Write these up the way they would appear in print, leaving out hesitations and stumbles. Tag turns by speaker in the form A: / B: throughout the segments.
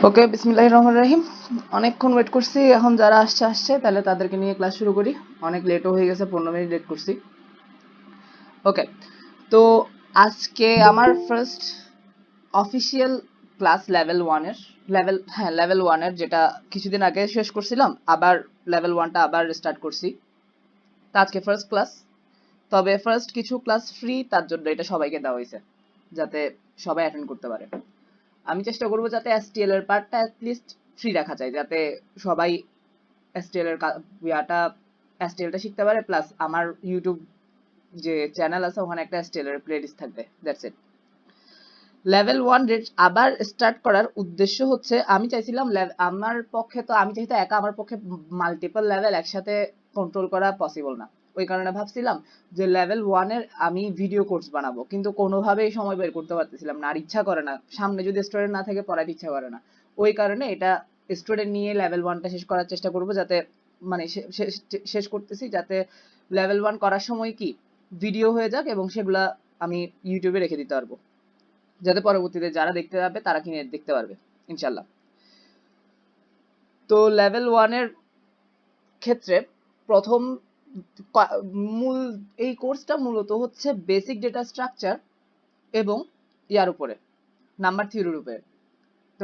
A: ওকে, বিসমিল্লাহির রহমানির রহিম। অনেকক্ষণ ওয়েট করছি, এখন যারা আসছে তাহলে তাদেরকে নিয়ে ক্লাস শুরু করি। অনেক লেটও হয়ে গেছে, 15 মিনিট লেট করছি। ওকে, তো আজকে আমার ফার্স্ট অফিসিয়াল ক্লাস লেভেল ওয়ানের, যেটা কিছুদিন আগে শেষ করছিলাম, আবার লেভেল ওয়ানটা আবার স্টার্ট করছি। তো আজকে ফার্স্ট ক্লাস, তবে ফার্স্ট কিছু ক্লাস ফ্রি, তার জন্য এটা সবাইকে দেওয়া হয়েছে যাতে সবাই অ্যাটেন্ড করতে পারে। আমি চেষ্টা করবো যাতে এসটিএল এর পার্টটা অ্যাটলিস্ট ফ্রি রাখা যায়, যাতে সবাই এসটিএল এর এসটিএলটা শিখতে পারে, প্লাস আমার ইউটিউব যে চ্যানেল আছে ওখানে একটা এসটিএল এর প্লেলিস্ট থাকবে। That's it. লেভেল ওয়ান আবার স্টার্ট করার উদ্দেশ্য হচ্ছে, আমি চাইছিলাম আমার পক্ষে তো আমি যেহেতু একা, আমার পক্ষে মাল্টিপল লেভেল একসাথে কন্ট্রোল করা পসিবল না। ওই কারণে ভাবছিলাম যে লেভেল ওয়ানের আমি ভিডিও কোর্স বানাবো, কিন্তু কোনোভাবেই সময় বের করতে পারতেছিলাম না, আর ইচ্ছা করে না। সামনে যদি স্টুডেন্ট না থাকে পড়াতে ইচ্ছা করে না। ওই কারণে এটা স্টুডেন্ট নিয়ে লেভেল ওয়ানটা শেষ করার চেষ্টা করবো, যাতে মানে শেষ করতেছি, যাতে লেভেল ওয়ান করার সময় কি ভিডিও হয়ে যাক এবং সেগুলা আমি ইউটিউবে রেখে দিতে পারবো, যাতে পরবর্তীতে যারা দেখতে যাবে তারা কিনে দেখতে পারবে ইনশাল্লাহ। তো লেভেল ওয়ানের ক্ষেত্রে প্রথম মূল এই কোর্সটা মূলত হচ্ছে বেসিক ডেটা স্ট্রাকচার এবং ইয়ার উপরে নাম্বার থিওরির উপরে। তো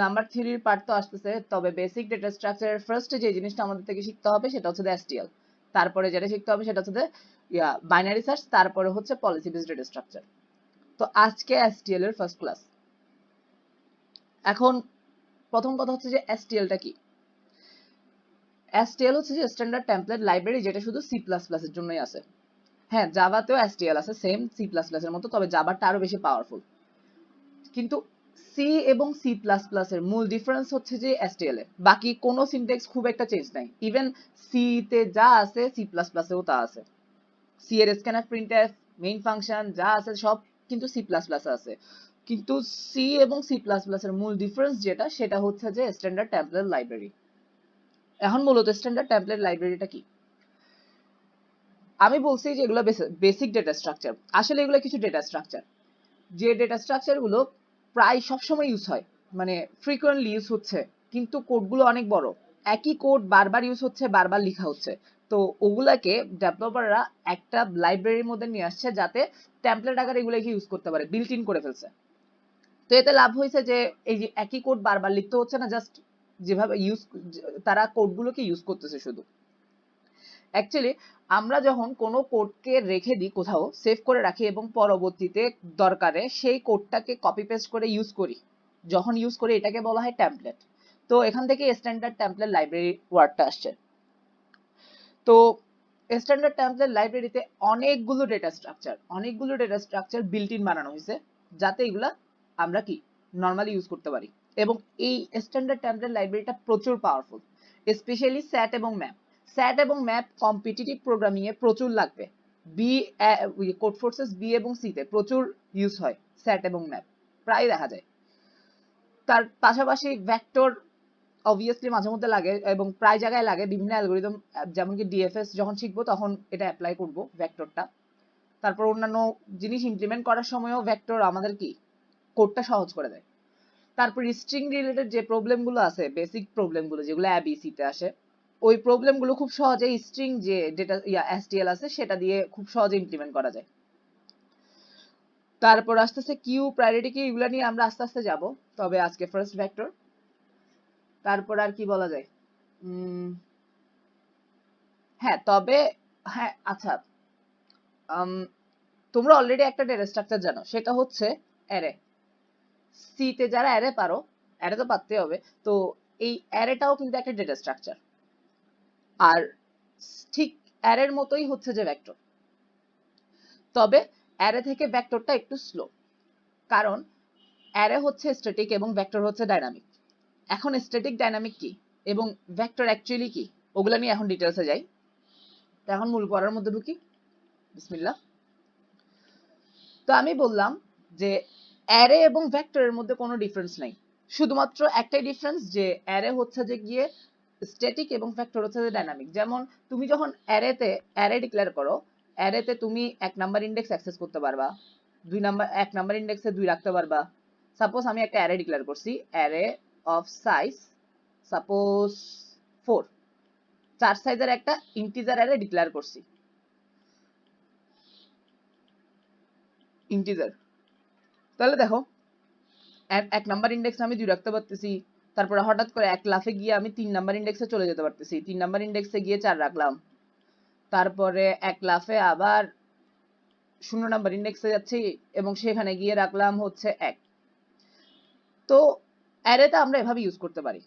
A: নাম্বার থিওরির পার্ট তো আসতেছে, তবে বেসিক ডেটা স্ট্রাকচারের ফার্স্টে যে জিনিসটা আমাদের থেকে শিখতে হবে সেটা হচ্ছে এসটিএল। তারপরে যেটা শিখতে হবে সেটা হচ্ছে বাইনারি সার্চ, তারপরে হচ্ছে পলিসি বেসড ডেটা স্ট্রাকচার। তো আজকে এসটিএল এর ফার্স্ট ক্লাস। এখন প্রথম কথা হচ্ছে যে এসটিএলটা কি। এসটিএল হচ্ছে যে স্ট্যান্ডার্ড টেমপ্লেট লাইব্রেরি, যেটা শুধু সি প্লাস প্লাস এর জন্যই আছে। হ্যাঁ, জাভাতেও এসটিএল আছে সেম সি প্লাস প্লাস এর মতো, তবে জাভাটা আরো বেশি পাওয়ারফুল। কিন্তু সি এবং সি প্লাস প্লাস এর মূল ডিফারেন্স হচ্ছে যে এসটিএল এ বাকি কোনো সিনট্যাক্স খুব একটা চেঞ্জ নাই। ইভেন সি তে যা আছে সি প্লাস প্লাস এও তা আছে। সি এর স্ক্যানফ, প্রিন্টএফ, মেইন ফাংশন যা আছে সব কিন্তু সি প্লাস প্লাস আছে। কিন্তু সি এবং সি প্লাস প্লাস এর মূল ডিফারেন্স যেটা, সেটা হচ্ছে যে স্ট্যান্ডার্ড টেমপ্লেট লাইব্রেরি। এখন মূলত স্ট্যান্ডার্ড টেমপ্লেট লাইব্রেরিটা কি? আমি বলছি যে এগুলো বেসিক ডেটা স্ট্রাকচার। আসলে এগুলো কিছু ডেটা স্ট্রাকচার, যে ডেটা স্ট্রাকচার গুলো প্রায় সবসময় ইউজ হয়, মানে ফ্রিকোয়েন্টলি ইউজ হচ্ছে, কিন্তু কোডগুলো অনেক বড়। একই কোড বারবার ইউজ হচ্ছে, বারবার লেখা হচ্ছে। তো ওগুলাকে ডেভেলপাররা একটা লাইব্রেরির মধ্যে নিয়ে আসছে, যাতে টেমপ্লেট আকারে এগুলোকে ইউজ করতে পারে, বিল্ট ইন করে ফেলছে। তো এতে লাভ হয়েছে যে এই যে একই কোড বারবার লিখতে হচ্ছে না, জাস্ট যেভাবে তারা কোডগুলোকে ইউজ করতেছে শুধু। অ্যাকচুয়ালি আমরা যখন কোনো কোডকে রেখে দিই, কোথাও সেভ করে রাখি এবং পরবর্তীতে দরকারে সেই কোডটাকে কপি পেস্ট করে ইউজ করি, যখন ইউজ করি এটাকে বলা হয় টেমপ্লেট। তো এখান থেকে স্ট্যান্ডার্ড টেমপ্লেট লাইব্রেরি ওয়ার্ডটা আসছে। তো স্ট্যান্ডার্ড টেমপ্লেট লাইব্রেরিতে অনেকগুলো ডেটা স্ট্রাকচার বিল্ট ইন বানানো হয়েছে, যাতে এগুলা আমরা কি নর্মালি ইউজ করতে পারি। এবং এই স্ট্যান্ডার্ড টেমপ্লেট লাইব্রেরিটা প্রচুর পাওয়ারফুল, স্পেশালি স্যাট এবং ম্যাপ। স্যাট এবং ম্যাপ কম্পিটিটিভ প্রোগ্রামিং এ প্রচুর লাগবে। বি কোড ফোর্সেস বি এবং সি তে প্রচুর ইউজ হয় স্যাট এবং ম্যাপ, প্রায় দেখা যায়। তার পাশাপাশি ভেক্টর অবভিয়াসলি মাঝে মধ্যে লাগে এবং প্রায় জায়গায় লাগে, বিভিন্ন অ্যালগোরিদম, যেমন কি ডিএফএস যখন শিখবো তখন এটা অ্যাপ্লাই করব ভেক্টরটা। তারপর অন্যান্য জিনিস ইমপ্লিমেন্ট করার সময়ও ভেক্টর আমাদের কি কোডটা সহজ করে দেয়। তারপর স্ট্রিং রিলেটেড যে প্রবলেমগুলো আছে, বেসিক প্রবলেমগুলো যেগুলো এবিসি তে আসে, ওই প্রবলেমগুলো খুব সহজে স্ট্রিং যে ডেটা এসটিএল আছে সেটা দিয়ে খুব সহজে ইমপ্লিমেন্ট করা যায়। তারপর আসতেছে কিউ, প্রায়োরিটি কি, এগুলো নিয়ে আমরা আস্তে আস্তে যাব, তবে আজকে ফার্স্ট ভেক্টর। তারপর আর কি বলা যায়, হ্যাঁ তবে হ্যাঁ আচ্ছা, তোমরা অলরেডি একটা ডেটা স্ট্রাকচার জানো, সেটা হচ্ছে অ্যারে। সি তে যারা অ্যারে পারো, অ্যারে তো পারতে হবে, তো এই অ্যারেটাও কিন্তু একটা ডেটা স্ট্রাকচার। আর ঠিক অ্যারের মতোই হচ্ছে যে ভেক্টর, তবে অ্যারে থেকে ভেক্টরটা একটু স্লো, কারণ অ্যারে হচ্ছে স্ট্যাটিক এবং ভেক্টর হচ্ছে ডাইনামিক। এখন স্ট্যাটিক ডাইনামিক কি এবং ভেক্টর অ্যাকচুয়ালি কি, ওগুলা নিয়ে এখন ডিটেলসে যাই। তো এখন মূল পড়ার মধ্যে ঢুকি, বিসমিল্লাহ। তো আমি বললাম যে অ্যারে এবং ভেক্টরের মধ্যে কোনো ডিফারেন্স নাই, শুধুমাত্র একটাই ডিফারেন্স, যে অ্যারে হচ্ছে যে গিয়ে স্ট্যাটিক এবং ভেক্টর হচ্ছে যে ডাইনামিক। যেমন তুমি যখন অ্যারে ডিক্লেয়ার করো, অ্যারেতে তুমি 1 নাম্বার ইন্ডেক্স অ্যাক্সেস করতে পারবা, 1 নাম্বার ইন্ডেক্সে 2 রাখতে পারবা। সাপোজ আমি একটা অ্যারে ডিক্লেয়ার করছি, অ্যারে অফ সাইজ সাপোজ 4, 4 সাইজের একটা ইন্টিজার অ্যারে ডিক্লেয়ার করছি। ইন্টিজার, তাহলে দেখো এক নাম্বার ইন্ডেক্সে আমি 2 রাখতে পারতেছি, তারপরে হঠাৎ করে এক লাফে গিয়ে আমি 3 নাম্বার ইন্ডেক্সে চলে যেতে পারতেছি, 3 নাম্বার ইন্ডেক্সে গিয়ে 4 রাখলাম, তারপরে এক লাফে আবার 0 নাম্বার ইন্ডেক্সে যাচ্ছি এবং সেখানে গিয়ে রাখলাম হচ্ছে 1। তো অ্যারেটা আমরা এভাবে ইউজ করতে পারি।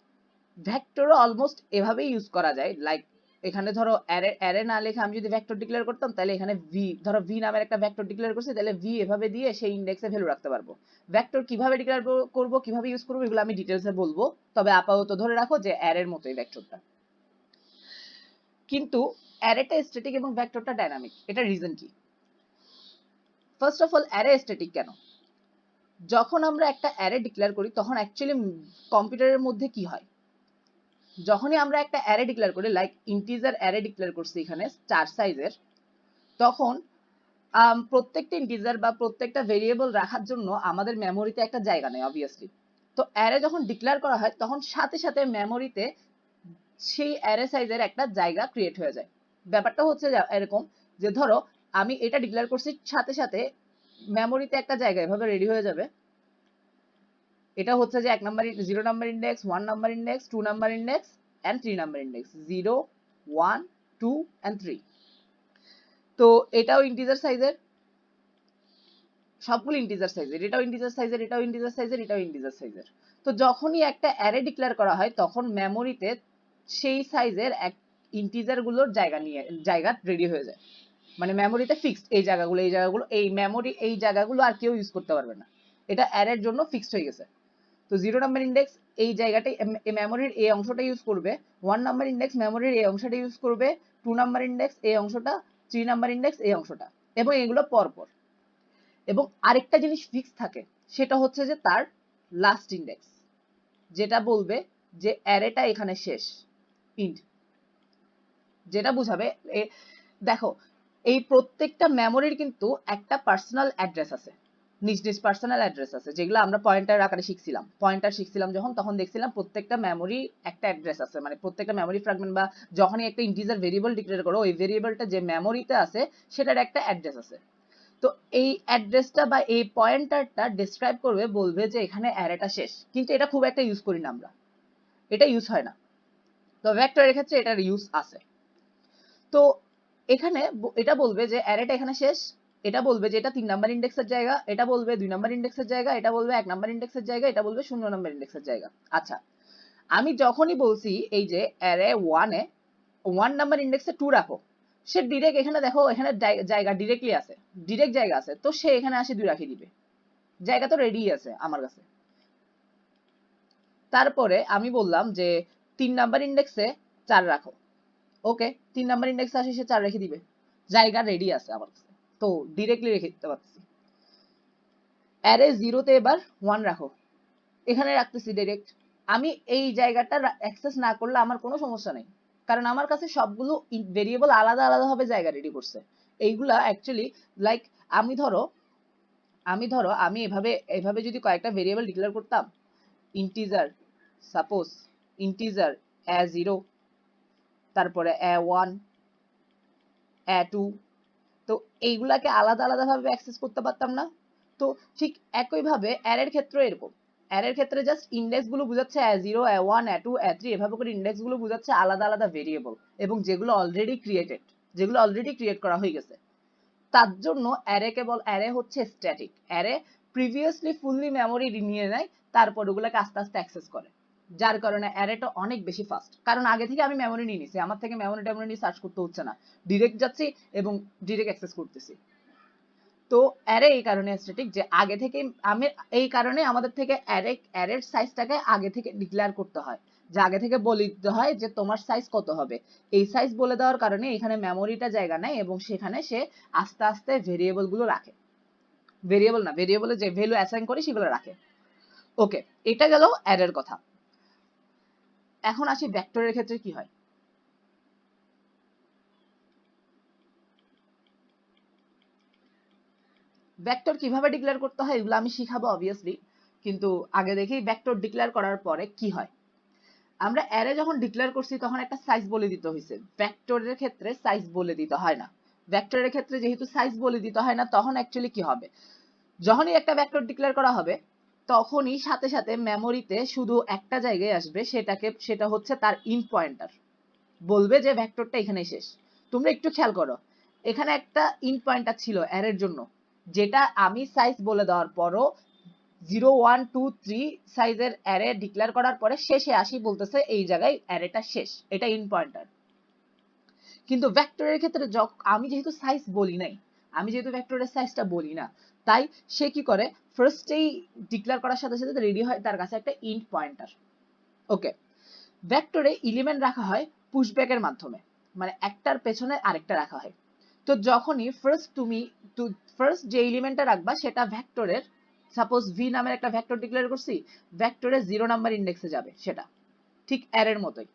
A: ভেক্টরও অলমোস্ট এভাবেই ইউজ করা যায়। লাইক এখানে ধরো অ্যারে না লিখে আমি যদি ভেক্টর ডিক্লেয়ার করতাম, তাহলে এখানে ভি, ধরো ভি নামের একটা ভেক্টর ডিক্লেয়ার করছি, তাহলে ভি এভাবে দিয়ে সেই ইন্ডেক্সে ভ্যালু রাখতে পারবো। ভেক্টর কিভাবে ডিক্লেয়ার করব, কিভাবে ইউজ করবো, এগুলো আমি ডিটেলসে বলবো, তবে আপাতত ধরে রাখো যে অ্যারের মতোই ভেক্টরটা। কিন্তু অ্যারেটা স্ট্যাটিক এবং ভেক্টরটা ডাইনামিক, এটা রিজন কি? First of all, array static কেন? যখন আমরা একটা অ্যারে ডিক্লেয়ার করি তখন অ্যাকচুয়ালি কম্পিউটারের মধ্যে কি হয়, যখনই আমরা একটা অ্যারে ডিক্লেয়ার করি, লাইক ইন্টিজার অ্যারে ডিক্লেয়ার করছি এখানে 4 সাইজের, তখন প্রত্যেকটা ইন্টিজার বা প্রত্যেকটা ভেরিয়েবল রাখার জন্য আমাদের মেমোরিতে একটা জায়গা নেই অবভিয়াসলি। তো অ্যারে যখন ডিক্লেয়ার করা হয় তখন সাথে সাথে মেমোরিতে সেই অ্যারে সাইজের একটা জায়গা ক্রিয়েট হয়ে যায়। ব্যাপারটা হচ্ছে এরকম যে ধরো আমি এটা ডিক্লেয়ার করছি, সাথে সাথে মেমোরিতে একটা জায়গা এভাবে রেডি হয়ে যাবে। এটা হচ্ছে যে 0 number index, 1 number index, 2 number index and 3 number index, 0 1 2 and 3। তো এটাও ইন্টিজার সাইজের, সবগুলো ইন্টিজার সাইজের, এটাও ইন্টিজার সাইজের, এটাও ইন্টিজার সাইজের, এটাও ইন্টিজার সাইজের। তো যখনই একটা অ্যারে ডিক্লেয়ার করা হয় তখন মেমোরিতে সেই সাইজের ইন্টিজার গুলোর জায়গা রেডি হয়ে যায়। মানে মেমোরিতে ফিক্সড এই জায়গাগুলো, এই মেমোরি এই জায়গাগুলো আর কেউ ইউজ করতে পারবে না, এটা অ্যারের জন্য ফিক্সড হয়ে গেছে। তো 0 নাম্বার ইন্ডেক্স এই জায়গাটাই মেমোরির এই অংশটা ইউজ করবে, 1 নাম্বার ইন্ডেক্স মেমোরির এই অংশটা ইউজ করবে, 2 নাম্বার ইন্ডেক্স এই অংশটা, 3 নাম্বার ইন্ডেক্স এই অংশটা, এবং এগুলো পরপর। এবং আরেকটা জিনিস ফিক্স থাকে, সেটা হচ্ছে যে তার লাস্ট ইন্ডেক্স, যেটা বলবে যে অ্যারেটা এখানে শেষ, ইন্ড, যেটা বুঝাবে দেখো এই প্রত্যেকটা মেমোরির কিন্তু একটা পার্সোনাল অ্যাড্রেস আছে, নিজ নিজ পার্সোনাল অ্যাড্রেস আছে, যেগুলো আমরা পয়েন্টার আকারে শিখছিলাম। পয়েন্টার শিখছিলাম যখন, তখন দেখছিলাম প্রত্যেকটা মেমোরি একটা অ্যাড্রেস আছে, মানে প্রত্যেকটা মেমোরি ফ্র্যাগমেন্ট বা যখনই একটা ইন্টিজার ভেরিয়েবল ডিক্লেয়ার করো, ওই ভেরিয়েবলটা যে মেমোরিতে আছে সেটার একটা অ্যাড্রেস আছে। তো এই অ্যাড্রেসটা বা এই পয়েন্টারটা ডেসক্রাইব করবে, বলবে যে এখানে অ্যারেটা শেষ। কিন্তু এটা খুব একটা ইউজ করি না আমরা, এটা ইউজ হয় না। তো ভেক্টরের ক্ষেত্রে এটার ইউজ আছে। তো এখানে এটা বলবে যে অ্যারেটা এখানে শেষ, এটা বলবে যে এটা 3 নাম্বার ইন্ডেক্সের জায়গা, এটা বলবে 2 নাম্বার ইন্ডেক্সের জায়গা, এটা বলবে 1 নাম্বার ইন্ডেক্সের জায়গা, এটা বলবে 0 নাম্বার ইন্ডেক্সের জায়গা। আচ্ছা, আমি যখনই বলছি এই যে অ্যারে 1 এ 1 নাম্বার ইন্ডেক্সে 2 রাখো, সে ডিরেক্ট এখানে দেখো এখানে জায়গা ডিরেক্টলি আছে, ডিরেক্ট জায়গা আছে, তো সে এখানে আসে 2 রাখিয়ে দিবে, জায়গা তো রেডি আছে আমার কাছে। তারপরে আমি বললাম যে 3 নাম্বার ইন্ডেক্সে 4 রাখো, ওকে, 3 নাম্বার ইন্ডেক্সে আসে সে 4 রেখে দিবে, জায়গা রেডি আছে আমার কাছে, তো ডিরেক্টলি রেখে দিতে পারছি। অ্যারে 0 তে এবার 1 রাখো, এখানে রাখতেছি ডাইরেক্ট। আমি এই জায়গাটা অ্যাক্সেস না করলে আমার কোনো সমস্যা নেই, কারণ আমার কাছে সবগুলো ভেরিয়েবল আলাদা আলাদা ভাবে জায়গা রেডি করছে। এইগুলা অ্যাকচুয়ালি লাইক আমি এভাবে এভাবে যদি কয়েকটা ভেরিয়েবল ডিক্লেয়ার করতাম, ইন্টিজার, সাপোজ ইন্টিজার a0, তারপরে a1, a2, তো এইগুলাকে আলাদা আলাদা ভাবে অ্যাক্সেস করতে পারতাম না? তো ঠিক একই ভাবে অ্যারের ক্ষেত্রে এরকম, অ্যারের ক্ষেত্রে জাস্ট ইন্ডেক্স গুলো বুঝাচ্ছে a0, a1, a2, a3, এভাবে করে ইন্ডেক্স গুলো বুঝাচ্ছে আলাদা আলাদা ভেরিয়েবল, এবং যেগুলো অলরেডি ক্রিয়েটেড, যেগুলো অলরেডি ক্রিয়েট করা হয়ে গেছে। তার জন্য অ্যারে হচ্ছে static. Array previously fully memory নিয়ে নেয়, তারপর ওগুলোকে আস্তে আস্তে অ্যাক্সেস করে, যার কারণে অ্যারেটা অনেক বেশি ফাস্ট, কারণ আগে থেকে আমি মেমোরি নিয়ে নিছি, আমার থেকে মেমোরি সার্চ করতে হচ্ছে না, ডিরেক্ট যাচ্ছি এবং ডিরেক্ট অ্যাক্সেস করতেছি। তো অ্যারে এই কারণে স্ট্যাটিক যে আগে থেকে আমি, এই কারণে আমাদের থেকে অ্যারের সাইজটাকে আগে থেকে ডিক্লেয়ার করতে হয়, যে আগে থেকে বলে দিতে হয় যে তোমার সাইজ কত হবে। এই সাইজ বলে দেওয়ার কারণে এখানে মেমোরিটা জায়গা নেয় এবং সেখানে সে আস্তে আস্তে ভেরিয়েবল গুলো রাখে, ভেরিয়েবলে যে ভ্যালু অ্যাসাইন করি সেগুলো রাখে। ওকে, এটা গেল অ্যারের কথা। এখন আসি ভেক্টরের ক্ষেত্রে কি হয়। ভেক্টর কিভাবে ডিক্লেয়ার করতে হয় এগুলো আমি শিখাবো অবভিয়াসলি, কিন্তু আগে দেখি ভেক্টর ডিক্লেয়ার করার পরে কি হয়। আমরা অ্যারে যখন ডিক্লেয়ার করছি তখন একটা সাইজ বলে দিতে হয়েছে, ভেক্টরের ক্ষেত্রে সাইজ বলে দিতে হয় না। ভেক্টরের ক্ষেত্রে যেহেতু সাইজ বলে দিতে হয় না, তখন অ্যাকচুয়ালি কি হবে, যখনই একটা ভেক্টর ডিক্লেয়ার করা হবে তখনই সাথে সাথে মেমোরিতে শুধু একটা জায়গায় আসবে, সেটা হচ্ছে তার ইন্ড পয়েন্টার, বলবে যে ভেক্টরটা এখানেই শেষ। তোমরা একটু খেয়াল করো, এখানে একটা ইন্ড পয়েন্টার ছিল অ্যারের জন্য, যেটা আমি সাইজ বলে দেওয়ার পরও 0 1 2 3 সাইজের অ্যারে ডিক্লেয়ার করার পরে শেষে আসি বলতেছে এই জায়গায় অ্যারেটা শেষ, এটা ইন পয়েন্টার। কিন্তু ভেক্টরের ক্ষেত্রে আমি যেহেতু সাইজ বলি নাই, আমি যেহেতু ভেক্টরের সাইজটা বলি না, তাই সে কি করে, ফার্স্টেই ডিক্লেয়ার করার সাথে সাথে রেডি হয় তার কাছে একটা ইন্ট পয়েন্টার। ওকে, ভেক্টরে এলিমেন্ট রাখা হয় পুশব্যাকের মাধ্যমে, মানে একটার পেছনে আরেকটা রাখা হয়। তো যখনই ফার্স্ট যে এলিমেন্টটা রাখবা সেটা ভেক্টরের, সাপোজ ভি নামের একটা ভেক্টর ডিক্লেয়ার করছি, ভেক্টরের 0 নাম্বার ইন্ডেক্সে যাবে, সেটা ঠিক অ্যারের মতোই।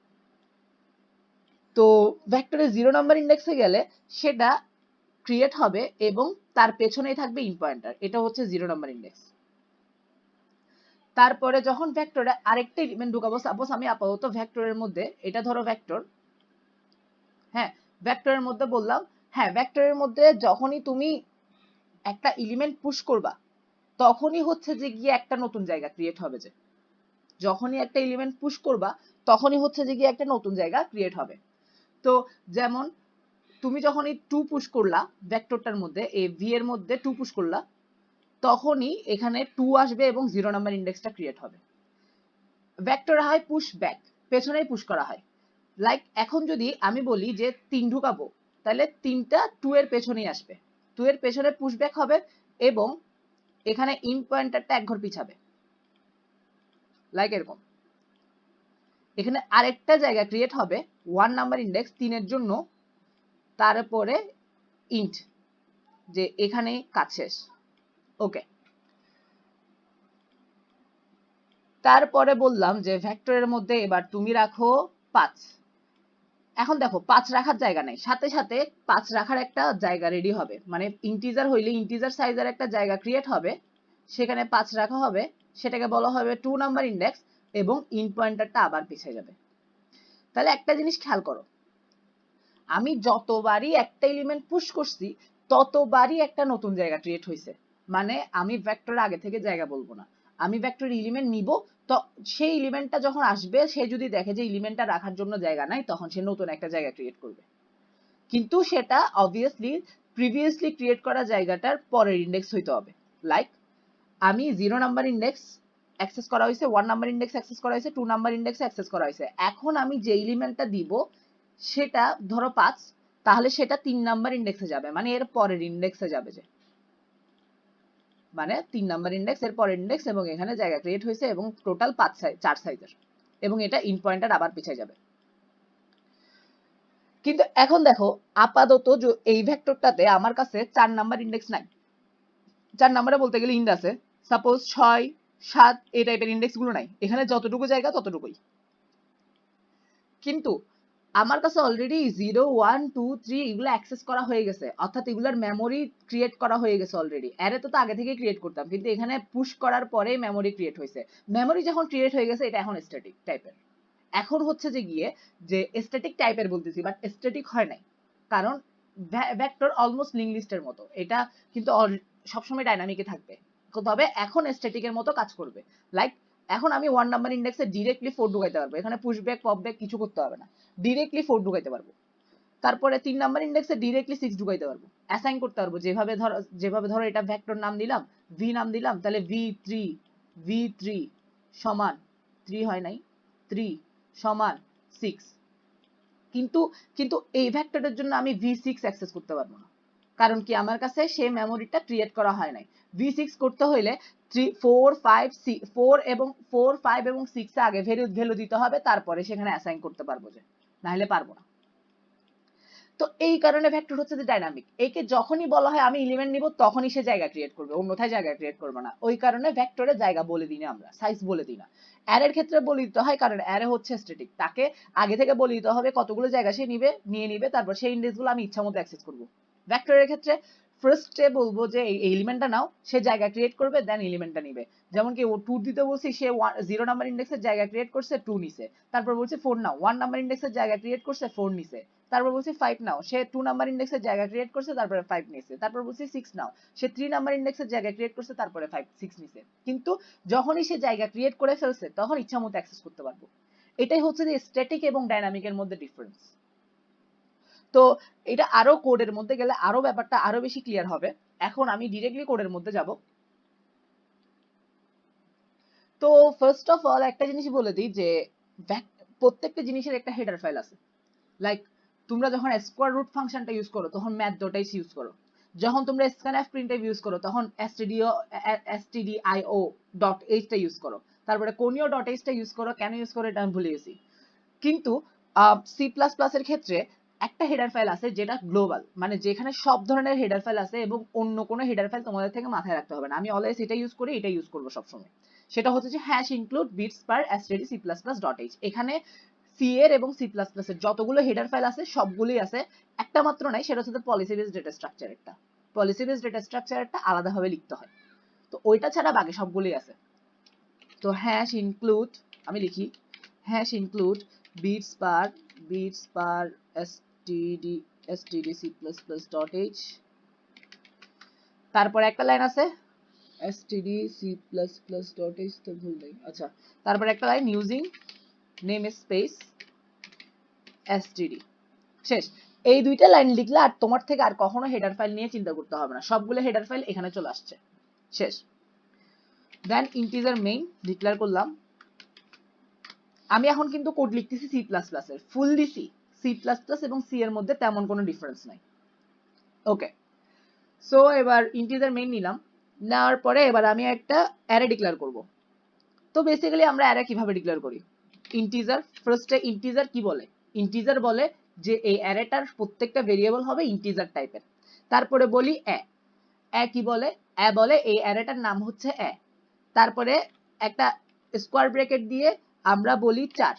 A: তো ভেক্টরের 0 নাম্বার ইন্ডেক্সে গেলে সেটা ক্রিয়েট হবে এবং তার পেছনেই থাকবে ইন পয়েন্টার, এটা হচ্ছে 0 নাম্বার ইন্ডেক্স। তারপরে যখন ভেক্টরে আরেকটা এলিমেন্ট ঢুকাবো, সাপোজ আমি আপাতত ভেক্টরের মধ্যে, এটা ধরো ভেক্টর, হ্যাঁ ভেক্টরের মধ্যে বললাম, হ্যাঁ ভেক্টরের মধ্যে যখনই তুমি একটা এলিমেন্ট পুশ করবা তখনই হচ্ছে যে গিয়ে একটা নতুন জায়গা ক্রিয়েট হবে, যে যখনই একটা এলিমেন্ট পুশ করবা তখনই হচ্ছে যে গিয়ে একটা নতুন জায়গা ক্রিয়েট হবে। তো যেমন তুমি যখনই 2 পুশ করলা ভেক্টরটার মধ্যে, এই ভি এর মধ্যে 2 পুশ করলা, তখনই এখানে 2 আসবে এবং 0 নাম্বার ইন্ডেক্সটা ক্রিয়েট হবে। ভেক্টর হয় পুশ ব্যাক, পেছনেই পুশ করা হয়। লাইক এখন যদি আমি বলি যে 3 ঢুকাবো, তাহলে 3টা 2 এর পেছনেই আসবে, 2 এর পেছনে পুশ ব্যাক হবে এবং এখানে ইন পয়েন্টারটা এক ঘর পিছাবে, লাইক এরকম। এখানে আরেকটা জায়গা ক্রিয়েট হবে 1 নাম্বার ইন্ডেক্স 3 এর জন্য, তারপরে ইন্ট, যে এখানে কাজ শেষ। ওকে, তারপরে বললাম যে ভেক্টরের মধ্যে এবার তুমি রাখো 5। এখন দেখো 5 রাখার জায়গা নেই, সাথে সাথে 5 রাখার একটা জায়গা রেডি হবে, মানে ইন্টিজার হইলে ইন্টিজার সাইজের একটা জায়গা ক্রিয়েট হবে, সেখানে 5 রাখা হবে, সেটাকে বলা হবে 2 নাম্বার ইন্ডেক্স এবং ইন পয়েন্টারটা আবার পিছিয়ে যাবে। তাহলে একটা জিনিস খেয়াল করো, আমি যতবারই একটা এলিমেন্ট পুশ করছি ততবারই একটা নতুন জায়গা ক্রিয়েট হয়েছে, মানে আমি ভেক্টর আগে থেকে জায়গা বলবো না, আমি ভেক্টর এলিমেন্ট নিব, তো সেই এলিমেন্টটা যখন আসবে সে যদি দেখে যে এলিমেন্টটা রাখার জন্য জায়গা নাই, তখন সে নতুন একটা জায়গা ক্রিয়েট করবে, কিন্তু সেটা অবভিয়াসলি প্রিভিয়াসলি ক্রিয়েট করা জায়গাটার পরের ইন্ডেক্স হইতে হবে। লাইক আমি 0 নাম্বার ইন্ডেক্স অ্যাক্সেস করা হয়েছে, 1 নাম্বার ইন্ডেক্স অ্যাক্সেস করা হয়েছে, 2 নাম্বার ইন্ডেক্স অ্যাক্সেস করা হয়েছে, এখন আমি যে এলিমেন্টটা দিব সেটা ধরো 5, তাহলে সেটা 3 নাম্বার ইন্ডেক্সে যাবে, মানে এর পরের ইন্ডেক্সে যাবে, যে মানে 3 নাম্বার ইন্ডেক্স এর পরের ইন্ডেক্স, এবং এখানে জায়গা ক্রিয়েট হয়েছে এবং টোটাল 4 সাইজের, এবং এটা ইন পয়েন্টার আবার পিছিয়ে যাবে। কিন্তু এখন দেখো আপাতত এই ভেক্টরটাতে আমার কাছে 4 নাম্বার ইন্ডেক্স নাই, 4 নাম্বারে বলতে গেলে ইন্ড আছে, সাপোজ 6 7 এই টাইপের ইন্ডেক্স গুলো নাই, এখানে যতটুকু জায়গা ততটুকুই। কিন্তু আমার কাছে অলরেডি 0 1 2 3 এগুলো অ্যাক্সেস করা হয়ে গেছে, অর্থাৎ এগুলোর মেমোরি ক্রিয়েট করা হয়ে গেছে অলরেডি। অ্যারে তো আগে থেকে ক্রিয়েট করতাম, কিন্তু এখানে পুশ করার পরে মেমোরি ক্রিয়েট হয়েছে। মেমোরি যখন ক্রিয়েট হয়ে গেছে এটা এখন স্ট্যাটিক টাইপের, এখন হচ্ছে যে গিয়ে যে স্ট্যাটিক টাইপের বলতেছি, বাট স্ট্যাটিক হয় নাই, কারণ ভেক্টর অলমোস্ট লিঙ্ক লিস্টের মতো, এটা কিন্তু সবসময় ডাইনামিকে থাকবে, তবে এখন স্ট্যাটিকের মতো কাজ করবে। লাইক এখন আমি 1 নাম্বার ইন্ডেক্সে ডিরেক্টলি 4 ঢুকাইতে পারবো, এখানে পুশব্যাক পপব্যাক কিছু করতে হবে না, ডিরেক্টলি 4 ঢুকাইতে পারবো। তারপরে 3 নাম্বার ইন্ডেক্সে ডিরেক্টলি 6 ঢুকাইতে পারবো, অ্যাসাইন করতে পারবো, যেভাবে ধরো এটা ভেক্টর নাম দিলাম, ভি নাম দিলাম, তাহলে v3 সমান 3 হয় নাই, 3 সমান 6, কিন্তু কিন্তু এই ভেক্টরের জন্য আমি v6 অ্যাক্সেস করতে পারবো না, কারণ কি আমার কাছে সেই মেমোরিটা ক্রিয়েট করা হয় নাই। v6 করতে হইলে 3 4 5 6 4 এবং 4 5 এবং 6 এ আগে ভ্যালু দিতে হবে, তারপরে সেখানে অ্যাসাইন করতে পারবো, যে না হলে পারবো না। তো এই কারণে ভেক্টর হচ্ছে যে ডাইনামিক, একে যখনই বলা হয় আমি এলিমেন্ট নিব তখনই সে জায়গা ক্রিয়েট করবে, অন্যথায় জায়গা ক্রিয়েট করবে না। ওই কারণে ভেক্টরের জায়গা বলে দিই না আমরা, সাইজ বলে দিই না। অ্যারের ক্ষেত্রে বলে দিতে হয়, কারণ অ্যারে হচ্ছে স্ট্যাটিক, তাকে আগে থেকে বলে দিতে হবে কতগুলো জায়গা সে নিয়ে নিবে, তারপর সেই ইন্ডেক্সগুলো আমি ইচ্ছা মতো অ্যাক্সেস করব। ভেক্টরের ক্ষেত্রে ফার্স্টে বলবো যে এই এলিমেন্টটা নাও, সে জায়গা ক্রিয়েট করবে, দেন এলিমেন্টটা নিবে। যেমন কি ও 2 দিতে বলছি, সে 0 নাম্বার ইন্ডেক্সের জায়গা ক্রিয়েট করছে, 2 নিছে। তারপর বলছি 4 নাও, 1 নাম্বার ইন্ডেক্সের জায়গা ক্রিয়েট করছে, 4 নিছে। তারপর বলছি 5 নাও, সে 2 নাম্বার ইন্ডেক্সের জায়গা ক্রিয়েট করছে, তারপরে 5 নিছে। তারপর বলছি 6 নাও, সে 3 নাম্বার ইন্ডেক্সের জায়গা ক্রিয়েট করছে, তারপরে 6 নিছে। কিন্তু যখনই সে জায়গা ক্রিয়েট করে ফেলছে তখন ইচ্ছামতো অ্যাক্সেস করতে পারবো। এটাই হচ্ছে যে স্ট্যাটিক এবং ডাইনামিকের মধ্যে ডিফারেন্স। তো এটা আরো কোডের মধ্যে গেলে আরো ব্যাপারটা আরো বেশি ক্লিয়ার হবে। এখন আমি ডিরেক্টলি কোডের মধ্যে যাব। তো ফার্স্ট অফ অল একটা জিনিস বলে দিই যে প্রত্যেকটা জিনিসের একটা হেডার ফাইল আছে। লাইক তোমরা যখন স্কোয়ার রুট ফাংশনটা ইউজ করো তখন math.h ইউজ করো। যখন তোমরা scanf printf ইউজ করো তখন stdio.h টা ইউজ করো। তারপরে conio.h টা ইউজ করো, কেন ইউজ করো এটা আমি ভুলে গেছি। কিন্তু সি প্লাস প্লাস এর ক্ষেত্রে একটা হেডার ফাইল আছে যেটা গ্লোবাল, মানে যেখানে সব ধরনের হেডার ফাইল আছে এবং অন্য কোনো হেডার ফাইল তোমাদের থেকে মাথায় রাখতে হবে না। আমি অলওয়েজ এটা ইউজ করি, এটা ইউজ করবো সবসময়। সেটা হচ্ছে যে #include bits per std c++.h। এখানে সি এর এবং সি প্লাস প্লাস এর যতগুলো হেডার ফাইল আছে সবগুলোই আছে, একটা মাত্র নাই, সেটা হচ্ছে পলিসি বেসড ডেটা স্ট্রাকচার। একটা পলিসি বেসড ডেটা স্ট্রাকচার একটা আলাদাভাবে লিখতে হয়। তো ওইটা ছাড়া বাকি সবগুলোই আছে। তো #include আমি লিখি #include bits per std c++.h। তারপরে একটা লাইন আছে std c++.h, তো ভুল নেই, আচ্ছা। তারপরে একটা লাইন ইউজিং নেমস্পেস std, শেষ। এই দুইটা লাইন লিখলে আর তোমার থেকে আর কখনো হেডার ফাইল নিয়ে চিন্তা করতে হবে না, সবগুলো হেডার ফাইল এখানে চলে আসছে, শেষ। দেন ইন্টিজার মেইন ডিক্লেয়ার করলাম। আমি এখন কিন্তু কোড লিখতেছি সি প্লাস প্লাস এর, fully C. C plus plus এবং সি এর মধ্যে তেমন কোনো ডিফারেন্স নাই। ওকে, সো এবার ইন্টিজার মেইন নিলাম, নেওয়ার পরে এবার আমি একটা অ্যারে ডিক্লেয়ার করব। তো বেসিক্যালি আমরা অ্যারে কিভাবে ডিক্লেয়ার করি? ইন্টিজার, ফার্স্টে ইন্টিজার কি বলে? ইন্টিজার বলে যে এই অ্যারেটার প্রত্যেকটা ভেরিয়েবল হবে ইন্টিজার টাইপের। তারপরে বলি কি বলে? বলে এই অ্যারেটার নাম হচ্ছে তারপরে একটা স্কোয়ার ব্র্যাকেট দিয়ে আমরা বলি 4।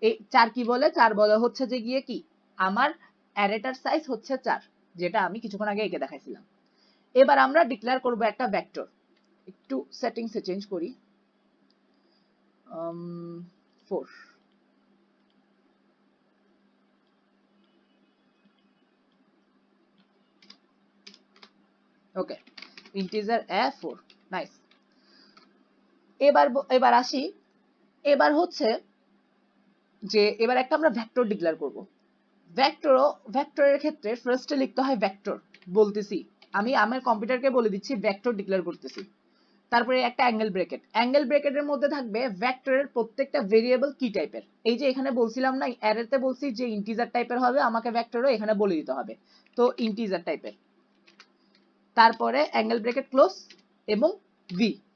A: এই 4 কি বলে? 4 বলে হচ্ছে যে গিয়ে কি, আমার অ্যারেটার সাইজ হচ্ছে 4, যেটা আমি কিছুক্ষণ আগে এঁকে দেখাইছিলাম। এবার আমরা ডিক্লেয়ার করব একটা ভেক্টর। একটু সেটিংসে চেঞ্জ করি, 4। ওকে, ইন্টিজার 4, নাইস। এবার আসি, এবার হচ্ছে যে এবার একটা আমরা ভেক্টর ডিক্লেয়ার করব। ভেক্টরের ক্ষেত্রে ফার্স্টে লিখতে হয় ভেক্টর। বলতেছি আমি আমার কম্পিউটারকে বলে দিচ্ছি ভেক্টর ডিক্লেয়ার করতেছি। তারপরে একটা অ্যাঙ্গেল ব্র্যাকেট, অ্যাঙ্গেল ব্র্যাকেটের মধ্যে থাকবে ভেক্টরের প্রত্যেকটা ভেরিয়েবল কি টাইপের। এই যে এখানে বলছিলাম না, অ্যারেতে বলছি যে ইন্টিজার টাইপের হবে, আমাকে ভেক্টরও এখানে বলে দিতে হবে, তো ইন্টিজার টাইপের। তারপরে অ্যাঙ্গেল ব্র্যাকেট ক্লোজ এবং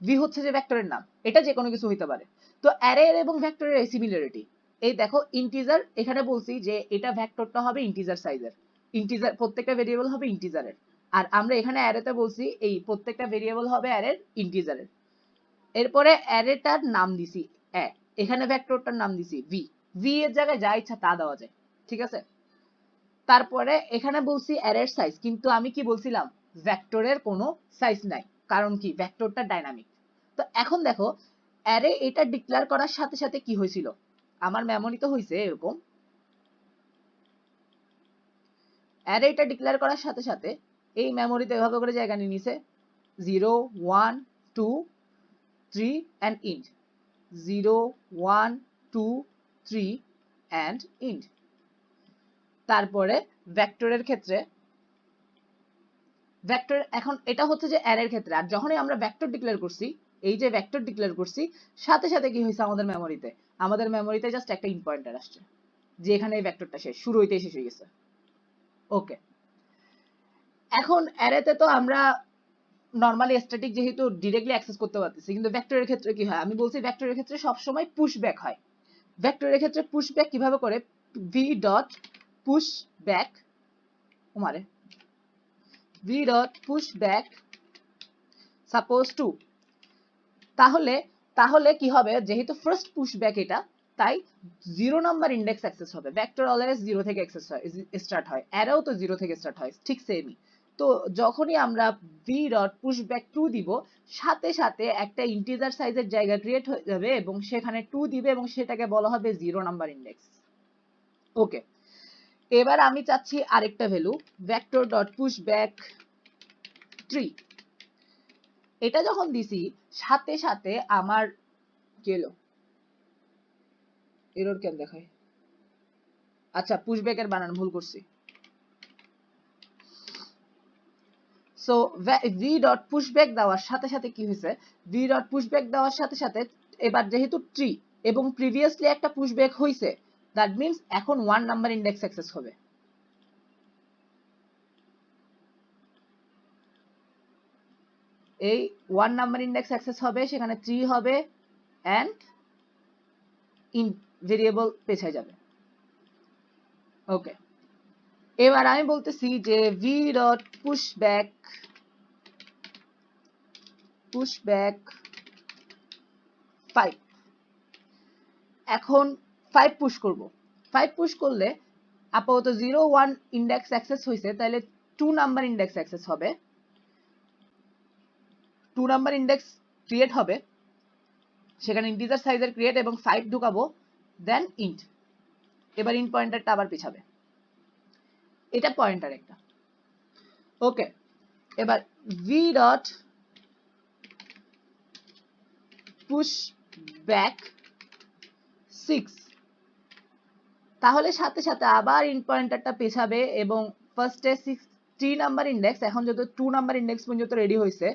A: ভি হচ্ছে যে ভেক্টরের নাম, এটা যে কোনো কিছু হইতে পারে। তো অ্যারে এবং ভেক্টরের এই সিমিলারিটি, এই দেখো ইন্টিজার, এখানে বলছি যে এটা ভেক্টরটা হবে ইন্টিজার সাইজের, ইন্টিজার প্রত্যেকটা ভেরিয়েবল হবে ইন্টিজারের। আর আমরা এখানে অ্যারেতে বলছি এই প্রত্যেকটা ভেরিয়েবল হবে অ্যারের ইন্টিজারের। এরপরে অ্যারেটার নাম দিছি এখানে ভেক্টরটার নাম দিছি ভি এর জায়গায় যা ইচ্ছা তা দেওয়া যায়, ঠিক আছে। তারপরে এখানে বলছি অ্যারের সাইজ, কিন্তু আমি কি বলছিলাম? ভেক্টরের কোনো সাইজ নাই, কারণ কি ভেক্টরটা ডাইনামিক। তো এখন দেখো অ্যারে এটা ডিক্লেয়ার করার সাথে সাথে কি হয়েছিল, আমার মেমোরিতে হয়েছে এরকম, অ্যারে এটা ডিক্লেয়ার করার সাথে সাথে এই মেমোরিতে এভাবে করে জায়গা নিয়ে নিছে 0 1 2 3 and int, 0 1 2 3 and int। তারপরে ভেক্টরের ক্ষেত্রে ভেক্টর, এখন এটা হচ্ছে যে অ্যারের ক্ষেত্রে, আর যখনই আমরা ভেক্টর ডিক্লেয়ার করছি, এই যে ভেক্টর ডিক্লেয়ার করছি সাথে সাথে কি হয়েছে আমাদের মেমোরিতে? আমাদের মেমোরিতে জাস্ট একটা ইন পয়েন্টার আসছে, যে এখানে এই ভেক্টরটা শেষ, শুরু হইতে শেষ হয়ে গেছে। ওকে, এখন অ্যারেতে তো আমরা নরমালি স্ট্যাটিক যেহেতু ডিরেক্টলি অ্যাক্সেস করতে পারতেছি, কিন্তু ভেক্টরের ক্ষেত্রে কি হয়? আমি বলছি ভেক্টরের ক্ষেত্রে সবসময় পুশব্যাক হয়। ভেক্টরের ক্ষেত্রে পুশব্যাক কিভাবে করে? ভি ডট পুশব্যাক, ওমারে v dot push back suppose two. তাহলে কি হবে? যেহেতু ফার্স্ট পুশব্যাক এটা, তাই 0 নাম্বার ইন্ডেক্স অ্যাক্সেস হবে। ভেক্টর অলওয়েজ 0 থেকে অ্যাক্সেস হয়, স্টার্ট হয়, অ্যারেও তো 0 থেকে স্টার্ট হয়, ঠিক সেমই। তো যখনই আমরা ভি ডট পুশ ব্যাক 2 দিব, সাথে সাথে একটা ইন্টিজার সাইজের জায়গা ক্রিয়েট হয়ে যাবে এবং সেখানে 2 দিবে এবং সেটাকে বলা হবে 0 নাম্বার ইন্ডেক্স। ওকে, এবার আমি চাচ্ছি আরেকটা value, vector dot push back 3। এটা যখন দিছি সাথে সাথে আমার কি হলো, এরর কেন দেখায়? আচ্ছা, পুশব্যাকের বানান ভুল করছি। সো ভি ডট পুশব্যাক দেওয়ার সাথে সাথে কি হয়েছে, ভি ডট পুশব্যাক দেওয়ার সাথে সাথে এবার যেহেতু ট্রি এবং প্রিভিয়াসলি একটা পুশব্যাক হয়েছে, দ্যাট মিনস এখন 1 নাম্বার ইন্ডেক্স অ্যাক্সেস হবে। এই 1 নাম্বার ইন্ডেক্স অ্যাক্সেস হবে, সেখানে 3 হবে এন্ড ইন ভেরিয়েবল পেছায় যাবে। ওকে, এবার আমি বলতেছি যে ভি ডট পুশব্যাক 5। এখন 5 পুশ করব। 5 পুশ করলে আপাতত 0 1 ইন্ডেক্স অ্যাক্সেস হয়েছে, তাহলে 2 নাম্বার ইন্ডেক্স অ্যাক্সেস হবে। 2 নাম্বার ইন্ডেক্স ক্রিয়েট হবে, সেখানে ইন্টিজার সাইজের ক্রিয়েট এবং 5 ঢুকাবো, দেন ইন্ট। এবার ইন্ট পয়েন্টারটা আবার পিছাবে, এটা পয়েন্টার একটা। ওকে, এবার ভি ডট পুশ ব্যাক 6, তাহলে সাথে সাথে আবার ইন্ট পয়েন্টারটা পেছাবে এবং ফার্স্টে 3 নাম্বার ইন্ডেক্স, এখন যত 2 নাম্বার ইন্ডেক্স পর্যন্ত রেডি হয়েছে,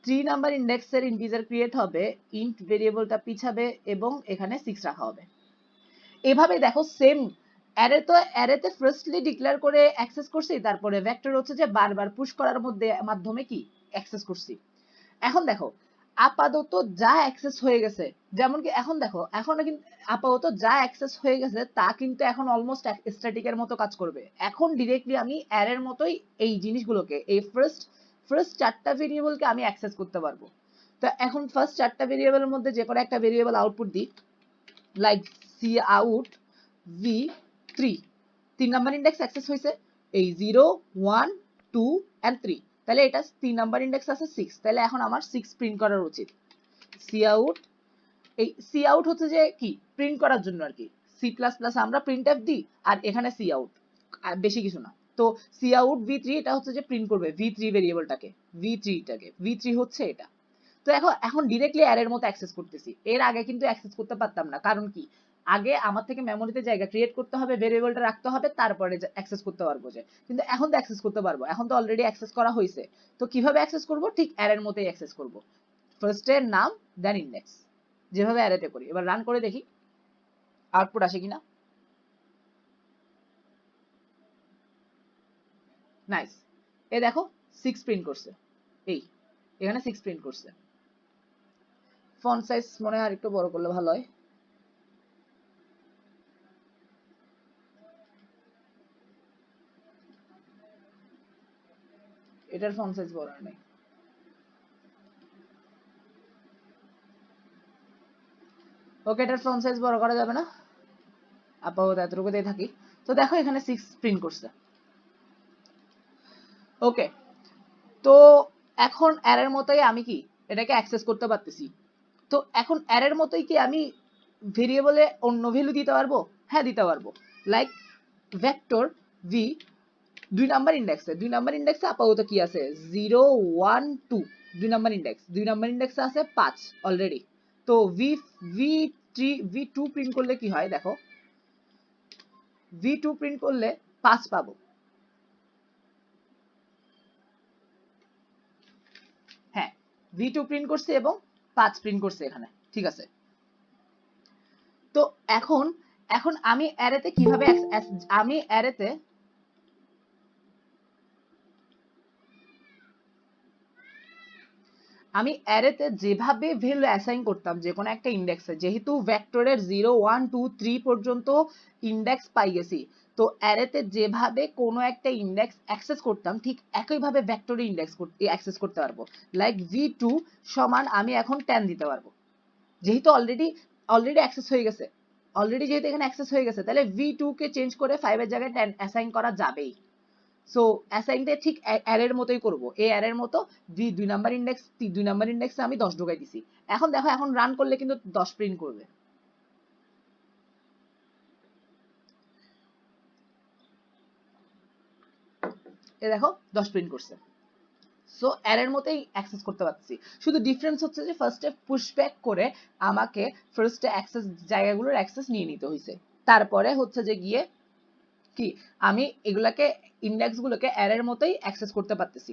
A: 3 নাম্বার ইন্ডেক্সের ইন্টিজার ক্রিয়েট হবে, ইন্ট ভেরিয়েবলটা পিছাবে এবং এখানে 6 রাখা হবে। এভাবে দেখো সেম অ্যারে, তো অ্যারেতে ফার্স্টলি ডিক্লেয়ার করে অ্যাক্সেস করছি, তারপরে ভেক্টর হচ্ছে যে বারবার পুশ করার মাধ্যমে কি অ্যাক্সেস করছি। এখন দেখো আপাতত যা অ্যাক্সেস হয়ে গেছে, যেমন কি এখন দেখো, এখন কিন্তু আপাতত যা অ্যাক্সেস হয়ে গেছে তা কিন্তু এখন অলমোস্ট স্ট্যাটিকের মতো কাজ করবে। এখন ডিরেক্টলি আমি অ্যারের মতোই এই জিনিসগুলোকে, এই ফার্স্ট 4টা ভেরিয়েবলকে আমি অ্যাক্সেস করতে পারবো। তো এখন ফার্স্ট 4টা ভেরিয়েবলের মধ্যে যে কোনো একটা ভেরিয়েবল আউটপুট দিই, like C out v3, 3 number index access হয়েছে, এই 0 1 2 and 3, তাহলে এটা 3 নাম্বার ইন্ডেক্স আছে 6, তাহলে এখন আমার 6 প্রিন্ট করার উচিত। সি আউট, এই সি আউট হচ্ছে যে কি প্রিন্ট করার জন্য আর কি, সি প্লাস প্লাস আমরা প্রিন্টএফ দিই আর এখানে সি আউট, আর বেশি কিছু না। তো সি আউট v3 এটা হচ্ছে যে প্রিন্ট করবে v3 ভেরিয়েবলটাকে, v3 হচ্ছে এটা। তো এখন ডিরেক্টলি অ্যারের মতো অ্যাক্সেস করতেছি, এর আগে কিন্তু অ্যাক্সেস করতে পারতাম না। কারণ কি, আগে আমার থেকে মেমোরিতে জায়গা ক্রিয়েট করতে হবে, ভেরিয়েবলটা রাখতে হবে, তারপরে অ্যাক্সেস করতে পারবো যে, কিন্তু এখন তো অ্যাক্সেস করতে পারবো, এখন তো অলরেডি অ্যাক্সেস করা হয়েছে। তো কিভাবে অ্যাক্সেস করব, ঠিক অ্যারের মতোই অ্যাক্সেস করব, ফার্স্ট এর নাম দেন ইন্ডেক্স, যেভাবে অ্যারেতে করি। এবার রান করে দেখি আউটপুট আসে কিনা। নাইস, এই দেখো 6 প্রিন্ট করছে, এই এখানে 6 প্রিন্ট করছে। ফন্ট সাইজ মনে হয় আরেকটু বড় করলে ভালো হয়। এটার ফন্ট সাইজ বড় নেই। ওকে, এটার ফন্ট সাইজ বড় করা যাবে না, আপাতত এতটুকুতেই থাকি। তো দেখো এখানে 6 প্রিন্ট করছে। ওকে, তো এখন অ্যারের মতোই আমি কি এটাকে অ্যাক্সেস করতে পারতেছি। তো এখন অ্যারের মতোই কি আমি ভেরিয়েবলে অন্য ভ্যালু দিতে পারবো? হ্যাঁ, দিতে পারবো। লাইক ভেক্টর ভি 2 নাম্বার ইন্ডেক্সে আপাতত কি আছে 0 1 2, 2 নাম্বার ইন্ডেক্সে আছে 5 অলরেডি। তো v2 প্রিন্ট করলে কি হয় দেখো, v2 প্রিন্ট করলে 5 পাবো। হ্যাঁ, v2 প্রিন্ট করছে এবং 5 প্রিন্ট করছে এখানে, ঠিক আছে। তো এখন আমি অ্যারেতে কিভাবে আমি অ্যারেতে যেভাবে ভ্যালু অ্যাসাইন করতাম যে কোনো একটা ইন্ডেক্সে, যেহেতু ভেক্টরের 0 1 2 3 পর্যন্ত ইন্ডেক্স পাই গেছি, তো অ্যারেতে যেভাবে কোনো একটা ইন্ডেক্স অ্যাক্সেস করতাম ঠিক একইভাবে ভেক্টরে ইন্ডেক্স অ্যাক্সেস করতে পারবো। লাইক v2 সমান আমি এখন 10 দিতে পারবো, যেহেতু অলরেডি অ্যাক্সেস হয়ে গেছে, যেহেতু এখানে অ্যাক্সেস হয়ে গেছে, তাহলে v2 কে চেঞ্জ করে 5 এর জায়গায় 10 অ্যাসাইন করা যাবেই। সো অ্যাসাইনটা ঠিক অ্যারের মতোই করব। এই অ্যারের মতো ভি 2 নাম্বার ইন্ডেক্সে আমি 10 ঢোকাই দিছি। এখন দেখো, এখন রান করলে কিন্তু 10 প্রিন্ট করবে। এ দেখো 10 প্রিন্ট করছে। সো অ্যারের মতোই অ্যাক্সেস করতে পারছি, শুধু ডিফারেন্স হচ্ছে যে ফার্স্টে পুশব্যাক করে আমাকে ফার্স্টে অ্যাক্সেস জায়গাগুলোর অ্যাক্সেস নিয়ে নিতে হয়েছে, তারপরে হচ্ছে যে গিয়ে কি আমি এগুলাকে ইন্ডেক্সগুলোকে অ্যারের মতোই অ্যাক্সেস করতে পারতেছি।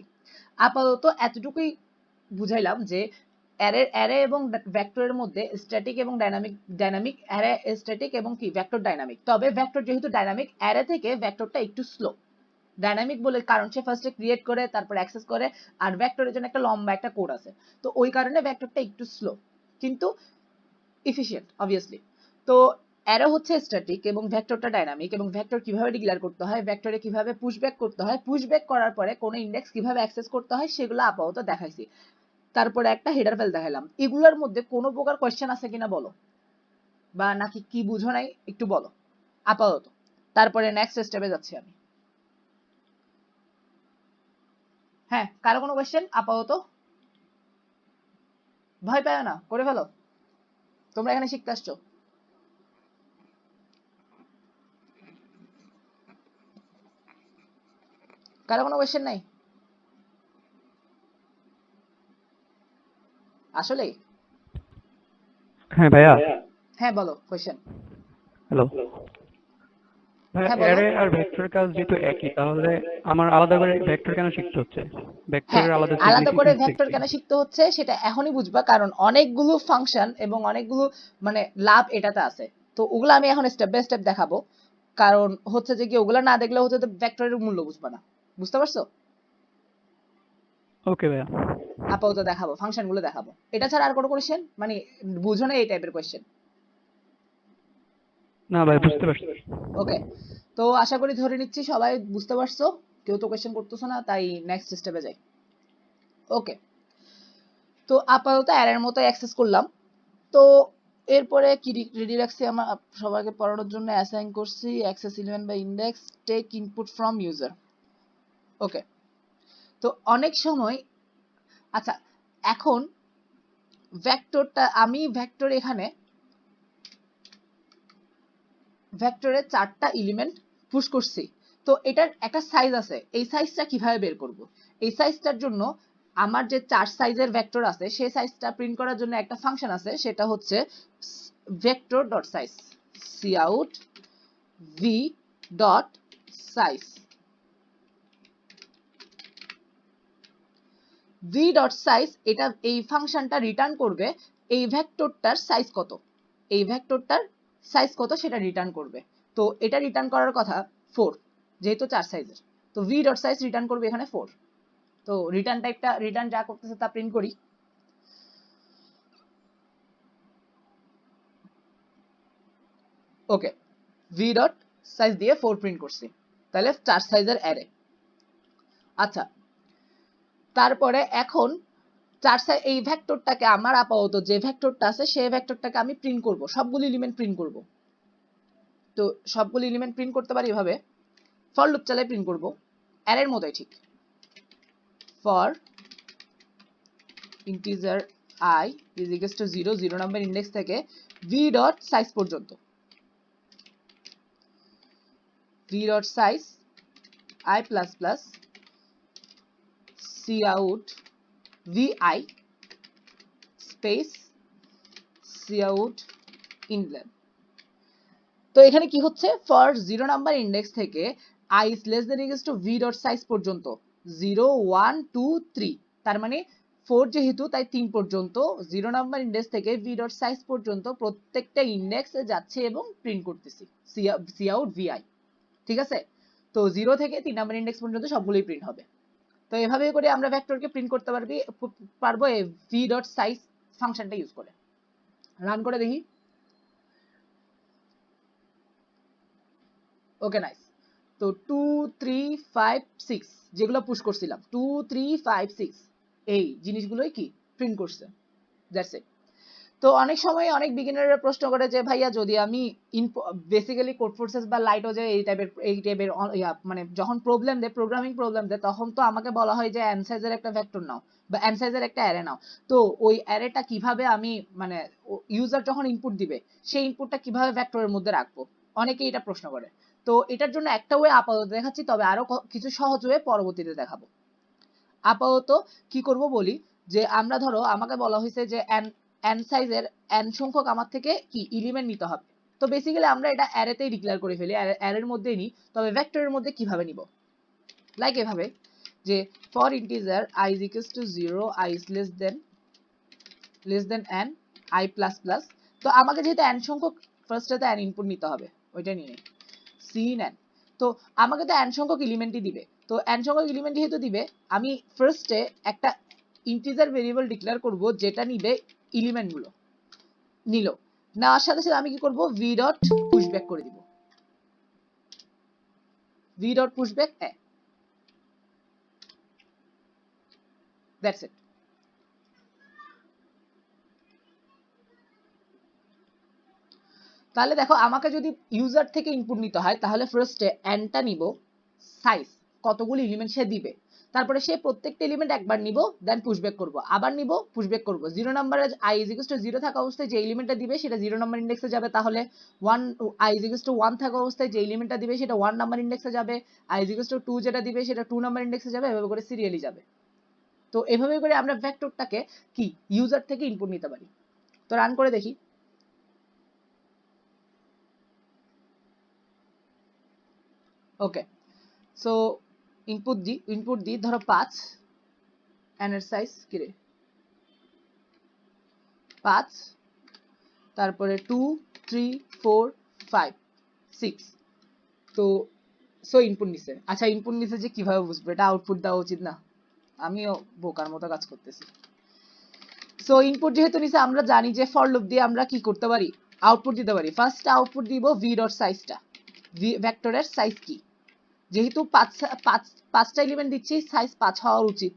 A: আপাতত এতটুকুই বুঝাইলাম যে অ্যারে এবং ভেক্টরের মধ্যে স্ট্যাটিক এবং ডাইনামিক অ্যারে স্ট্যাটিক এবং কি ভেক্টর ডাইনামিক। তবে ভেক্টর যেহেতু ডাইনামিক, অ্যারে থেকে ভেক্টরটা একটু স্লো। ডাইনামিক বলে কারণ সে ফার্স্টে ক্রিয়েট করে তারপর অ্যাক্সেস করে, আর ভেক্টরের জন্য একটা লম্বা একটা কোড আছে, তো ওই কারণে ভেক্টরটা একটু স্লো কিন্তু এফিশিয়েন্ট অবভিয়াসলি। তো অ্যারো হচ্ছে স্ট্যাটিক এবং ভেক্টরটা ডাইনামিক, এবং ভেক্টর কিভাবে ডিক্লেয়ার করতে হয়, ভেক্টরে কিভাবে পুশব্যাক করতে হয়, পুশব্যাক করার পরে কোনো ইন্ডেক্স কিভাবে অ্যাক্সেস করতে হয় সেগুলো আপাতত দেখাইছি। তারপরে একটা হেডার ফাইল দেখালাম। এগুলোর মধ্যে কোনো প্রকার কোয়েশ্চেন আছে কিনা বলো, বা নাকি কি বুঝো নাই একটু বলো আপাতত, তারপরে নেক্সট স্টেপে যাচ্ছি আমি। হ্যাঁ, কারো কোনো কোয়েশ্চেন আপাতত? ভয় পায় না, করে ফেলো, তোমরা এখানে শিখতে আসছো। কারো কোনো কোয়েশ্চেন নাই আসলে?
B: হ্যাঁ ভাইয়া।
A: হ্যাঁ বলো কোয়েশ্চেন।
B: হ্যালো ভাইয়া,
A: হ্যাঁ বলো।
B: অ্যারে আর ভেক্টরের কাজ যেহেতু একই, তাহলে আমার আলাদা করে ভেক্টর কেন শিখতে হচ্ছে?
A: হ্যাঁ,
B: ভেক্টরের আলাদা
A: আলাদা করে
B: সিগনিফিকেন্স
A: ভেক্টর
B: কি?
A: কেন শিখতে হচ্ছে সেটা এখনই বুঝবা, কারণ অনেকগুলো ফাংশন এবং অনেকগুলো মানে লাভ এটাতে আছে। তো ওগুলো আমি এখন স্টেপ বাই স্টেপ দেখাবো, কারণ হচ্ছে যে কি ওগুলো না দেখলে হচ্ছে তো ভেক্টরের মূল্য বুঝবা না। বুঝতে পারছো?
B: ওকে ভাইয়া।
A: আপাতত দেখাবো, ফাংশন গুলো দেখাবো। এটা ছাড়া আর কোনো কোয়েশ্চেন মানে বুঝো না এই টাইপের কোয়েশ্চেন?
B: না ভাই, বুঝতে পারছি।
A: ওকে, তো আশা করি ধরে নিচ্ছি সবাই বুঝতে পারছো, কেউ তো কোয়েশ্চেন করতেছো না, তাই নেক্সট স্টেপে যাই। ওকে, তো আপাতত অ্যারের মতো অ্যাক্সেস করলাম। তো এরপরে কি রেডি রাখছি আমার সবাইকে পড়ানোর জন্য, অ্যাসাইন করছি অ্যাক্সেস এলিমেন্ট বা index take input from user. Okay, তো অনেক সময় আচ্ছা, এখন ভেক্টরটা আমি এখানে ভেক্টরে 4টা এলিমেন্ট পুশ করছি। তো এটার একটা সাইজ আছে, এই সাইজটা কিভাবে বের করব? এই সাইজটার জন্য আমার যে 4 সাইজের ভেক্টর আছে সেই সাইজটা প্রিন্ট করার জন্য একটা ফাংশন আছে, সেটা হচ্ছে vector dot size, cout V dot size. V dot size এটা এই ফাংশনটা রিটার্ন করবে এই ভেক্টরটার সাইজ কত, এই ভেক্টরটার সাইজ কত সেটা রিটার্ন করবে। তো এটা রিটার্ন করার কথা 4, যেহেতু 4 সাইজের, তো ভি ডট সাইজ রিটার্ন করবে এখানে 4। তো রিটার্ন টাইপটা রিটার্ন যা করতেছে তা প্রিন্ট করি। ওকে, ভি ডট সাইজ দিয়ে 4 প্রিন্ট করছি, তাহলে 4 সাইজের অ্যারে। আচ্ছা, তারপরে এখন এই ভেক্টরটাকে আমার আপাতত যে ভেক্টরটা আছে সেই ভেক্টরটাকে আমি প্রিন্ট করব, সবগুলো এলিমেন্ট প্রিন্ট করব। তো সবগুলো এলিমেন্ট প্রিন্ট করতে পারি এভাবে, ফর লুপ চালিয়ে প্রিন্ট করব অ্যারের মতোই ঠিক। For integer I is equals to 0, 0 number index থেকে v ডট সাইজ পর্যন্ত, v dot size I plus plus cout vi space cout ইনলেন। তো এখানে কি হচ্ছে, ফর 0 নাম্বার ইন্ডেক্স থেকে I is less than equals to v dot size পর্যন্ত 0 1 2 3, তার মানে 4 যেহেতু তাই 3 পর্যন্ত 0 নাম্বার ইন্ডেক্স থেকে v dot size পর্যন্ত প্রত্যেকটা ইন্ডেক্সে যাচ্ছে এবং প্রিন্ট করতেছি কাউট vi। ঠিক আছে, তো 0 থেকে 3 নাম্বার ইন্ডেক্স পর্যন্ত সবগুলোই প্রিন্ট হবে। তো এভাবে করে আমরা ভেক্টরকে প্রিন্ট করতে পারবো এই v dot size ফাংশনটা ইউজ করে। রান করে দেখি। Okay nice. তো 2 3 5 6 যেগুলো পুশ করছিলাম 2 3 5 6 এই জিনিসগুলোই কি প্রিন্ট করছে, দ্যাটস ইট। তো অনেক সময় অনেক বিগিনাররা প্রশ্ন করে যে ভাইয়া যদি আমি বেসিক্যালি কোড ফোর্সেস বা লাইটও যে এই টাইপের মানে যখন প্রবলেম দেয়, প্রোগ্রামিং প্রবলেম দেয়, তখন তো আমাকে বলা হয় যে n সাইজের একটা ভেক্টর নাও বা n সাইজের একটা অ্যারে নাও। তো ওই অ্যারেটা কিভাবে আমি মানে ইউজার যখন ইনপুট দিবে সেই ইনপুটটা কিভাবে ভেক্টরের মধ্যে রাখবো, অনেকেই এটা প্রশ্ন করে। তো এটার জন্য একটা ওয়ে আপাতত দেখাচ্ছি, তবে আরো কিছু সহজ ওয়ে পরবর্তীতে দেখাবো। আপাতত কি করব বলি, যে আমরা ধরো আমাকে বলা হয়েছে যে n সাইজের n সংখ্যক আমার থেকে কি এলিমেন্ট নিতে হবে। তো বেসিক্যালি আমরা এটা অ্যারেতেই ডিক্লেয়ার করে ফেলি, অ্যারের মধ্যেই নিই। তবে ভেক্টরের মধ্যে কিভাবে নিব, লাইক এভাবে যে for integer i is equals to 0, i is less than n, i plus plus। তো আমাকে যেহেতু n সংখ্যক ফার্স্টে n ইনপুট নিতে হবে, ওইটা নিয়ে সিন n। তো আমাকে তো n সংখ্যক এলিমেন্টই দিবে। তো n সংখ্যক এলিমেন্ট যেহেতু দিবে, আমি ফার্স্টে একটা ইন্টিজার ভেরিয়েবল ডিক্লেয়ার করব যেটা নিবে এলিমেন্ট গুলো। নিল, নেওয়ার সাথে সাথে আমি কি করব, ভি ডট পুশব্যাক করে দিব, V dot pushback A, that's it. তাহলে দেখো আমাকে যদি ইউজার থেকে ইনপুট নিতে হয়, তাহলে ফার্স্টে nটা নিব, সাইজ কতগুলো এলিমেন্ট সে দিবে, তারপরে সে প্রত্যেকটা এলিমেন্ট একবার নিব, দেন পুশব্যাক করব, আবার নিব, পুশব্যাক করব। 0 নম্বরে i is equals to 0 থাকা অবস্থায় যে এলিমেন্টটা দিবে সেটা 0 নাম্বার ইন্ডেক্সে যাবে, তাহলে 1 i is equals to 1 থাকা অবস্থায় যে এলিমেন্টটা দিবে সেটা 1 নাম্বার ইন্ডেক্সে যাবে, i is equals to 2 যেটা দিবে সেটা 2 নাম্বার ইন্ডেক্সে যাবে, এভাবে করে সিরিয়ালি যাবে। তো এভাবে করে আমরা ভেক্টরটাকে কি ইউজার থেকে ইনপুট নিতে পারি। তো রান করে দেখি। ওকে, সো ইনপুট দি ধরো 5, n এর সাইজ কি রে 5, তারপরে 2 3 4 5 6। তো সো ইনপুট নিছে। আচ্ছা ইনপুট নিছে যে কিভাবে বুঝবো, এটা আউটপুট দেওয়া উচিত না? আমিও বোকার মতো কাজ করতেছি। সো ইনপুট যেহেতু নিছে, আমরা জানি যে ফর লুপ দিয়ে আমরা কি করতে পারি, আউটপুট দিতে পারি। ফার্স্ট আউটপুট দিব ভি ডট সাইজটা, ভেক্টরের সাইজ কি, যেহেতু পাঁচটা এলিমেন্ট দিচ্ছি, সাইজ 5 হওয়া উচিত।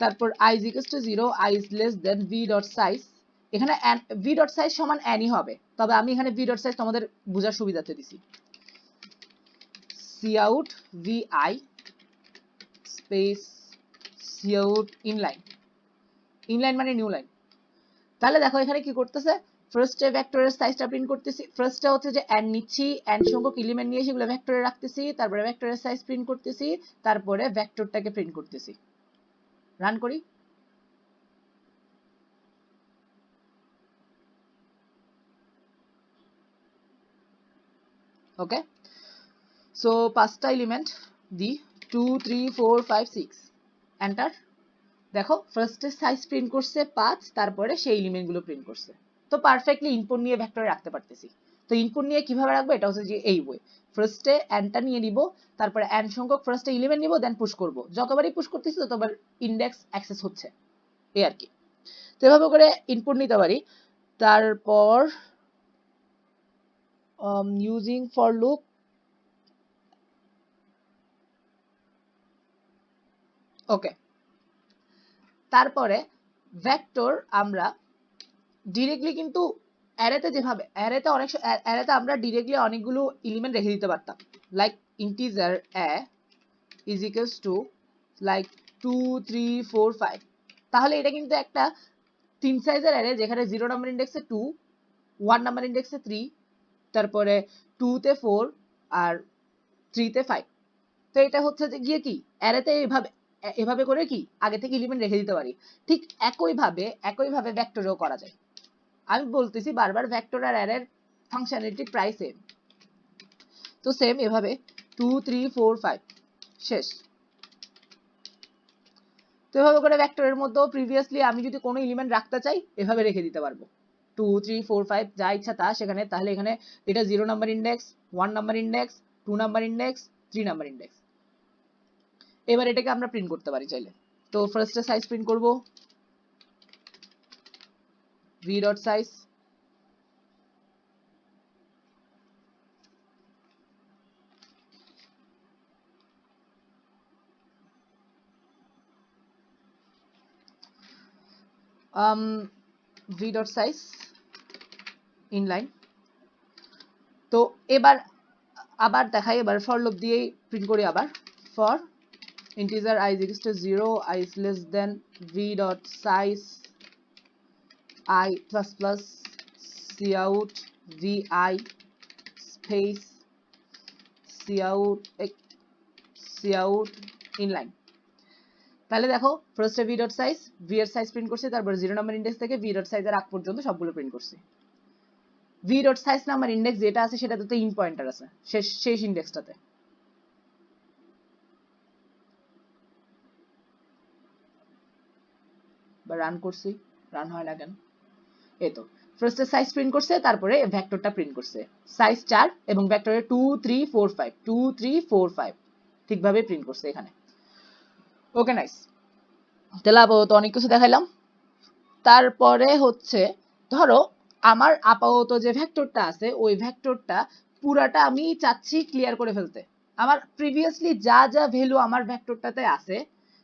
A: তারপর i is equals to 0, i is less than v dot size। এখানে v dot size সমান n ই হবে, তবে আমি এখানে v dot size তোমাদের বোঝার সুবিধাতে দিছি। cout vi space cout inline, inline মানে নিউ লাইন। তাহলে দেখো এখানে কি করতেছে, ফার্স্টে ভেক্টরের সাইজটা প্রিন্ট করতেছি। ফার্স্টে হচ্ছে যে n নিচ্ছি, n সংখ্যক এলিমেন্ট নিয়ে সেগুলো ভেক্টরে রাখতেছি, তারপরে ভেক্টরের সাইজ প্রিন্ট করতেছি, তারপরে ভেক্টরটাকে প্রিন্ট করতেছি। রান করি। ওকে, সো পাঁচটা এলিমেন্ট দি 2 3 4 5 6, এন্টার। দেখো ফার্স্টে সাইজ প্রিন্ট করছে 5, তারপরে সেই এলিমেন্টগুলো প্রিন্ট করছে। তো পারফেক্টলি ইনপুট নিয়ে ভেক্টরে রাখতে পারতেছি। তো ইনপুট নিয়ে কিভাবে রাখবো, এটা হচ্ছে যে এই ওয়ে, ফার্স্টে nটা নিয়ে নিব, তারপরে n সংখ্যক ফার্স্টে এলিমেন্ট নিব, দেন পুশ করব। যতবারই পুশ করতেছি ততবার ইন্ডেক্স অ্যাক্সেস হচ্ছে, এই আর কি। তো এভাবে করে ইনপুট নিতে পারি। তারপর ইউজিং ফর লুপ, ওকে। তারপরে ভেক্টর আমরা ডিরেক্টলি কিন্তু অ্যারেতে যেভাবে অ্যারেতে আমরা ডিরেক্টলি অনেকগুলো এলিমেন্ট রেখে দিতে পারতাম, like integer a is equals to like 2 3 4 5। তাহলে এটা কিন্তু একটা 3 সাইজের অ্যারে, যেখানে 0 নাম্বার ইন্ডেক্সে 2, 1 নাম্বার ইন্ডেক্সে 3, তারপরে 2 তে 4 আর 3 তে 5। তো এটা হচ্ছে যে গিয়ে কি অ্যারেতে এভাবে করে কি আগে থেকে এলিমেন্ট রেখে দিতে পারি। ঠিক একইভাবে ভেক্টরেও করা যায়। আমি বলতেছি বারবার, ভেক্টর আর অ্যারের ফাংশনালিটি প্রায় সেম। তো সেম এভাবে 2 3 4 5 শেষ। তো এভাবে করে ভেক্টরের মধ্যেও প্রিভিয়াসলি আমি যদি কোনো এলিমেন্ট রাখতে চাই, এভাবে রেখে দিতে পারবো 2 3 4 5 যা ইচ্ছা তা সেখানে। তাহলে এখানে এটা 0 number index, 1 number index, 2 number index, 3 number index. এবার এটাকে আমরা প্রিন্ট করতে পারি চাইলে। তো ফার্স্টে সাইজ প্রিন্ট করব, v dot size, v dot size inline. তো এবার আবার দেখাই, এবার ফর লুপ দিয়েই প্রিন্ট করি আবার। For integer I is equals to 0, I is less than v dot size I plus plus cout vi space cout inline। তাহলে দেখো ফার্স্টে v ডট সাইজ, v এর সাইজ প্রিন্ট করছি, তারপর 0 নাম্বার ইন্ডেক্স থেকে v ডট সাইজের আগ পর্যন্ত সবগুলো প্রিন্ট করছি। v dot size number index যেটা আছে সেটাতে তো ইন পয়েন্টার আছে, শেষ ইন্ডেক্সটাতে। বা রান করছি, রান হয় না কেন? এই তো ফার্স্টে সাইজ প্রিন্ট করছে, তারপরে ভেক্টরটা প্রিন্ট করছে সাইজ 4 এবং ভেক্টরে 2 3 4 5 2 3 4 5 ঠিকভাবে প্রিন্ট করছে এখানে। Okay nice. তাহলে আপাতত অনেক কিছু দেখাইলাম। তারপরে হচ্ছে ধরো আমার আপাতত যে ভেক্টরটা আছে ওই ভেক্টরটা পুরাটা আমি চাচ্ছি ক্লিয়ার করে ফেলতে। আমার প্রিভিয়াসলি যা যা ভ্যালু আমার ভেক্টরটাতে আছে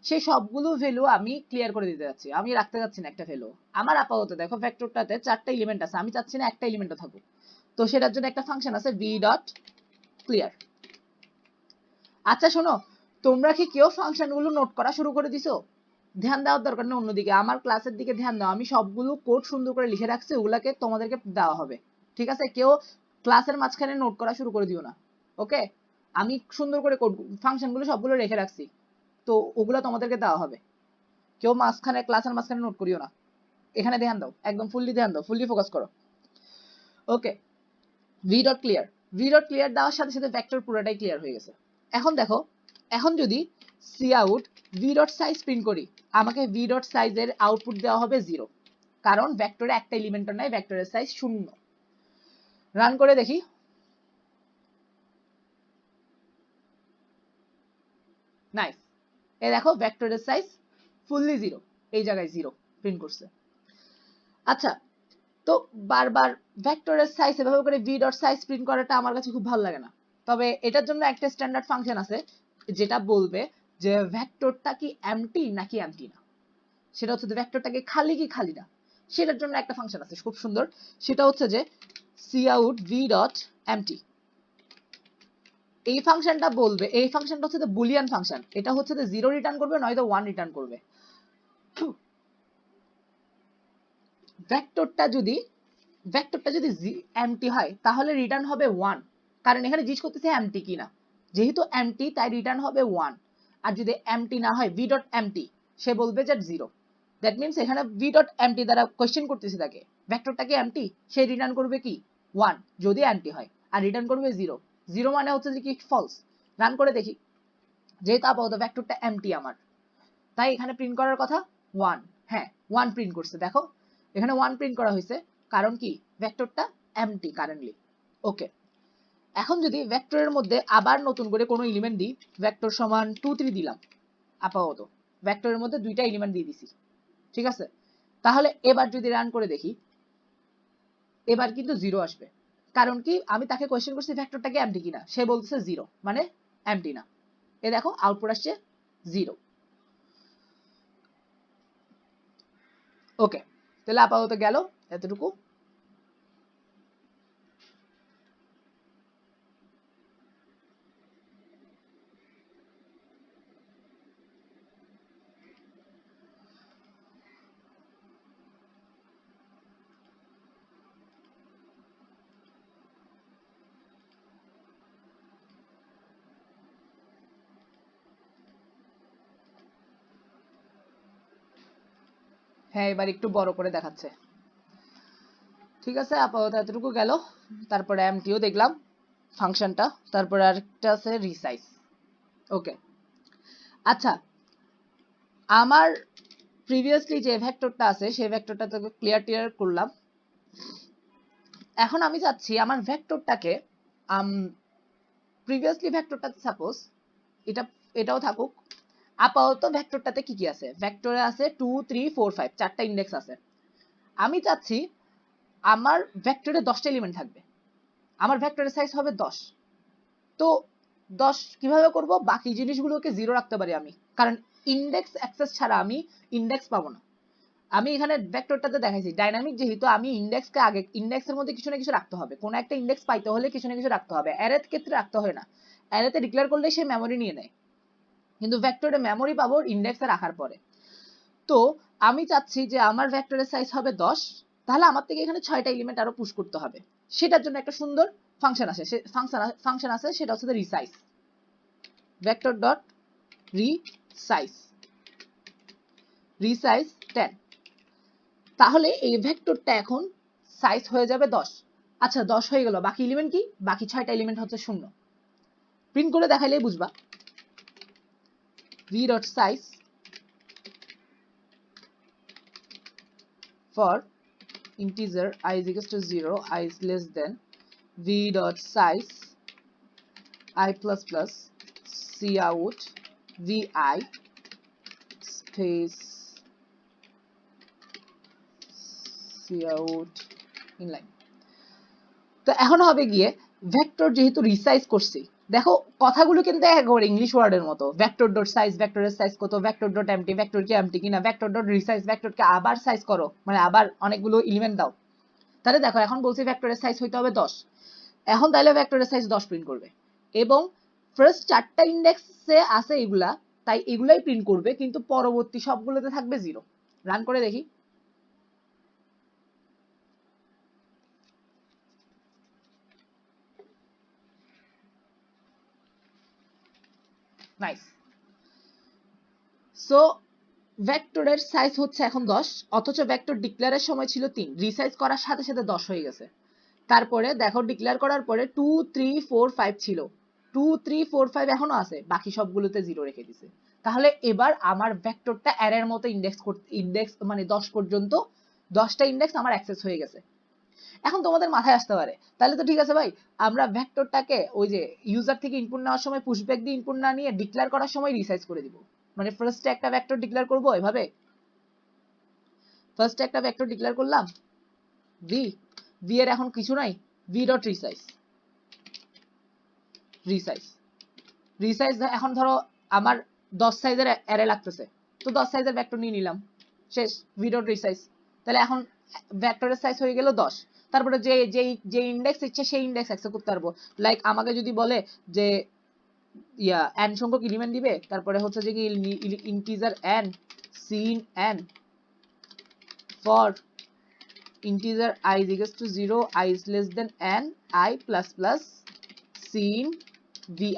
A: সেই সবগুলো ভ্যালু আমি ক্লিয়ার করে দিতে যাচ্ছি, আমি রাখতে যাচ্ছি না একটা ভ্যালু। আমার আপাতত দেখো ভেক্টরটাতে 4টা এলিমেন্ট আছে, আমি চাচ্ছি না একটা এলিমেন্টও থাকুক। তো সেটার জন্য একটা ফাংশন আছে v ডট ক্লিয়ার। আচ্ছা শোনো, তোমরা কি কেউ ফাংশনগুলো নোট করা শুরু করে দিছো? ধ্যান দেওয়ার দরকার নেই অন্যদিকে, আমার ক্লাসের দিকে ধ্যান দাও। আমি সবগুলো কোড সুন্দর করে লিখে রাখছি, ওগুলাকে তোমাদেরকে দেওয়া হবে, ঠিক আছে? কেউ ক্লাসের মাঝখানে নোট করা শুরু করে দিও না, ওকে? আমি সুন্দর করে কোড ফাংশনগুলো সবগুলো রেখে রাখছি, তো ওগুলো তোমাদেরকে দেওয়া হবে। কেউ মাঝখানে ক্লাসের মাঝখানে নোট করিও না, এখানে ধ্যান দাও, একদম ফুললি ধ্যান দাও, ফুললি ফোকাস করো। Okay, v dot clear. V dot clear দেওয়ার সাথে সাথে ভেক্টর পুরোটাই ক্লিয়ার হয়ে গেছে। এখন দেখো, এখন যদি cout v dot size print করি, আমাকে v ডট সাইজের আউটপুট দেওয়া হবে 0, কারণ ভেক্টরে একটা এলিমেন্টও নাই, ভেক্টরের সাইজ 0। রান করে দেখি। নাইস, এই দেখো ভেক্টরের সাইজ ফুললি 0, এই জায়গায় 0 প্রিন্ট করছে। আচ্ছা, তো বারবার ভেক্টরের সাইজ এভাবে করে v ডট সাইজ প্রিন্ট করাটা আমার কাছে খুব ভালো লাগে না। তবে এটার জন্য একটা স্ট্যান্ডার্ড ফাংশন আছে যেটা বলবে যে ভেক্টরটা কি এমটি নাকি এমটি না, সেটা হচ্ছে যে ভেক্টরটা কি খালি না, সেটার জন্য একটা ফাংশন আছে খুব সুন্দর, সেটা হচ্ছে যে cout v ডট empty। এই ফাংশনটা বলবে, এই ফাংশনটা হচ্ছে যে বুলিয়ান ফাংশন, এটা হচ্ছে যে 0 রিটার্ন করবে নয়তো 1 রিটার্ন করবে। ভেক্টরটা যদি এমটি হয় তাহলে রিটার্ন হবে 1, কারণ এখানে জিজ্ঞেস করতেছে এমটি কিনা, যেহেতু এমটি তাই রিটার্ন হবে 1। আর যদি এমটি না হয় v ডট এমটি, সে বলবে যে 0। দ্যাট মিন্স এখানে v ডট এমটি দ্বারা কোশ্চেন করতেছে তাকে, ভেক্টরটা কি এমটি, সে রিটার্ন করবে কি 1 যদি এমটি হয়, আর রিটার্ন করবে 0। 0 মানে হচ্ছে যে কি ফলস। রান করে দেখি, যেহেতু আপাতত ভেক্টরটা এমটি আমার, তাই এখানে প্রিন্ট করার কথা 1। হ্যাঁ, 1 প্রিন্ট করছে, দেখো এখানে 1 প্রিন্ট করা হয়েছে, কারণ কি ভেক্টরটা এমটি কারেন্টলি। ওকে, এখন যদি ভেক্টরের মধ্যে আবার নতুন করে কোনো এলিমেন্ট দিই, ভেক্টর সমান 2 3 দিলাম, আপাতত ভেক্টরের মধ্যে দুইটা এলিমেন্ট দিয়ে দিছি, ঠিক আছে? তাহলে এবার যদি রান করে দেখি, এবার কিন্তু 0 আসবে, কারণ কি আমি তাকে কোশ্চেন করছি ভেক্টরটা কি এমটি কিনা, সে বলতেছে 0 মানে এমটি না। এ দেখো আউটপুট আসছে 0। ওকে, তাহলে আপাতত গেল এতটুকু। হ্যাঁ, এবার একটু বড় করে দেখাচ্ছে, ঠিক আছে? আপাতত এতটুকু গেল। তারপরে এমটিও দেখলাম ফাংশনটা, তারপরে আরেকটা আছে রিসাইজ। ওকে, আচ্ছা, আমার প্রিভিয়াসলি যে ভেক্টরটা আছে সেই ভেক্টরটা তো ক্লিয়ার করলাম। এখন আমি চাচ্ছি আমার ভেক্টরটাকে প্রিভিয়াসলি ভেক্টরটাতে সাপোজ এটাও থাকুক। আপাতত ভেক্টরটাতে কি কি আছে? ভেক্টরে আছে 2 3 4 5, 4টা ইন্ডেক্স আছে। আমি চাচ্ছি আমার ভেক্টরে 10টা এলিমেন্ট থাকবে, আমার ভেক্টরের সাইজ হবে 10। তো 10 কিভাবে করব? বাকি জিনিসগুলোকে 0 রাখতে পারি আমি, কারণ ইন্ডেক্স অ্যাক্সেস ছাড়া আমি ইন্ডেক্স পাবো না। আমি এখানে ভেক্টরটাতে দেখাইছি ডাইনামিক, যেহেতু আমি ইন্ডেক্সকে আগে ইন্ডেক্সের মধ্যে কিছু না কিছু রাখতে হবে, কোন একটা ইন্ডেক্স পাইতে হলে কিছু না কিছু রাখতে হবে। অ্যারের ক্ষেত্রে রাখতে হয় না, অ্যারেতে ডিক্লেয়ার করলে সে মেমরি নিয়ে নেয়, কিন্তু ভেক্টরে মেমরি পাবো ইন্ডেক্সে রাখার পরে। তো আমি চাচ্ছি যে আমার ভেক্টরের সাইজ হবে 10, তাহলে আমার থেকে এখানে 6টা এলিমেন্ট আরো পুশ করতে হবে। সেটার জন্য একটা সুন্দর ফাংশন আছে, ফাংশন আছে, সেটা হচ্ছে resize, vector dot resize, resize 10। তাহলে এই ভেক্টরটা এখন সাইজ হয়ে যাবে 10। আচ্ছা 10 হয়ে গেল, বাকি এলিমেন্ট কি? বাকি 6টা এলিমেন্ট হচ্ছে 0। প্রিন্ট করে দেখাইলেই বুঝবা। v dot size for integer I is equals to 0, I is less than v dot size I plus plus cout vi space cout inline। তো এখন হবে গিয়ে ভেক্টর যেহেতু রিসাইজ করছি, দেখো কথাগুলো কিন্তু একেবারে ইংলিশ ওয়ার্ডের মতো, ভেক্টর ডট সাইজ, ভেক্টরের সাইজ কত, ভেক্টর ডট এমটি, ভেক্টর কি এমটি কিনা, ভেক্টর ডট রিসাইজ, ভেক্টরকে আবার সাইজ করো, মানে আবার অনেকগুলো এলিমেন্ট দাও। তাহলে দেখো এখন বলছি ভেক্টরের সাইজ হইতে হবে 10, এখন তাহলে ভেক্টরের সাইজ 10 প্রিন্ট করবে, এবং ফার্স্ট 4টা ইন্ডেক্সে আছে এগুলা, তাই এগুলাই প্রিন্ট করবে, কিন্তু পরবর্তী সবগুলোতে থাকবে 0। রান করে দেখি। নাইস। সো ভেক্টরের সাইজ হচ্ছে এখন 10, অথচ ভেক্টর ডিক্লেয়ারের সময় ছিল 3, রিসাইজ করার সাথে সাথে 10 হয়ে গেছে। তারপরে দেখো ডিক্লেয়ার করার পরে 2 3 4 5 ছিল, 2 3 4 5 এখনো আছে, বাকি সবগুলোতে 0 রেখে দিছে। তাহলে এবার আমার ভেক্টরটা অ্যারের মতো ইন্ডেক্স মানে 10 পর্যন্ত 10টা ইন্ডেক্স আমার অ্যাক্সেস হয়ে গেছে। এখন তোমাদের মাথায় আসতে পারে তাহলে তো ঠিক আছে ভাই, আমরা ভেক্টরটাকে ওই যে ইউজার থেকে ইনপুট নেওয়ার সময় পুশব্যাক দিয়ে ইনপুট না নিয়ে ডিক্লেয়ার করার সময় রিসাইজ করে দিব, মানে ফার্স্টে একটা ভেক্টর ডিক্লেয়ার করব এভাবে, ফার্স্টে একটা ভেক্টর ডিক্লেয়ার করলাম v এর এখন কিছু নাই, v dot resize, resize resize এখন ধরো আমার 10 সাইজের অ্যারে লাগতেছে, তো 10 সাইজের ভেক্টর নিয়ে নিলাম, শেষ, v ডট রিসাইজ। তাহলে এখন ভেক্টরের সাইজ হয়ে গেল 10। তারপরে যে ইন্ডেক্স ইচ্ছে সেই ইন্ডেক্স অ্যাক্সেস করতে পারবো। লাইক আমাকে যদি বলে যে n সংখ্যক এলিমেন্ট দিবে, তারপরে হচ্ছে যে কি integer n sin n for integer I is equals to 0, I is less than n, I plus plus sin vi।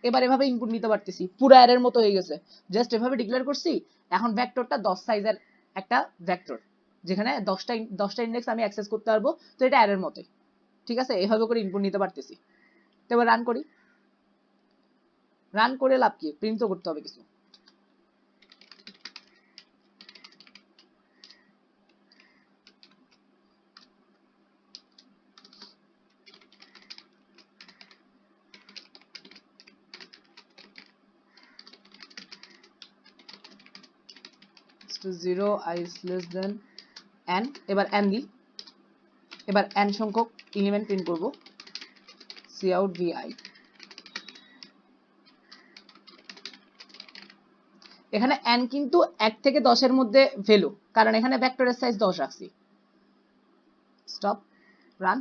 A: এবার এভাবে ইনপুট নিতে পারতেছি, পুরো অ্যারের মতো হয়ে গেছে, জাস্ট এভাবে ডিক্লেয়ার করছি। এখন ভেক্টরটা 10 সাইজের একটা ভেক্টর, যেখানে 10টা ইন্ডেক্স আমি অ্যাক্সেস করতে পারবো, তো এটা অ্যারের মতোই, ঠিক আছে, এভাবে করে ইনপুট নিতে পারতেছি। তো এবার রান করি, রান করে লাভ কি, প্রিন্ট তো করতে হবে কিছু। to 0, I is less than n, এবার n দিই, এবার n সংখ্যক এলিমেন্ট প্রিন্ট করব, cout vi। এখানে n কিন্তু 1 থেকে 10 এর মধ্যে ভ্যালু, কারণ এখানে ভেক্টরের সাইজ 10 রাখছি। Stop, run.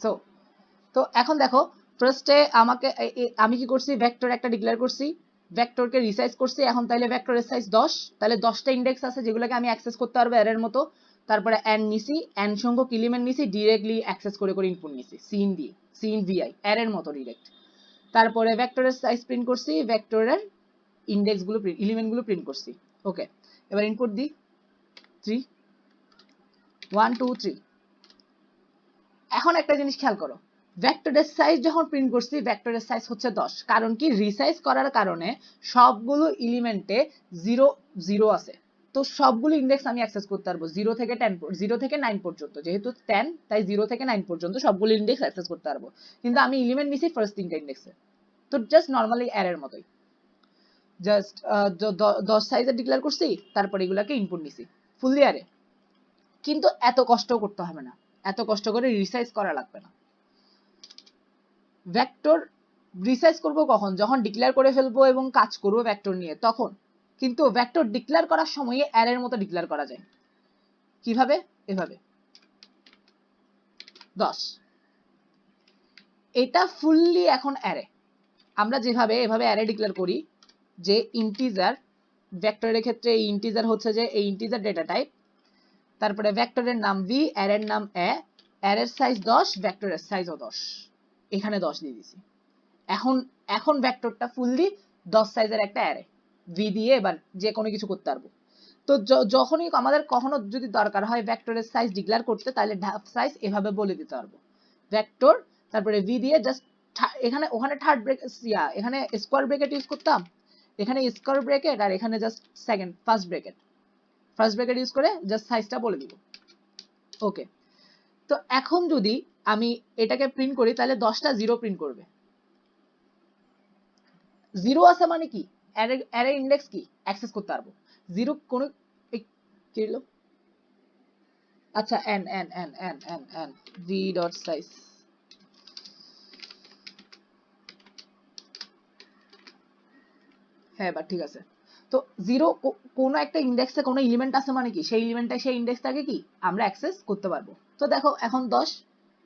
A: সো তো এখন দেখো ফার্স্টে আমি কি করছি, ভেক্টর একটা ডিক্লেয়ার করছি, ভেক্টরকে রিসাইজ করছি, এখন তাহলে ভেক্টরের সাইজ 10, তাহলে 10টা ইন্ডেক্স আছে যেগুলোকে আমি অ্যাক্সেস করতে পারবো অ্যারের মতো। তারপরে n নিছি, n সংখ্যক এলিমেন্ট নিছি, ডিরেক্টলি অ্যাক্সেস করে করে ইনপুট নিছি সিন দিয়ে, সিন vi অ্যারের মতো ডিরেক্ট। তারপরে ভেক্টরের সাইজ প্রিন্ট করছি, ভেক্টরের ইন্ডেক্সগুলো এলিমেন্টগুলো প্রিন্ট করছি। ওকে, এবার ইনপুট দিই 3 1 2 3। এখন একটা জিনিস খেয়াল করো, ভেক্টরের সাইজ যখন প্রিন্ট করছি, ভেক্টরের সাইজ হচ্ছে 10, কারণ কি রিসাইজ করার কারণে সবগুলো এলিমেন্টে 0 0 আছে, তো সবগুলো ইন্ডেক্স আমি অ্যাক্সেস করতে পারবো 0 থেকে 9 পর্যন্ত, যেহেতু 10 তাই 0 থেকে 9 পর্যন্ত সবগুলো ইন্ডেক্স অ্যাক্সেস করতে পারবো, কিন্তু আমি এলিমেন্ট নিছি ফার্স্ট 3টা ইন্ডেক্সে, তো জাস্ট নরমালি অ্যারের মতোই, জাস্ট 10 সাইজে ডিক্লেয়ার করছি, তারপর এগুলাকে ইনপুট নিছি ফুললি অ্যারে। কিন্তু এত কষ্ট করতে হবে না, এত কষ্ট করে রিসাইজ করা লাগবে না। ভেক্টর রিসাইজ করব কখন, যখন ডিক্লেয়ার করে ফেলবো এবং কাজ করবো ভেক্টর নিয়ে তখন। কিন্তু ভেক্টর ডিক্লেয়ার করার সময় অ্যারের মতো ডিক্লেয়ার করা যায়। কিভাবে? এভাবে 10, এটা ফুললি এখন অ্যারে। আমরা যেভাবে এভাবে অ্যারে ডিক্লেয়ার করি যে ইন্টিজার, ভেক্টরের ক্ষেত্রে এই ইন্টিজার হচ্ছে যে এই ইন্টিজার ডেটা টাইপ, তারপরে ভেক্টরের নাম ভি, অ্যারের নাম এ, অ্যারের সাইজ 10, ভেক্টরের সাইজও 10, এখানে 10 দিয়ে দিছি। এখন ভেক্টরটা ফুললি 10 সাইজের একটা অ্যারে, ভি দিয়ে এবার যে কোনো কিছু করতে পারবো। তো যখনই আমাদের কখনো যদি দরকার হয় ভেক্টরের সাইজ ডিক্লেয়ার করতে, তাহলে সাইজ এভাবে বলে দিতে পারবো, ভেক্টর তারপরে ভি দিয়ে জাস্ট এখানে ওখানে থার্ড ব্রেকেট, এখানে স্কোয়ার ব্রেকেট ইউজ করতাম, এখানে স্কোয়ার ব্রেকেট, আর এখানে জাস্ট ফার্স্ট ব্রেকেট ইউজ করে জাস্ট সাইজটা বলে দিব। ওকে, তো এখন যদি আমি এটাকে প্রিন্ট করি তাহলে 10টা জিরো প্রিন্ট করবে। জিরো আছে মানে কি, অ্যারে ইন্ডেক্স কি অ্যাক্সেস করতে পারবো। জিরো কোন কি হলো, আচ্ছা n v ডট সাইজ, হ্যাঁ এবার ঠিক আছে। তো জিরো কোনো একটা ইন্ডেক্সে কোনো এলিমেন্ট আছে মানে কি, সেই এলিমেন্টটা সেই ইন্ডেক্সটাকে কি আমরা অ্যাক্সেস করতে পারবো। তো দেখো এখন 10,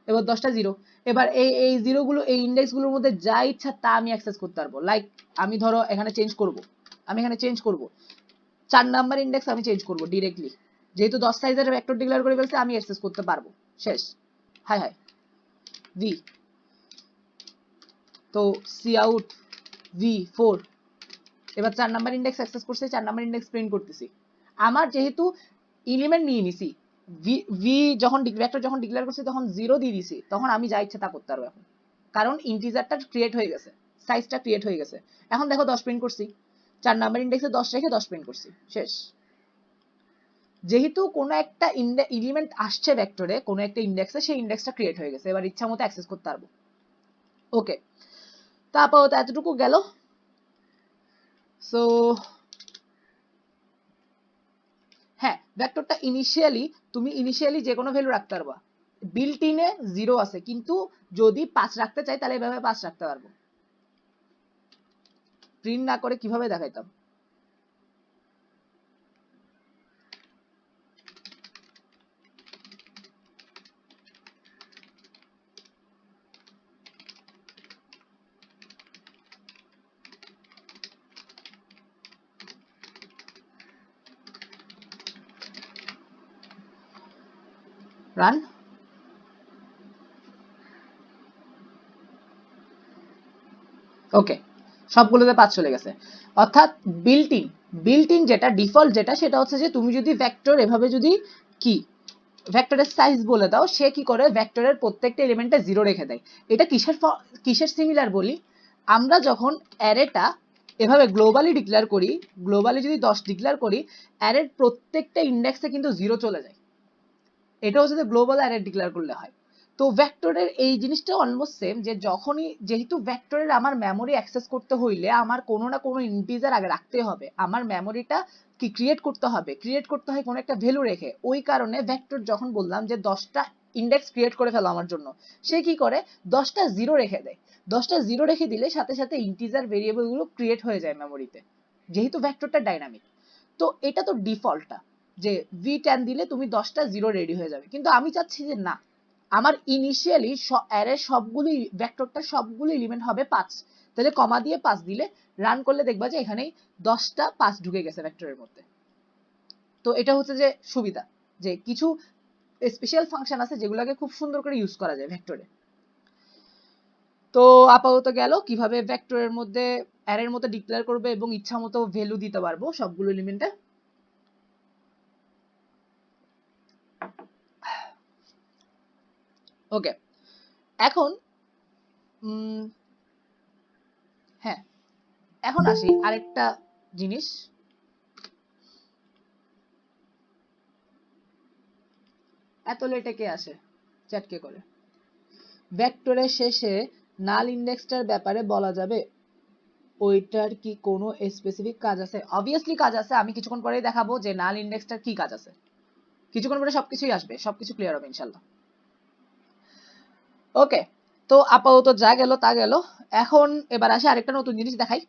A: এবার 10টা জিরো, এবার এই জিরোগুলো এই ইন্ডেক্সগুলোর মধ্যে যা ইচ্ছা তা আমি অ্যাক্সেস করতে পারবো। লাইক আমি ধরো এখানে চেঞ্জ করব 4 নাম্বার ইন্ডেক্স আমি চেঞ্জ করব ডিরেক্টলি, যেহেতু 10 সাইজের ভেক্টর ডিক্লেয়ার করে ফেলছে আমি অ্যাক্সেস করতে পারবো। শেষ, হাই ভি, তো সি আউট v4, এবার 4 নাম্বার ইন্ডেক্স অ্যাক্সেস করছে, 4 নাম্বার ইন্ডেক্স প্রিন্ট করতেছি। আমার যেহেতু এলিমেন্ট নিয়ে নিছি, ভি যখন ভেক্টর যখন ডিক্লেয়ার করছি তখন 0 দিয়ে দিছি, তখন আমি যা ইচ্ছা তা করতে পারবো এখন, কারণ ইন্টিজারটা ক্রিয়েট হয়ে গেছে, সাইজটা ক্রিয়েট হয়ে গেছে। এখন দেখো 10 প্রিন্ট করছি, 4 নাম্বার ইন্ডেক্সে 10 রেখে 10 প্রিন্ট করছি, শেষ। যেহেতু কোনো একটা এলিমেন্ট আসছে ভেক্টরে কোনো একটা ইন্ডেক্সে, সেই ইন্ডেক্সটা ক্রিয়েট হয়ে গেছে, এবার ইচ্ছা মতো অ্যাক্সেস করতে পারবো। ওকে, তো আপাতত এতটুকু গেল। সো হ্যাঁ, ভেক্টরটা তুমি ইনিশিয়ালি যে কোনো ভ্যালু রাখতে পারবা, বিল্ট ইনে 0 আছে, কিন্তু যদি 5 রাখতে চাই তাহলে এভাবে 5 রাখতে পারবো। প্রিন্ট না করে কিভাবে দেখাইতাম, রান। ওকে, সবগুলোতে 5 চলে গেছে, অর্থাৎ বিল্ট ইন যেটা ডিফল্ট যেটা, সেটা হচ্ছে যে তুমি যদি ভেক্টর এভাবে যদি কি ভেক্টরের সাইজ বলে দাও, সে কি করে ভেক্টরের প্রত্যেকটা এলিমেন্টে 0 রেখে দেয়। এটা কিসের সিমিলার বলি, আমরা যখন অ্যারেটা এভাবে গ্লোবালি ডিক্লেয়ার করি, গ্লোবালি যদি 10 ডিক্লেয়ার করি, অ্যারের প্রত্যেকটা ইন্ডেক্সে কিন্তু 0 চলে যায়। এটা হচ্ছে যে গ্লোবাল অ্যারে ডিক্লেয়ার করলে হয়। তো ভেক্টরের এই জিনিসটা অলমোস্ট সেম, যে যখনই যেহেতু ভেক্টরের আমার মেমোরি অ্যাক্সেস করতে হইলে আমার কোনো না কোনো ইন্টিজার আগে রাখতে হবে, আমার মেমোরিটা কি ক্রিয়েট করতে হয় কোনো একটা ভ্যালু রেখে। ওই কারণে ভেক্টর যখন বললাম যে 10টা ইন্ডেক্স ক্রিয়েট করে ফেলো আমার জন্য, সে কি করে 10টা জিরো রেখে দেয়। 10টা জিরো রেখে দিলে সাথে সাথে ইন্টিজার ভেরিয়েবলগুলো ক্রিয়েট হয়ে যায় মেমোরিতে, যেহেতু ভেক্টরটা ডাইনামিক। তো এটা তো ডিফল্টটা, যে v10 দিলে তুমি 10টা জিরো রেডি হয়ে যাবে। কিন্তু আমি চাচ্ছি যে না, আমার ইনিশিয়ালি অ্যারে সবগুলি ভেক্টরটা সবগুলো এলিমেন্ট হবে 5, তাহলে কমা দিয়ে 5 দিলে রান করলে দেখবা যে এখানেই 10টা 5 ঢুকে গেছে ভেক্টরের মধ্যে। তো এটা হচ্ছে যে সুবিধা, যে কিছু স্পেশাল ফাংশন আছে যেগুলোকে খুব সুন্দর করে ইউজ করা যায় ভেক্টরে। তো আপাতত গেল কিভাবে ভেক্টরের মধ্যে অ্যারের মধ্যে ডিক্লেয়ার করবে এবং ইচ্ছা মতো ভ্যালু দিতে পারবো সবগুলো এলিমেন্টে। ওকে, এখন হ্যাঁ, এখন আসি আরেকটা জিনিস। এত লেটে কে আসে চ্যাট কে করে? ভেক্টরের শেষে নাল ইন্ডেক্সটার ব্যাপারে বলা যাবে, ওইটার কি কোনো স্পেসিফিক কাজ আছে? অবভিয়াসলি কাজ আছে, আমি কিছুক্ষণ পরেই দেখাবো যে নাল ইন্ডেক্সটার কি কাজ আছে। কিছুক্ষণ পরে সবকিছুই আসবে, সবকিছু ক্লিয়ার হবে ইনশাল্লাহ। ওকে, তো আপাতত যা গেল তা গেল। এখন এবার আসে আরেকটা নতুন জিনিস দেখাই।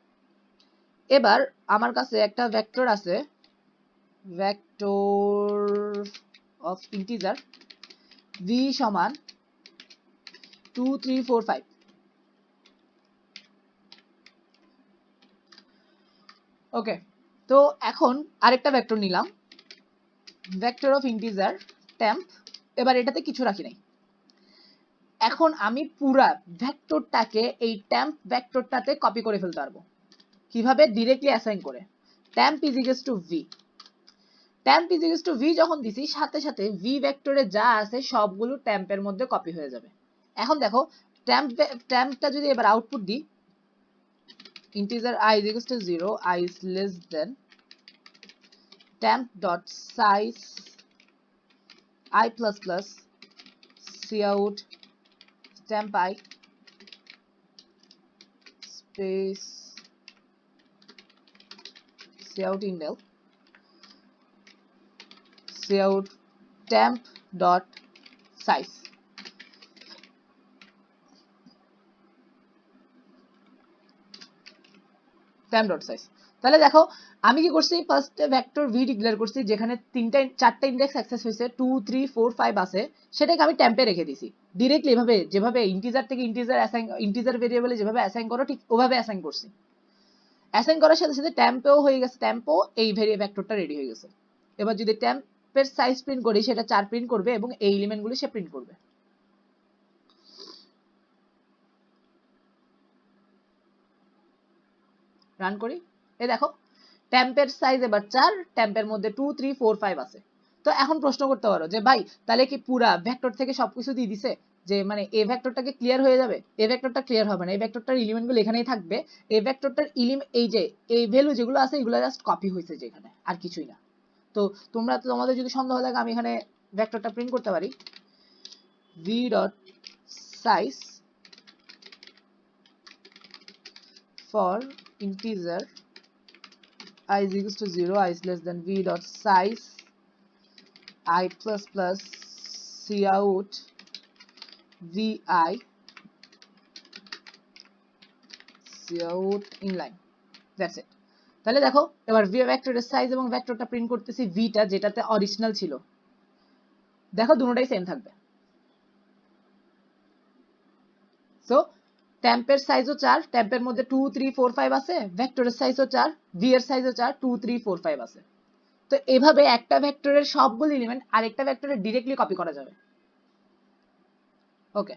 A: এবার আমার কাছে একটা ভেক্টর আছে, ভেক্টর অফ ইন্টিজার v সমান 2 3 4 5। ওকে, তো এখন আরেকটা ভেক্টর নিলাম, ভেক্টর অফ ইন্টিজার টেম্প। এবার এটাতে কিছু রাখি নাই। এখন আমি পুরা ভেক্টরটাকে এই টেম্প ভেক্টরটাতে কপি করে ফেলতে পারবো। কিভাবে? ডিরেক্টলি অ্যাসাইন করে। Temp is equals to v। Temp is equals to v যখন দিছি, সাথে সাথে v ভেক্টরে যা আছে সবগুলো টেম্পের মধ্যে কপি হয়ে যাবে। এখন দেখো টেম্পটা যদি এবার আউটপুট দিই, integer I is equals to 0, I is less than temp dot size I plus plus cout temp I space cout indel cout temp dot size। temp dot size। তাহলে দেখো আমি কি করছি, ফার্স্ট ভেক্টর v ডিক্লেয়ার করছি, যেখানে চারটা index access হয়েছে, 2 3 4 5 আছে, সেটাকে আমি টেম্পে রেখে দিছি। ডিরেক্টলি এভাবে, যেভাবে ইন্টিজার থেকে ইন্টিজার ভেরিয়েবলে যেভাবে অ্যাসাইন করো ঠিক ওভাবে অ্যাসাইন করছি। অ্যাসাইন করার সাথে সাথে টেম্পেও হয়ে গেছে, টেম্পও এই ভেক্টরটা রেডি হয়ে গেছে। এবার যদি টেম্পের সাইজ প্রিন্ট করি, সেটা 4 প্রিন্ট করবে এবং এই এলিমেন্টগুলো সে প্রিন্ট করবে। রান করি, এই দেখো টেম্পের সাইজ এবার 4, টেম্পের মধ্যে 2 3 4 5 আছে। তো এখন প্রশ্ন করতে পারো যে ভাই তাহলে কি পুরা ভেক্টর থেকে সবকিছু দিয়ে দিছে, যে মানে এই ভেক্টরটাকে ক্লিয়ার হয়ে যাবে? এই ভেক্টরটা ক্লিয়ার হবে না, এই ভেক্টরটার এলিমেন্টগুলো এখানেই থাকবে। এই ভেক্টরটার এই যে এই ভ্যালু যেগুলো আছে এগুলো জাস্ট কপি হয়েছে যেখানে, আর কিছুই না। তো তোমাদের যদি সন্দেহ থাকে, আমি এখানে ভেক্টরটা প্রিন্ট করতে পারি, v dot size for integer I is equals to 0, I is less than v dot size I plus plus cout vi cout inline, that's it। তাহলে দেখো এবার v ভেক্টরের সাইজ এবং ভেক্টরটা প্রিন্ট করতেছি, vটা যেটাতে অরিজিনাল ছিল, দেখো দুটোটাই সেম থাকবে। সো টেম্পের সাইজও 4, টেম্পের মধ্যে 2 3 4 5 আছে, ভেক্টরের সাইজও 4, v এর সাইজও 4, 2 3 4 5 আছে। তো এভাবে একটা ভেক্টরের সবগুলো এলিমেন্ট আরেকটা ভেক্টরে ডাইরেক্টলি কপি করা যাবে। ওকে,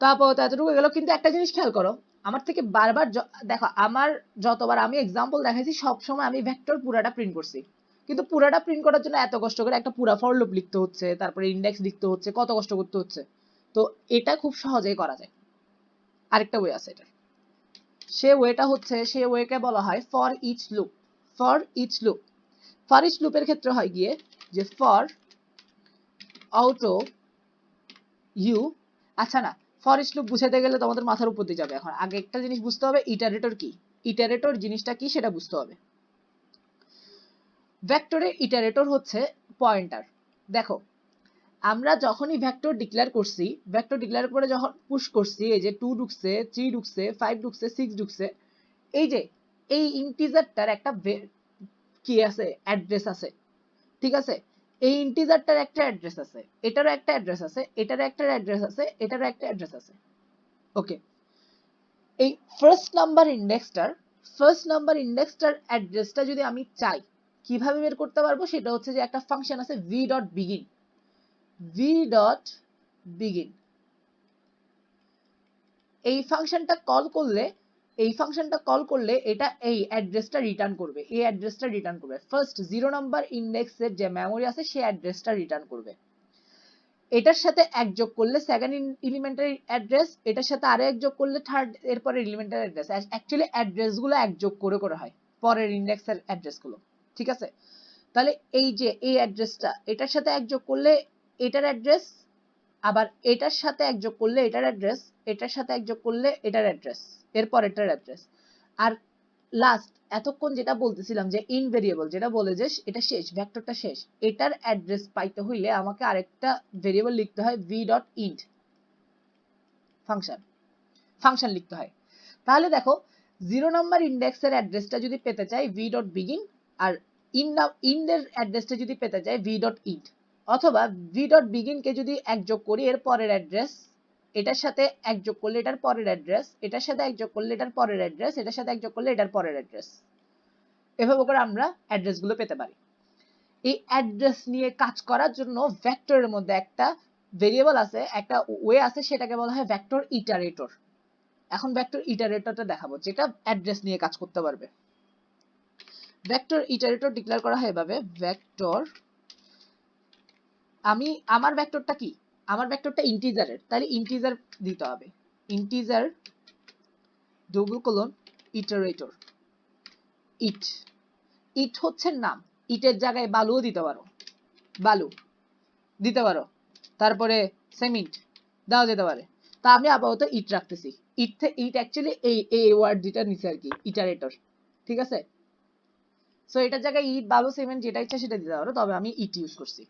A: তো আপাতত এতটুকু গেল। কিন্তু একটা জিনিস খেয়াল করো, আমার থেকে বারবার দেখো, আমার যতবার আমি এক্সাম্পল দেখাইছি সবসময় আমি ভেক্টর পুরাটা প্রিন্ট করছি, কিন্তু পুরাটা প্রিন্ট করার জন্য এত কষ্ট করে একটা পুরা ফর লুপ লিখতে হচ্ছে, তারপরে ইন্ডেক্স লিখতে হচ্ছে, কত কষ্ট করতে হচ্ছে। তো এটা খুব সহজেই করা যায়। আরেকটা ওয়ে আছে এটা, সে ওয়েটা হচ্ছে, সে ওয়েকে বলা হয় for each loop. For each loop, for each লুপের ক্ষেত্রে হয় গিয়ে যে ফর অটো ইউ, আচ্ছা না, ফর ইচ লুপ বুঝাতে গেলে তোমাদের মাথার উপর দিয়ে যাবে। এখন আগে একটা জিনিস বুঝতে হবে, ইটারেটর কি, ইটারেটর জিনিসটা কি সেটা বুঝতে হবে। ভেক্টরে ইটারেটর হচ্ছে পয়েন্টার। দেখো আমরা যখনই ভেক্টর ডিক্লেয়ার করছি, ভেক্টর ডিক্লেয়ার করে যখন পুশ করছি, এই যে 2 ঢুকছে, 3 ঢুকছে, 5 ঢুকছে, 6 ঢুকছে, এই যে এই ইন্টিজারটার একটা কি আছে, অ্যাড্রেস আছে, ঠিক আছে? এই ইন্টিজারটার একটা অ্যাড্রেস আছে, এটারও একটা অ্যাড্রেস আছে, এটারও একটা অ্যাড্রেস আছে, এটারও একটা অ্যাড্রেস আছে। ওকে, এই ফার্স্ট নাম্বার ইন্ডেক্সটার অ্যাড্রেসটা যদি আমি চাই, কিভাবে বের করতে পারবো? সেটা হচ্ছে যে একটা ফাংশন আছে v.begin। এই ফাংশনটা কল করলে এটা এই অ্যাড্রেসটা রিটার্ন করবে, এই অ্যাড্রেসটা রিটার্ন করবে। ফার্স্ট 0 নাম্বার ইন্ডেক্সের যে মেমরি আছে সেই অ্যাড্রেসটা রিটার্ন করবে। এটার সাথে এক যোগ করলে সেকেন্ড এলিমেন্টারি অ্যাড্রেস, এটার সাথে আরো এক যোগ করলে থার্ড, এরপরে এলিমেন্টারি অ্যাড্রেস। অ্যাকচুয়ালি অ্যাড্রেসগুলো এক যোগ করে করে হয় পরের ইন্ডেক্সের অ্যাড্রেসগুলো, ঠিক আছে? তাহলে এই যে এই অ্যাড্রেসটা, এটার সাথে এক যোগ করলে এটার অ্যাড্রেস, আবার এটার সাথে এক যোগ করলে এটার অ্যাড্রেস, এটার সাথে এক যোগ করলে এটার অ্যাড্রেস, এরপর এটার অ্যাড্রেস। আর লাস্ট এতক্ষণ যেটা বলতেছিলাম যে ইন ভেরিয়েবল, যেটা বলে যে এটা শেষ, ভেক্টরটা শেষ, এটার অ্যাড্রেস পাইতে হইলে আমাকে আরেকটা ভেরিয়েবল লিখতে হয় v.int। ফাংশন লিখতে হয়। তাহলে দেখো 0 নাম্বার ইন্ডেক্সের অ্যাড্রেসটা যদি পেতে চাই v.begin আর ইন্ডের অ্যাড্রেসটা যদি পেতে চাই v.int, অথবা v.begin কে যদি এক যোগ করি এর পরের অ্যাড্রেস, এটার সাথে এক যোগ করলে এটার পরের অ্যাড্রেস, এটার সাথে এক যোগ করলে এটার পরের অ্যাড্রেস, এটার সাথে এক যোগ করলে এটার পরের অ্যাড্রেস, এভাবে করে আমরা অ্যাড্রেসগুলো পেতে পারি। এই অ্যাড্রেস নিয়ে কাজ করার জন্য ভেক্টরের মধ্যে একটা ভেরিয়েবল আছে, একটা ওয়ে আছে, সেটাকে বলা হয় ভেক্টর ইটারেটর। এখন ভেক্টর ইটারেটরটা দেখাবো যেটা অ্যাড্রেস নিয়ে কাজ করতে পারবে। ভেক্টর ইটারেটর ডিক্লেয়ার করা হয় এভাবে, ভেক্টর, আমার ভেক্টরটা কি, আমার ভেক্টরটা ইন্টিজারের, তাহলে ইন্টিজার দিতে হবে, ইন্টিজার ডবল কোলন ইটারেটর। ইট হচ্ছে নাম, ইটের জায়গায় বালুও দিতে পারো, বালু দিতে পারো, তারপরে সিমেন্ট দেওয়া যেতে পারে। তা আমি আপাতত ইট রাখতেছি। ইট অ্যাকচুয়ালি এই ওয়ার্ড যেটা নিচে আর কি, ইটারেটর, ঠিক আছে। সো এটার জায়গায় ইট, বালু, সিমেন্ট যেটা ইচ্ছা সেটা দিতে পারো, তবে আমি ইট ইউজ করছি।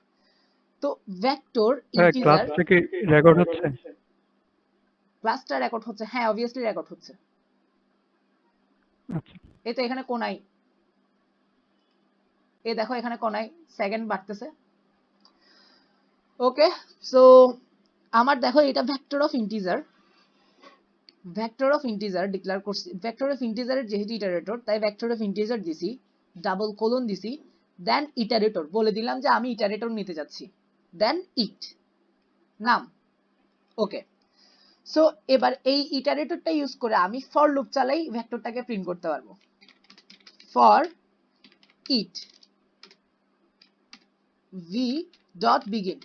A: তো ভেক্টর ইন্টিজার,
B: ক্লাসটা কি রেকর্ড হচ্ছে?
A: ক্লাসটা রেকর্ড হচ্ছে, হ্যাঁ অবভিয়াসলি রেকর্ড হচ্ছে।
B: আচ্ছা,
A: এই তো এখানে কোনায়, এই দেখো এখানে কোনায় সেকেন্ড বাড়তেছে। ওকে, সো আমার দেখো এটা vector of integer, vector of integer declare করছি। ভেক্টর অফ ইন্টিজারের যেহেতু ইটারেটর, তাই ভেক্টর অফ ইন্টিজার দিছি, ডাবল কোলন দিছি, দেন ইটারেটর বলে দিলাম যে আমি ইটারেটর নিতে যাচ্ছি, দেন ইট নাম। ওকে, সো এবার এই ইটারেটরটা ইউজ করে আমি ফর লুপ চালাই ভেক্টরটাকে প্রিন্ট করতে পারবো। ফর ইট v.begin,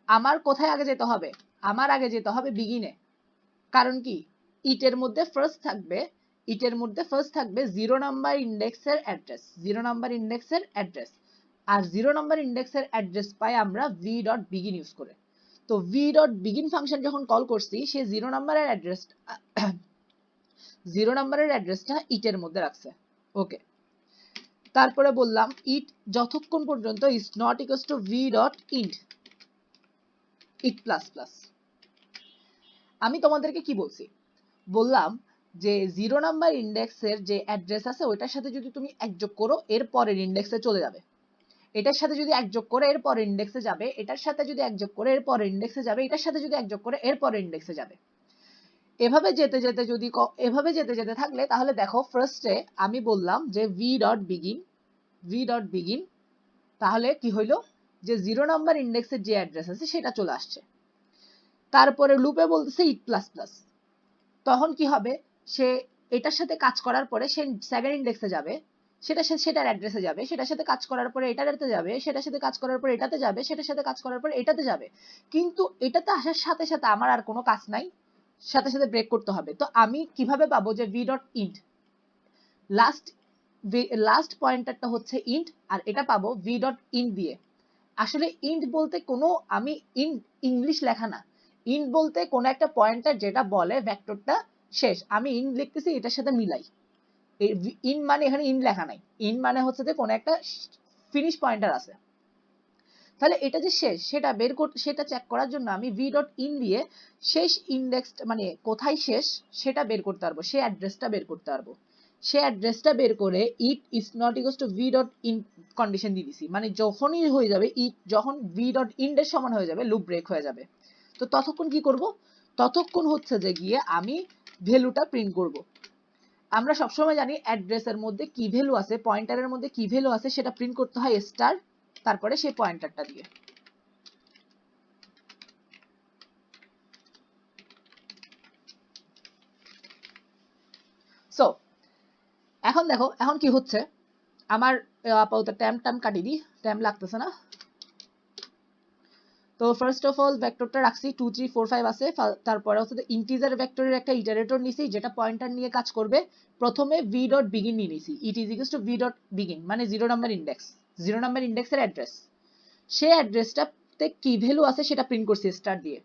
A: আমার কোথায় আগে যেতে হবে, আমার আগে যেতে হবে বিগিনে। কারণ কি, ইটের মধ্যে ফার্স্ট থাকবে, ইটের মধ্যে ফার্স্ট থাকবে 0 নাম্বার ইন্ডেক্সের অ্যাড্রেস, 0 নাম্বার ইন্ডেক্সের অ্যাড্রেস, আর 0 নাম্বার ইন্ডেক্সের অ্যাড্রেস পাই আমরা v.begin ইউজ করে। তো v.begin ফাংশন যখন কল করছি, সে 0 নাম্বারের অ্যাড্রেস 0 নাম্বারের অ্যাড্রেসটা ইটের মধ্যে রাখছে। ওকে, তারপরে বললাম ইট যতক্ষণ পর্যন্ত is not equals to v.int, it plus plus. আমি তোমাদেরকে কি বলছি, বললাম যে 0 নাম্বার ইন্ডেক্সের যে অ্যাড্রেস আছে ওইটার সাথে যদি তুমি এক যোগ করো এর পরের ইন্ডেক্সে চলে যাবে, এটার সাথে যদি এক যোগ করে এর পরের ইন্ডেক্সে যাবে, এটার সাথে যদি এক যোগ করে এর পরের ইন্ডেক্সে যাবে, এটার সাথে যদি এক যোগ করে এর পরের ইন্ডেক্সে যাবে। এভাবে যেতে যেতে যদি এভাবে যেতে যেতে থাকলে, তাহলে দেখো ফার্স্টে আমি বললাম যে v.begin, তাহলে কি হইলো যে 0 নাম্বার ইন্ডেক্সের যে অ্যাড্রেস আছে সেটা চলে আসছে। তারপরে লুপে বলতেছে ইট প্লাস প্লাস, তখন কি হবে, সে এটার সাথে কাজ করার পরে সে সেকেন্ড ইন্ডেক্সে যাবে, সেটার অ্যাড্রেসে যাবে, সেটার সাথে কাজ করার পরে এটাতে যাবে, সেটার সাথে কাজ করার পরে এটাতে যাবে, সেটার সাথে কাজ করার পরে এটাতে যাবে। কিন্তু এটাতে আসার সাথে সাথে আমার আর কোনো কাজ নাই, সাথে সাথে ব্রেক করতে হবে। তো আমি কিভাবে পাবো যে v.int, লাস্ট পয়েন্টারটা হচ্ছে ইন্ট, আর এটা পাবো v.int দিয়ে। আসলে ইন্ট বলতে কোনো, আমি ইংলিশ লেখা না, ইন্ট বলতে কোনো একটা পয়েন্টার যেটা বলে ভেক্টরটা শেষ, আমি ইন্ট লিখতেছি এটার সাথে মিলাই। ইন মানে এখানে ইন লেখা নাই, ইন মানে হচ্ছে যে কোনো একটা ফিনিশ পয়েন্টার আছে, তাহলে এটা যে শেষ সেটা বের করতে, সেটা চেক করার জন্য আমি v.in দিয়ে শেষ ইন্ডেক্স মানে কোথায় শেষ সেটা বের করতে পারবো, সেই অ্যাড্রেসটা বের করতে পারবো। সেই অ্যাড্রেসটা বের করে it is not equals to v.in condition দিয়ে দিছি, মানে যখনই হয়ে যাবে ইট, যখন v.in এর সমান হয়ে যাবে লুপ ব্রেক হয়ে যাবে। তো ততক্ষণ কি করব, ততক্ষণ হচ্ছে যে গিয়ে আমি ভ্যালুটা প্রিন্ট করব। আমরা সবসময় জানি অ্যাড্রেসের মধ্যে কি ভ্যালু আছে, পয়েন্টারের মধ্যে কি ভ্যালু আছে সেটা প্রিন্ট করতে হয় স্টার, তারপরে সেই পয়েন্টারটা দিয়ে। সো এখন দেখো এখন কি হচ্ছে, আমার আপাতত টাইম কাটি দিই, টাইম লাগতেছে না। তো ফার্স্ট অফ অল ভেক্টরটা রাখছি 2 3 4 5 আছে, তারপরে হচ্ছে ইন্টিজার ভেক্টরের একটা ইটারেটর নিছি যেটা পয়েন্টার নিয়ে কাজ করবে। প্রথমে v.begin নিয়ে নিছি, ইট ইজ ইকুয়ালস টু v.begin মানে 0 নাম্বার ইন্ডেক্স, 0 নাম্বার ইন্ডেক্সের অ্যাড্রেস, সেই অ্যাড্রেসটাতে কি ভ্যালু আছে সেটা প্রিন্ট করছি স্টার দিয়ে।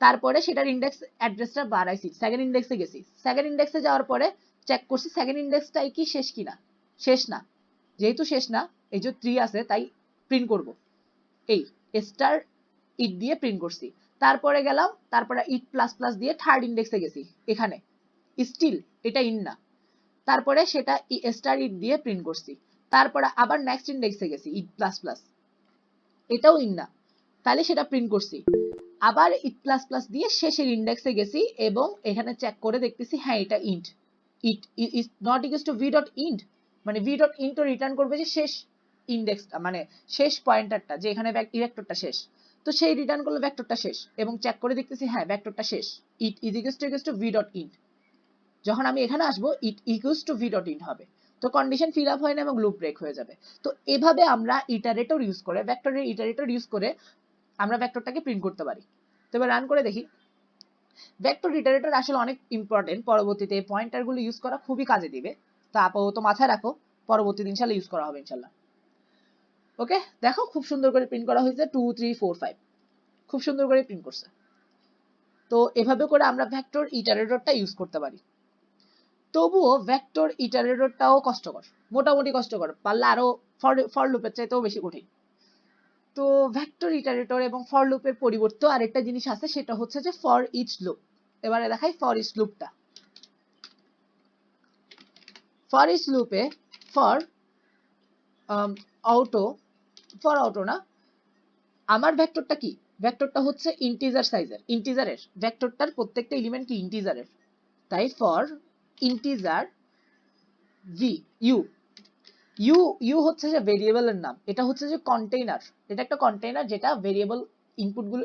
A: তারপরে সেটার ইন্ডেক্স অ্যাড্রেসটা বাড়াইছি, সেকেন্ড ইন্ডেক্সে গেছি, সেকেন্ড ইন্ডেক্সে যাওয়ার পরে চেক করছি সেকেন্ড ইন্ডেক্সটাই কি শেষ কিনা, শেষ না, যেহেতু শেষ না এই যে 3 আছে তাই প্রিন্ট করব, এই স্টার ইট দিয়ে প্রিন্ট করছি। তারপরে গেলাম, তারপরে ইট প্লাস প্লাস দিয়ে থার্ড ইন্ডেক্সে গেছি, এখানে স্টিল এটা ইন না, তারপরে সেটা স্টার ইট দিয়ে প্রিন্ট করছি, তারপরে আবার নেক্সট ইন্ডেক্সে গেছি ইট প্লাস প্লাস, এটাও ইন না, তাহলে সেটা প্রিন্ট করছি, আবার ইট প্লাস প্লাস দিয়ে শেষের ইন্ডেক্সে গেছি এবং এখানে চেক করে দেখতেছি হ্যাঁ এটা int, it is not equals to v dot int, মানে ভি ডট ইন্ট রিটার্ন করবে যে শেষ ইন্ডেক্সটা, মানে শেষ পয়েন্টারটা, যে এখানে ভেক্টরটা শেষ, তো সেই রিটার্ন করলো ভেক্টরটা শেষ, এবং চেক করে দেখতেছি হ্যাঁ ভেক্টরটা শেষ, it is equals to v dot end, যখন আমি এখানে আসবো it equals to v dot end হবে, তো কন্ডিশন ফিল আপ হয় না এবং লুপ ব্রেক হয়ে যাবে। তো এভাবে আমরা ইটারেটর ইউজ করে, ভেক্টরের ইটারেটর ইউজ করে আমরা ভেক্টরটাকে প্রিন্ট করতে পারি। তো এবার রান করে দেখি। ভেক্টর ইটারেটর আসলে অনেক ইম্পর্টেন্ট, পরবর্তীতে এই পয়েন্টারগুলো ইউজ করা খুবই কাজে দিবে, তা আপাতত মাথায় রাখো, পরবর্তী দিন ইনশাআল্লাহ ইউজ করা হবে ইনশাআল্লাহ। ওকে, দেখো খুব সুন্দর করে প্রিন্ট করা হয়েছে 2 3 4 5, খুব সুন্দর করে প্রিন্ট করছে। তো এভাবে করে আমরা ভেক্টর ইটারেটরটা ইউজ করতে পারি। তবুও ভেক্টর ইটারেটরটাও কষ্টকর, মোটামুটি কষ্টকর, পারলে আরো ফর লুপের চাইতেও বেশি কঠিন। তো ভেক্টর ইটারেটর এবং ফর লুপের পরিবর্তে আরেকটা জিনিস আছে, সেটা হচ্ছে যে ফর ইচ লুপ। এবারে দেখাই ফর ইচ লুপটা। ফর ইচ লুপে ফর অটো না, আমার ভেক্টরটা কি, ভেক্টরটা হচ্ছে ইন্টিজার সাইজের, ইন্টিজারের ভেক্টরটার প্রত্যেকটা এলিমেন্ট কি ইন্টিজারের, তাই for integer v u, u u হচ্ছে যে ভেরিয়েবলের নাম, এটা হচ্ছে যে কন্টেইনার, এটা একটা কন্টেইনার যেটা ভেরিয়েবল ইনপুটগুলো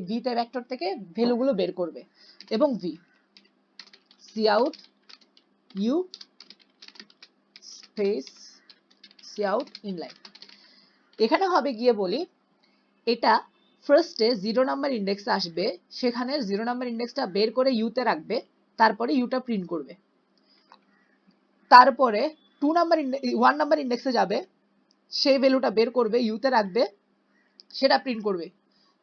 A: ভি তে ভেক্টর থেকে ভ্যালুগুলো বের করবে, এবং V cout you space cout inline. এখানে হবে গিয়ে বলি, এটা ফার্স্টে 0 নাম্বার ইন্ডেক্সে আসবে, সেখানে 0 নাম্বার ইন্ডেক্সটা বের করে ইউতে রাখবে, তারপরে ইউটা প্রিন্ট করবে, তারপরে 1 নাম্বার ইন্ডেক্সে যাবে, সেই ভ্যালুটা বের করবে ইউতে রাখবে, সেটা প্রিন্ট করবে,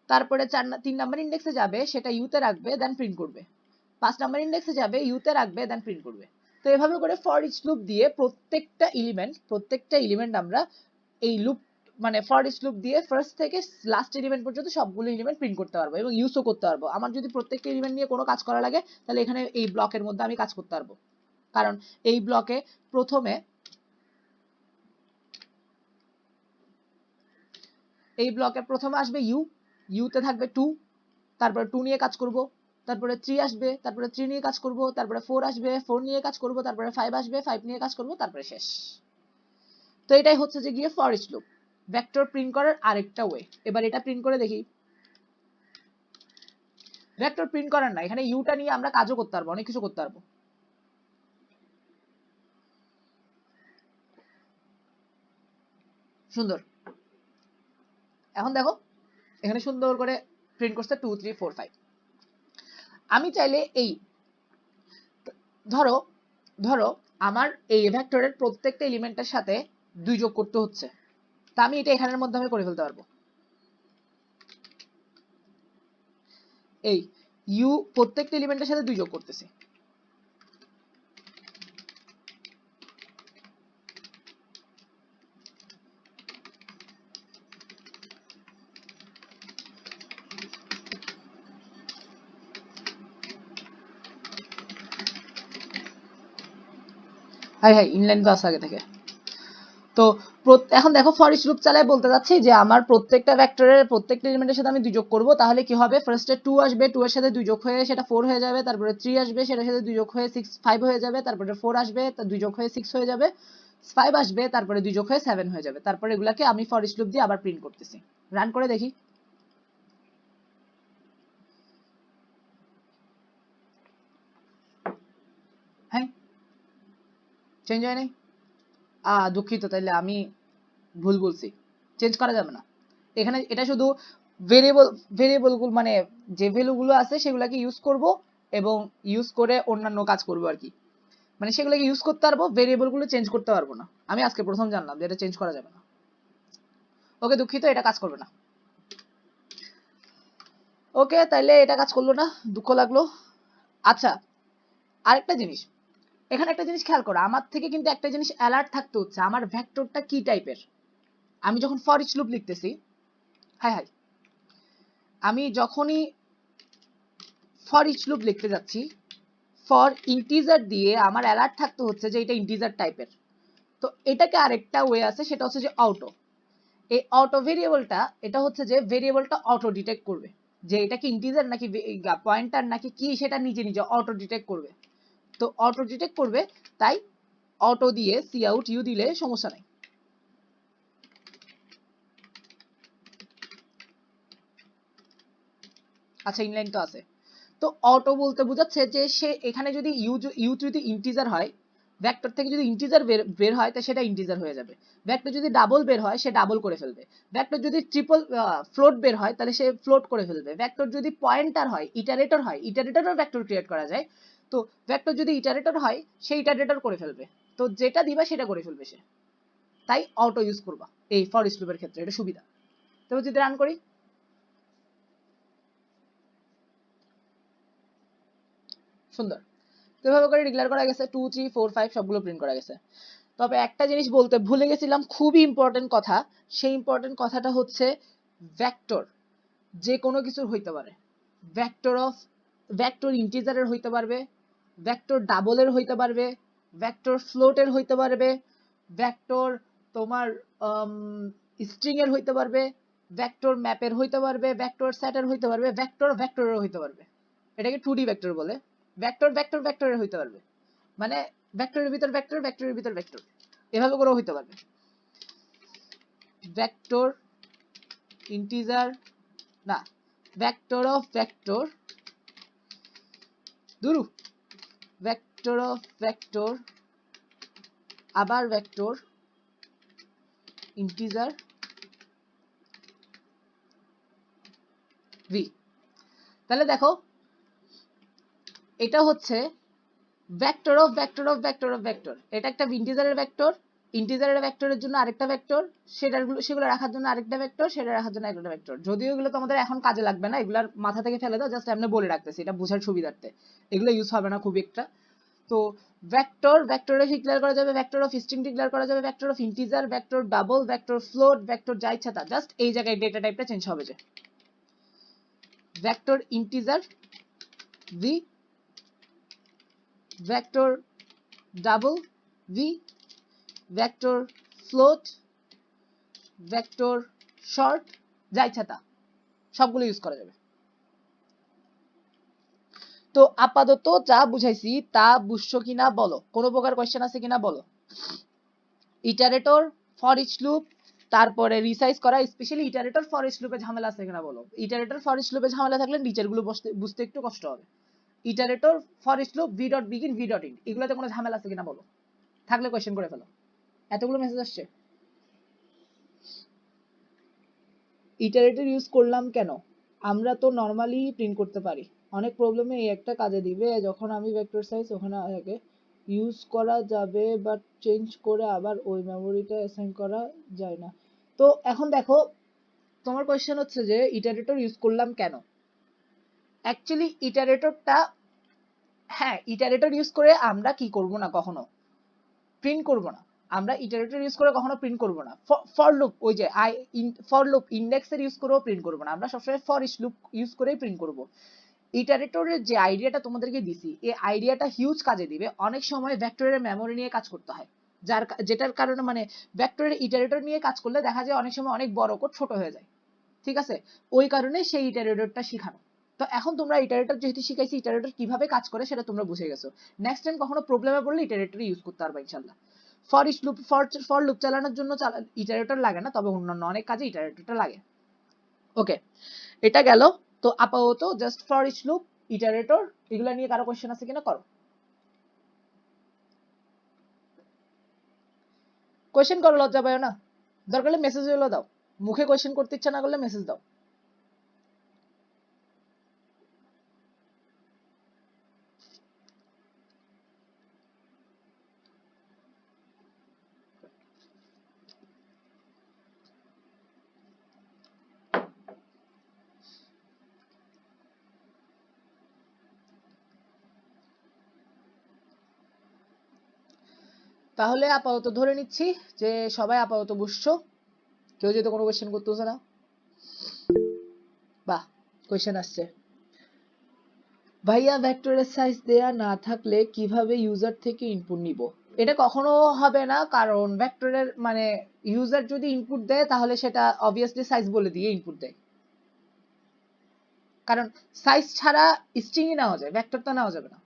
A: তারপরে 3 নাম্বার ইন্ডেক্সে যাবে, সেটা ইউতে রাখবে দেন প্রিন্ট করবে, 5 নাম্বার ইন্ডেক্সে যাবে ইউতে রাখবে দেন প্রিন্ট করবে। তো এভাবে করে ফর ইচ লুপ দিয়ে প্রত্যেকটা এলিমেন্ট আমরা এই লুপ মানে ফর ইচ লুপ দিয়ে ফার্স্ট থেকে লাস্ট এলিমেন্ট পর্যন্ত সবগুলো এলিমেন্ট প্রিন্ট করতে পারবো এবং ইউজও করতে পারবো। আমার যদি প্রত্যেকটা এলিমেন্ট নিয়ে কোনো কাজ করা লাগে, তাহলে এখানে এই ব্লকের মধ্যে আমি কাজ করতে পারবো, কারণ এই ব্লকে প্রথমে আসবে ইউ, ইউতে থাকবে 2, তারপরে 2 নিয়ে কাজ করব, তারপরে 3 আসবে, তারপরে 3 নিয়ে কাজ করব, তারপরে 4 আসবে, 4 নিয়ে কাজ করব, তারপরে 5 আসবে, 5 নিয়ে কাজ করব, তারপরে শেষ। তো এটাই হচ্ছে যে গিয়ে for each loop, vector print করার আরেকটা ওয়ে। এবার এটা প্রিন্ট করে দেখি। ভেক্টর প্রিন্ট করার না, এখানে ইউটা নিয়ে আমরা কাজও করতে পারবো, অনেক কিছু করতে পারবো। সুন্দর, এখন দেখো এখানে সুন্দর করে প্রিন্ট করছে 2 3 4 5। আমি চাইলে এই ধরো আমার এই ভেক্টরের প্রত্যেকটা এলিমেন্টের সাথে 2 যোগ করতে হচ্ছে, তা আমি এটা এখানের মধ্যে আমি করে ফেলতে পারবো। এই ইউ প্রত্যেকটা এলিমেন্টের সাথে 2 যোগ করতেছি, হ্যাঁ ইনলাইন তো আছে আগে থেকে। তো এখন দেখো ফর ইচ লুপ চালায় বলতে যাচ্ছি যে আমার প্রত্যেকটা ভেক্টরের প্রত্যেকটা এলিমেন্টের সাথে আমি 2 যোগ করব, তাহলে কি হবে, ফার্স্টে 2 আসবে, 2 এর সাথে 2 যোগ হয়ে সেটা 4 হয়ে যাবে, তারপরে 3 আসবে, সেটার সাথে 2 যোগ হয়ে 5 হয়ে যাবে, তারপরে 4 আসবে, তার 2 যোগ হয়ে 6 হয়ে যাবে, 5 আসবে, তারপরে 2 যোগ হয়ে 7 হয়ে যাবে, তারপরে এগুলাকে আমি ফর ইচ লুপ দিয়ে আবার প্রিন্ট করতেছি। রান করে দেখি। হ্যাঁ চেঞ্জ হয় নাই, দুঃখিত, তাইলে আমি ভুল বলছি, চেঞ্জ করা যাবে না এখানে, এটা শুধু ভেরিয়েবলগুলো মানে যে ভ্যালুগুলো আছে সেগুলোকে ইউজ করব এবং ইউজ করে অন্যান্য কাজ করব আর কি, মানে সেগুলোকে ইউজ করতে পারবো, ভেরিয়েবলগুলো চেঞ্জ করতে পারবো না। আমি আজকে প্রথম জানলাম যে এটা চেঞ্জ করা যাবে না। ওকে দুঃখিত, এটা কাজ করবে না। ওকে তাইলে এটা কাজ করলো না, দুঃখ লাগলো। আচ্ছা আরেকটা জিনিস, এখানে একটা জিনিস খেয়াল করো, আমার থেকে কিন্তু একটা জিনিস অ্যালার্ট থাকতে হচ্ছে, আমার ভেক্টরটা কি টাইপের। আমি যখন ফর ইচ লুপ লিখতেছি, হ্যাঁ আমি যখনই ফর ইচ লুপ লিখতে যাচ্ছি, ফর ইন্টিজার দিয়ে আমার অ্যালার্ট থাকতে হচ্ছে যে এটা ইন্টিজার টাইপের। তো এটাকে আরেকটা ওয়ে আছে, সেটা হচ্ছে যে অটো। এই অটো ভেরিয়েবলটা, এটা হচ্ছে যে ভেরিয়েবলটা অটো ডিটেক্ট করবে যে এটা কি ইন্টিজার নাকি পয়েন্টার নাকি কি, সেটা নিজে নিজে অটো ডিটেক্ট করবে। তো অটো ডিটেক্ট করবে, তাই অটো দিয়ে সি আউট ইউ দিলে সমস্যা নাই। আচ্ছা, ইনলাইন তো আছে। তো অটো বলতে বোঝাচ্ছে যে সে এখানে যদি ইউ যদি ইন্টিজার হয়, ভেক্টর থেকে যদি ইন্টিজার বের হয় তো সেটা ইন্টিজার হয়ে যাবে। ভেক্টর যদি ডাবল বের হয় সে ডাবল করে ফেলবে। ভেক্টর যদি ট্রিপল ফ্লোট বের হয় তাহলে সে ফ্লোট করে ফেলবে। ভেক্টর যদি পয়েন্টার হয়, ইটারেটর হয়, ইটারেটরও ভেক্টর ক্রিয়েট করা যায়। তো ভেক্টর যদি ইটারেটর হয় সে ইটারেটর করে ফেলবে। তো যেটা দিবা সেটা করে ফেলবে সে। তাই অটো ইউজ করবা এই ফর ইচ লুপের ক্ষেত্রে, এটা সুবিধা। তবে যদি রান করি, সুন্দর। তো এভাবে করে ডিক্লেয়ার করা গেছে, 2 3 4 5 সবগুলো প্রিন্ট করা গেছে। তবে একটা জিনিস বলতে ভুলে গেছিলাম, খুবই ইম্পর্টেন্ট কথা। সেই ইম্পর্টেন্ট কথাটা হচ্ছে ভেক্টর যে কোনো কিছুর হইতে পারে। ভেক্টর ইন্টিজারের হইতে পারবে, ভেক্টর ডাবলের হইতে পারবে, ভেক্টর ফ্লোটের হইতে পারবে, ভেক্টর তোমার স্ট্রিং এর হইতে পারবে, ভেক্টর ম্যাপের হইতে পারবে, ভেক্টর সেটের হইতে পারবে, ভেক্টর ভেক্টরের হইতে পারবে। এটাকে 2D ভেক্টর বলে। ভেক্টর ভেক্টর ভেক্টরের হইতে পারবে, মানে ভেক্টরের ভিতর ভেক্টর, ভেক্টরের ভিতর ভেক্টর, এভাবে করেও হইতে পারবে। ভেক্টর ইন্টিজার না, ভেক্টর অফ ভেক্টর, দুরু ভেক্টর অফ ভেক্টর, আবার ভেক্টর ইন্টিজার ভি। তাহলে দেখো এটা হচ্ছে vector of vector of vector of vector. এটা একটা ইন্টিজারের ভেক্টর, ইন্টিজারের ভেক্টরের জন্য আরেকটা ভেক্টর, সেগুলো রাখার জন্য আরেকটা ভেক্টর, সেটা রাখার জন্য আরেকটা ভেক্টর। যদিও এগুলো তোমাদের এখন কাজে লাগবে না, এগুলার মাথা থেকে ফেলে দাও, জাস্ট এমনি বলে রাখতেছি এটা বোঝার সুবিধার্থে। এগুলো ইউজ হবে না খুব একটা। তো ভেক্টর, ভেক্টরে ডিক্লেয়ার করা যাবে, ভেক্টর অফ স্ট্রিং ডিক্লেয়ার করা যাবে, vector of integer, vector double, vector float, vector যা ইচ্ছা তা। জাস্ট এই জায়গায় ডেটা টাইপটা চেঞ্জ হবে, যে vector integer V, vector double V, vector float, vector short, যা ইচ্ছা তা সবগুলো ইউজ করা যাবে। তো আপাতত যা বুঝাইছি তা বুঝছো কিনা বলো, কোনো প্রকার কোয়েশ্চেন আছে কিনা বলো। ইটারেটর, ফর ইচ লুপ, তারপরে রিসাইজ করা, স্পেশালি ইটারেটর ফর ইচ লুপে ঝামেলা আছে কিনা বলো। ইটারেটর ফর ইচ লুপে ঝামেলা থাকলে নিচের গুলো বুঝতে একটু কষ্ট হবে। Iterator for each loop, v dot begin, v dot end, এগুলোতে কোনো ঝামেলা আছে কিনা বলো, থাকলে কোয়েশ্চেন করে ফেলো। এতগুলো মেসেজ আসছে। ইটারেটর ইউজ করলাম কেন, আমরা তো নরমালি প্রিন্ট করতে পারি। অনেক প্রবলেমে এই একটা কাজে দিবে, যখন আমি ভেক্টর সাইজ ওখানে থাকে ইউজ করা যাবে, বাট চেঞ্জ করে আবার ওই মেমোরিটা অ্যাসাইন করা যায় না। তো এখন দেখো, তোমার কোয়েশ্চেন হচ্ছে যে ইটারেটর ইউজ করলাম কেন। অ্যাকচুয়ালি ইটারেটরটা, হ্যাঁ ইটারেটর ইউজ করে আমরা কি করব না, কখনো প্রিন্ট করব না। আমরা ইটারেটর ইউজ করে কখনো প্রিন্ট করব না। ফর লুপ, ওই যে ফর লুপ ইন্ডেক্সের ইউজ করেও প্রিন্ট করব না, আমরা সবসময় ফর ইচ লুপ ইউজ করেই প্রিন্ট করব। ইটারেটরের যে আইডিয়াটা তোমাদেরকে দিছি, এই আইডিয়াটা হিউজ কাজে দিবে। অনেক সময় ভেক্টরের মেমোরি নিয়ে কাজ করতে হয়, যেটার কারণে মানে ভেক্টরের ইটারেটর নিয়ে কাজ করলে দেখা যায় অনেক সময় অনেক বড় কোড ছোট হয়ে যায়। ঠিক আছে, ওই কারণে সেই ইটারেটরটা শিখানো। তো এখন তোমরা ইটারেটর যেহেতু শিখাইছি, ইটারেটর কিভাবে কাজ করে সেটা তোমরা বুঝে গেছো। নেক্সট টাইম কখনো প্রবলেমে পড়লে ইটারেটর ইউজ করতে পারবে ইনশাআল্লাহ। For each loop, for loop চালানোর জন্য ইটারেটর লাগে না, তবে অন্যান্য অনেক কাজে ইটারেটরটা লাগে। ওকে, এটা গেল। তো আপাতত জাস্ট ফর ইচ লুপ, ইটারেটর, এগুলা নিয়ে কারো কোশ্চেন আছে কিনা করো। কোশ্চেন করো, লজ্জা পাও না। দরকার হলে মেসেজ হলো দাও, মুখে কোশ্চেন করতে ইচ্ছা না করলে মেসেজ দাও। তাহলে আপাতত ধরে নিচ্ছি যে সবাই আপাতত বুঝছো, কেউ যেহেতু কোনো কোশ্চেন করতেছে না। বাহ, কোশ্চেন আসছে। ভাইয়া ভেক্টরের সাইজ দেয়া না থাকলে কিভাবে ইউজার থেকে ইনপুট নিব? এটা কখনো হবে না, কারণ ভেক্টরের মানে ইউজার যদি ইনপুট দেয় তাহলে সেটা অবভিয়াসলি সাইজ বলে দিয়ে ইনপুট দেয়, কারণ সাইজ ছাড়া স্ট্রিংই নেওয়া যায়, ভেক্টর তো নেওয়া যাবে না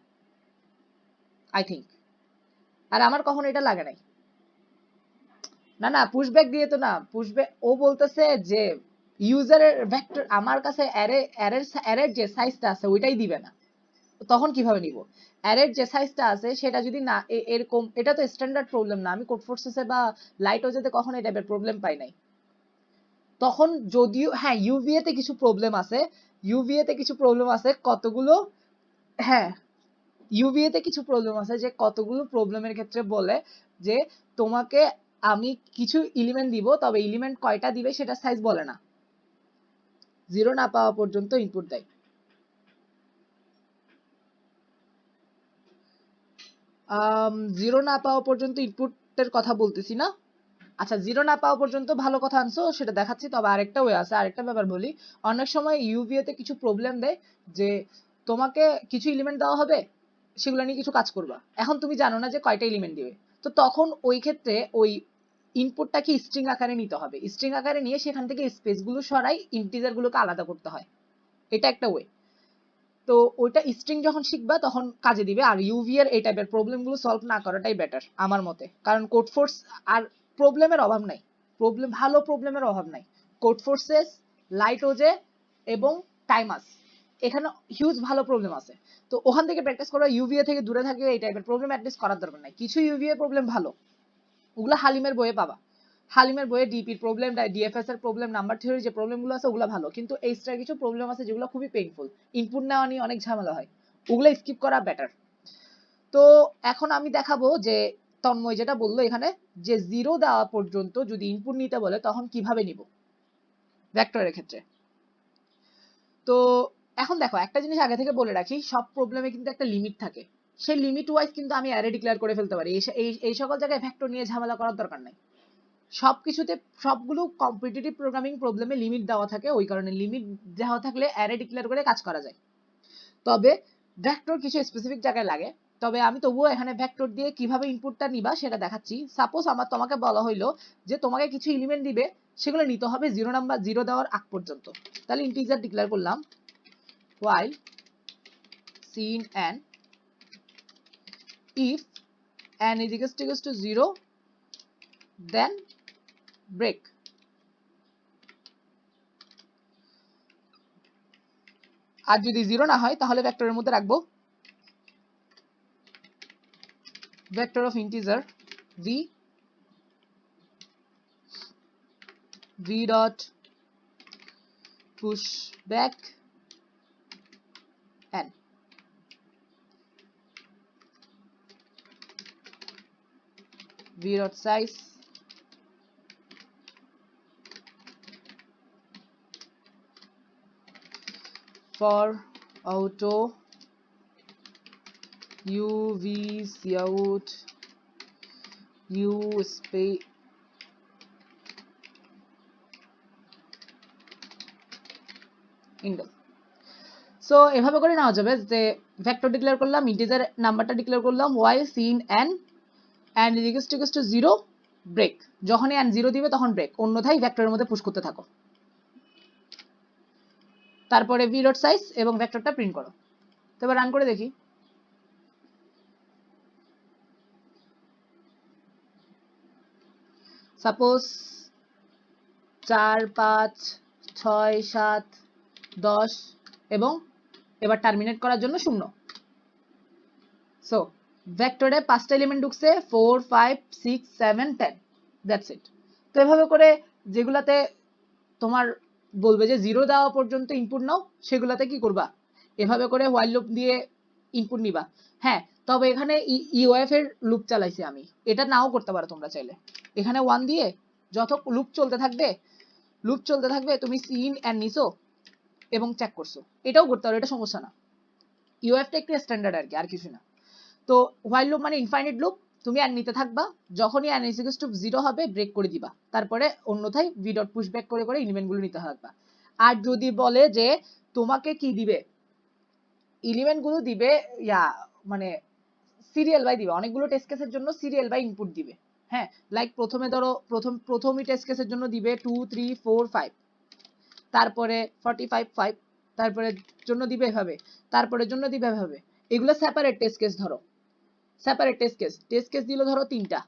A: আই থিংক। আর আমার কখনো এটা লাগে নাই। না না, পুশব্যাক দিয়ে তো না, পুশব্যাক ও বলতেছে যে ইউজারের ভেক্টর আমার কাছে অ্যারের যে সাইজটা আছে ওইটাই দিবে না, তখন কিভাবে নিব? অ্যারের যে সাইজটা আছে সেটা যদি না এরকম, এটা তো স্ট্যান্ডার্ড প্রবলেম না, আমি কোড ফোর্সেসে বা লাইট ওজেতে কখনো এই টাইপের প্রবলেম পাই নাই। তখন যদিও হ্যাঁ ইউভিএ তে কিছু প্রবলেম আছে, ইউভিএ তে কিছু প্রবলেম আছে কতগুলো, হ্যাঁ ইউভিএ তে কিছু প্রবলেম আছে যে কতগুলো প্রবলেমের ক্ষেত্রে বলে যে তোমাকে আমি কিছু এলিমেন্ট দিব, তবে এলিমেন্ট কয়টা দিবে সেটা সাইজ বলে না, জিরো না পাওয়া পর্যন্ত ইনপুট দেয়। জিরো না পাওয়া পর্যন্ত ইনপুটের কথা বলতেছি না। আচ্ছা, জিরো না পাওয়া পর্যন্ত ভালো কথা আনছো, সেটা দেখাচ্ছি। তবে আরেকটা ওয়ে আছে, আরেকটা ব্যাপার বলি। অনেক সময় ইউভিএ তে কিছু প্রবলেম দেয় যে তোমাকে কিছু এলিমেন্ট দেওয়া হবে, সেগুলো নিয়ে কিছু কাজ করবা, এখন তুমি জানো না যে কয়টা এলিমেন্ট দিবে, তো তখন ওই ক্ষেত্রে ওই ইনপুটটাকে স্ট্রিং আকারে নিতে হবে, স্ট্রিং আকারে নিয়ে সেখান থেকে স্পেস গুলো সরাই ইন্টিজার গুলোকে আলাদা করতে হয়, এটা একটা ওয়ে। তো ওইটা স্ট্রিং যখন শিখবা তখন কাজে দিবে। আর ইউভি এর এই টাইপের প্রবলেম গুলো সলভ না করাটাই বেটার আমার মতে, কারণ কোড ফোর্স আর প্রবলেমের অভাব নাই, ভালো প্রবলেমের অভাব নাই। কোড ফোর্সেস, লাইট ওজে এবং টাইমাস, এখানে হিউজ ভালো প্রবলেম আছে। তো ওখান থেকে প্র্যাকটিস করা, ইউভিএ থেকে দূরে থাকে এই টাইপের প্রবলেম অ্যাটলিস্ট করার দরকার নাই। কিছু ইউভিএ প্রবলেম ভালো, ওগুলো হালিমের বইয়ে পাবা, হালিমের বইয়ে ডিপির প্রবলেম, ডিএফএস এর প্রবলেম, নাম্বার থিওরি যে প্রবলেমগুলো আছে ওগুলো ভালো, কিন্তু এক্সট্রা কিছু প্রবলেম আছে যেগুলো খুবই পেইনফুল, ইনপুট নেওয়া নিয়ে অনেক ঝামেলা হয়, ওগুলো স্কিপ করা বেটার। তো এখন আমি দেখাবো যে তন্ময় যেটা বললো এখানে, যে জিরো দেওয়া পর্যন্ত যদি ইনপুট নিতে বলে তখন কিভাবে নিব ভেক্টরের ক্ষেত্রে। তো এখন দেখো, একটা জিনিস আগে থেকে বলে রাখি, সব প্রবলেমে কিন্তু একটা লিমিট থাকে, সেই লিমিট ওয়াইজ কিন্তু আমি অ্যারে ডিক্লেয়ার করে ফেলতে পারি, এই সকল জায়গায় ভেক্টর নিয়ে ঝামেলা করার দরকার নাই। সবকিছুতে সবগুলো কম্পিটিটিভ প্রোগ্রামিং প্রবলেমে লিমিট দেওয়া থাকে, ওই কারণে লিমিট দেওয়া থাকলে অ্যারে ডিক্লেয়ার করে কাজ করা যায়। তবে ভেক্টর কিছু স্পেসিফিক জায়গায় লাগে, তবে আমি তবুও এখানে ভেক্টর দিয়ে কিভাবে ইনপুটটা নিবা সেটা দেখাচ্ছি। সাপোজ তোমাকে বলা হইলো যে তোমাকে কিছু এলিমেন্ট দিবে, সেগুলো নিতে হবে জিরো দেওয়ার আগ পর্যন্ত। তাহলে ইন্টিজার ডিক্লেয়ার করলাম while sin n if n is equals to 0 then break। আর যদি জিরো না হয় তাহলে ভেক্টরের মধ্যে রাখবো vector of integer v dot push back n, v dot size for auto uv cout u space endl. So এভাবে করে নেওয়া যাবে যে ভেক্টর ডিক্লেয়ার করলাম, ইন্টিজার নাম্বারটা ডিক্লেয়ার করলাম, while sin n and is equals to 0 break, যখনই n 0 দিবে তখন ব্রেক, অন্যথায় ভেক্টরের মধ্যে পুশ করতে থাকো। তারপরে v dot size এবং ভেক্টরটা প্রিন্ট করো। তো এবার রান করে দেখি। সাপোজ 4 5 6 7 10 এবং এবার টার্মিনেট করার জন্য 0। সো ভেক্টরে 5টা এলিমেন্ট ঢুকছে, 4 5 6 7 10, দ্যাটস ইট। তো এভাবে করে যেগুলাতে তোমার বলবে যে জিরো দেওয়া পর্যন্ত ইনপুট নাও, সেগুলাতে কি করবা, এভাবে করে হোয়াইল লুপ দিয়ে ইনপুট নিবা। হ্যাঁ, তবে এখানে ইউএফ এর লুপ চালাইছি আমি, এটা নাও করতে পারো তোমরা চাইলে। এখানে 1 দিয়ে যত লুপ চলতে থাকবে তুমি সিন এন্ড নিছো এবং চেক করছো, এটাও করতে পারো, এটা সমস্যা না। ইউএফটা একটু স্ট্যান্ডার্ড আর কিছু না। তো হোয়াইল লুপ মানে ইনফাইনাইট লুপ, তুমি n নিতে থাকবা, যখনই n is equals to 0 হবে ব্রেক করে দিবা, তারপরে অন্যথায় v dot push back করে এলিমেন্ট গুলো নিতে থাকবা। আর যদি বলে যে তোমাকে কি দিবে, এলিমেন্ট গুলো দিবে মানে সিরিয়াল বাই দিবে, অনেকগুলো টেস্ট কেসের জন্য সিরিয়াল বাই ইনপুট দিবে। হ্যাঁ, লাইক প্রথমে ধরো প্রথমই টেস্ট কেসের জন্য দিবে 2 3 4 5, তারপরে 45 5, তারপরে জন্য দিবে এভাবে, তারপরে জন্য দিবে এভাবে। এগুলো সেপারেট টেস্ট কেস, ধরো সেপারেট টেস্ট কেস দিল ধরো 3টা।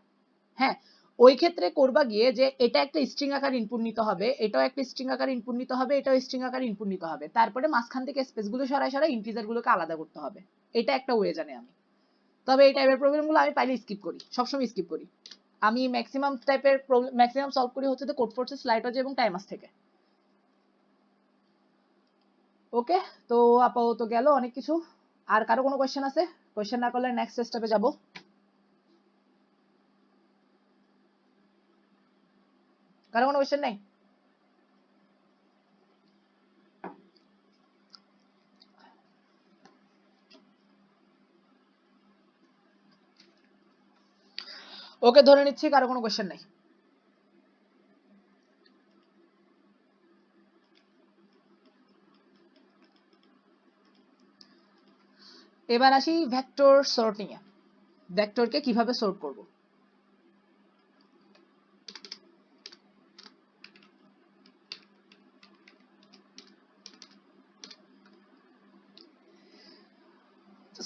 A: হ্যাঁ, ওই ক্ষেত্রে করবা গিয়ে যে এটা একটা স্ট্রিং আকার ইনপুট নিতে হবে, এটাও একটা স্ট্রিং আকার ইনপুট নিতে হবে, এটাও স্ট্রিং আকার ইনপুট নিতে হবে, তারপরে মাঝখান থেকে স্পেস গুলো সরাই ইন্টিজার গুলোকে আলাদা করতে হবে। এটা একটা ওয়ে জানি আমি। তবে এই টাইপের প্রবলেম গুলো আমি পাইলে স্কিপ করি, সবসময় স্কিপ করি। আমি ম্যাক্সিমাম টাইপের প্রবলেম ম্যাক্সিমাম সলভ করি হচ্ছে তো কোডফোর্সেস, লাইটওয়েজ এবং টাইমাস থেকে। ওকে, তো আপাতত গেল অনেক কিছু। আর কারো কোনো কোয়েশ্চেন আছে? কোয়েশ্চেন না করলে নেক্সট স্টেপে যাব। কারো কোনো কোয়েশ্চেন নাই? ওকে, ধরে নিচ্ছি কারো কোনো কোয়েশ্চেন নাই। এবার আসি ভেক্টর সর্টিং এ। ভেক্টরকে কিভাবে সর্ট করব?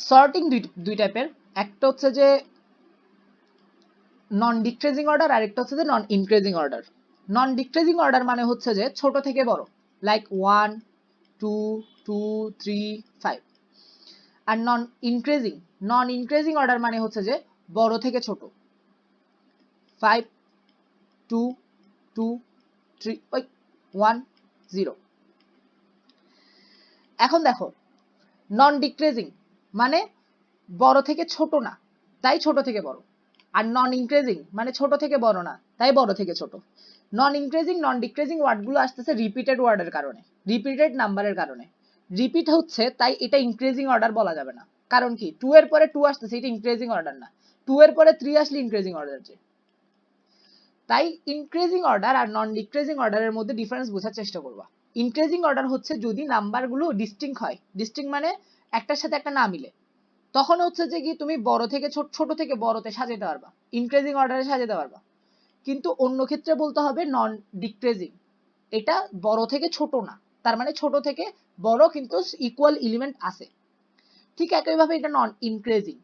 A: সর্টিং দুই টাইপের, একটা হচ্ছে যে নন ডিক্রিজিং অর্ডার, আর একটা হচ্ছে যে নন ইনক্রিজিং অর্ডার। নন ডিক্রিজিং অর্ডার মানে হচ্ছে যে ছোট থেকে বড়, লাইক 1 2 2 3 5। আর নন ইনক্রিজিং অর্ডার মানে হচ্ছে যে বড় থেকে ছোট, 5 2 2 3 1 0। এখন দেখো, নন ডিক্রিজিং মানে বড় থেকে ছোট না, তাই ছোট থেকে বড়। আর নন ইনক্রিজিং মানে ছোট থেকে বড় না, তাই বড় থেকে ছোট। নন ইনক্রিজিং নন ডিক্রিজিং ওয়ার্ডগুলো আসতেছে রিপিটেড ওয়ার্ডের কারণে, রিপিটেড নাম্বারের কারণে। রিপিট হচ্ছে তাই এটা ইনক্রিজিং অর্ডার বলা যাবে না। কারণ কি, 2 এর পরে 2 আসতেছে, এটা ইনক্রিজিং অর্ডার না। 2 এর পরে 3 আসলে ইনক্রিজিং অর্ডার। তাই ইনক্রিজিং অর্ডার আর নন ডিক্রিজিং অর্ডারের মধ্যে ডিফারেন্স বোঝার চেষ্টা করবা। ইনক্রিজিং অর্ডার হচ্ছে যদি নাম্বারগুলো ডিস্টিংক্ট হয়, ডিস্টিংক্ট মানে একটার সাথে একটা না মিলে, তখন হচ্ছে যে কি তুমি বড় থেকে ছোট থেকে বড়তে সাজাতে পারবা, ইনক্রিজিং অর্ডারে সাজাতে পারবা। কিন্তু অন্য ক্ষেত্রে বলতে হবে নন ডিক্রিজিং, এটা বড় থেকে ছোট না, তার মানে ছোট থেকে বড় কিন্তু ইকুয়াল এলিমেন্ট আছে। ঠিক একইভাবে এটা নন ইনক্রিজিং,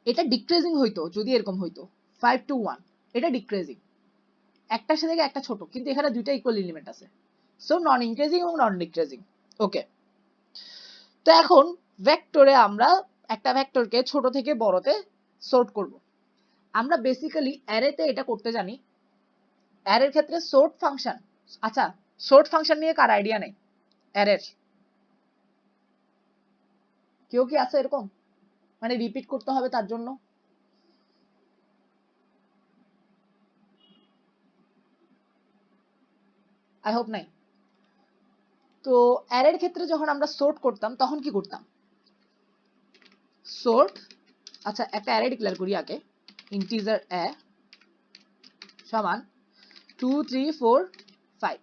A: এটা ডিক্রিজিং হইতো যদি এরকম হইতো 5 to 1, এটা ডিক্রিজিং, একটার সাথে একটা ছোট, কিন্তু এখানে দুইটা ইকুয়াল এলিমেন্ট আছে। সো নন ইনক্রিজিং এবং নন ডিক্রিজিং। ওকে, তো এখন ভেক্টরে আমরা একটা ভেক্টরকে ছোট থেকে বড়তে সর্ট করব। আমরা বেসিক্যালি অ্যারেতে এটা করতে জানি। অ্যারের ক্ষেত্রে সর্ট ফাংশন, আচ্ছা সর্ট ফাংশন নিয়ে কার আইডিয়া নেই অ্যারের? কেউ কি আছে এরকম, মানে রিপিট করতে হবে তার জন্য? আই হোপ নাই। তো অ্যারের ক্ষেত্রে যখন আমরা সর্ট করতাম তখন কি করতাম? সর্ট, আচ্ছা একটা অ্যারে ডিক্লেয়ার করি আগে, ইন্টিজার এ সমান 2 3 4 5।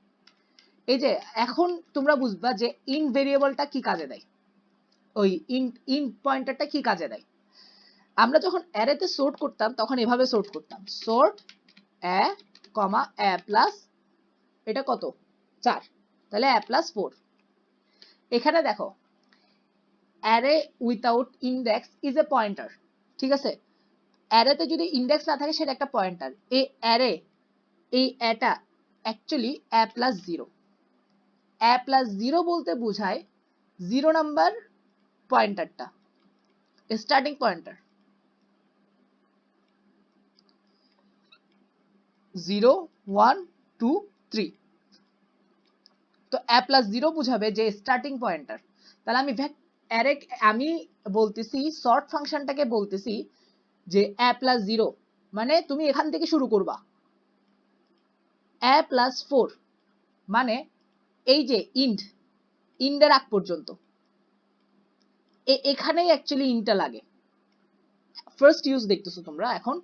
A: এই যে এখন তোমরা বুঝবা যে ইন ভেরিয়েবলটা কি কাজে দেয়, ওই ইন পয়েন্টারটা কি কাজে দেয়। আমরা যখন অ্যারেতে সর্ট করতাম তখন এভাবে সর্ট করতাম, সর্ট এ কমা এ প্লাস, এটা কত 4, তাহলে এ প্লাস 4। এখানে দেখো array without index is a pointer, ঠিক আছে? অ্যারেতে যদি ইন্ডেক্স না থাকে সেটা একটা পয়েন্টার। এই অ্যারে, এই এটা অ্যাকচুয়ালি এ প্লাস 0। এ প্লাস 0 বলতে বোঝায় 0 নাম্বার পয়েন্টারটা, স্টার্টিং পয়েন্টার 0 1 2 3। তো এ প্লাস 0 বুঝাবে যে স্টার্টিং পয়েন্টার। তাহলে আমি অ্যারে, আমি বলতেছি সর্ট ফাংশনটাকে বলতেছি যে এ প্লাস 0 মানে তুমি এখান থেকে শুরু করবা, এ প্লাস 4 মানে এই যে ইন্ডের আগ পর্যন্ত, এখানেই অ্যাকচুয়ালি ইনটা লাগে। ফার্স্ট ইউজ দেখতেছো তোমরা এখন।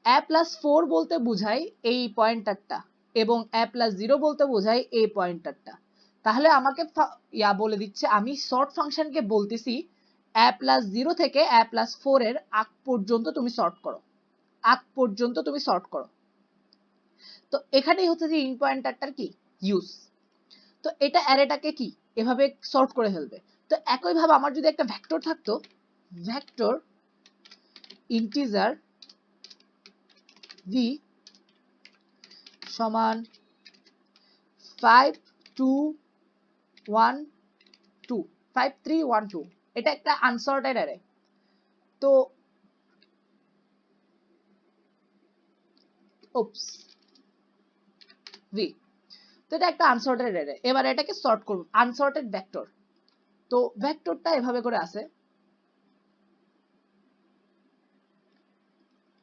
A: এ প্লাস 4 বলতে বোঝায় এই পয়েন্টারটা, এবং এ প্লাস 0 বলতে বোঝায় এই পয়েন্টারটা। তাহলে আমাকে বলে দিচ্ছে, আমি সর্ট ফাংশনকে বলতেছি a+0 থেকে a+4 এর আগ পর্যন্ত তুমি সর্ট করো, আগ পর্যন্ত তুমি সর্ট করো। তো এখানেই হচ্ছে যে ইন পয়েন্টারটার কি ইউজ। তো এটা অ্যারেটাকে কি এভাবে সর্ট করে ফেলবে। তো একইভাবে আমার যদি একটা ভেক্টর থাকতো, ভেক্টর ইন্টিজার v সমান 5 2 1 2 5 3 1 2, এটা একটা আনসর্টেড অ্যারে। তো ওপস v, তো এটা একটা আনসর্টেড অ্যারে। এবার এটাকে সর্ট করব, আনসর্টেড ভেক্টর। তো ভেক্টরটা এভাবে করে আছে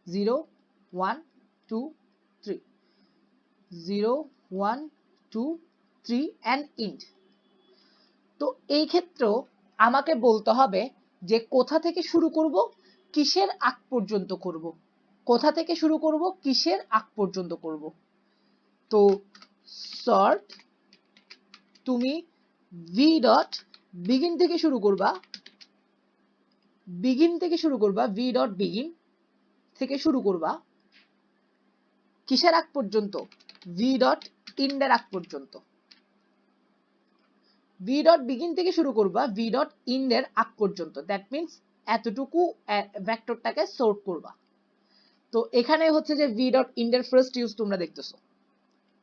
A: 0 1 2 3 0 1 2 3 and int। তো এই ক্ষেত্রেও আমাকে বলতে হবে যে কোথা থেকে শুরু করব, কিসের আগ পর্যন্ত করব, কোথা থেকে শুরু করব, কিসের আগ পর্যন্ত করব। তো সর্ট তুমি v ডট বিগিন থেকে শুরু করবা, বিগিন থেকে শুরু করবা, v ডট বিগিন থেকে শুরু করবা কিসের আগ পর্যন্ত, v ডট এন্ড এর আগ পর্যন্ত। v ডট বিগিন থেকে শুরু করবা v ডট এন্ড এর আগ পর্যন্ত, দ্যাট মিন্স এতটুকু ভেক্টরটাকে সর্ট করবা। তো এখানে হচ্ছে যে v ডট এন্ড এর ফার্স্ট ইউজ তোমরা দেখতেছো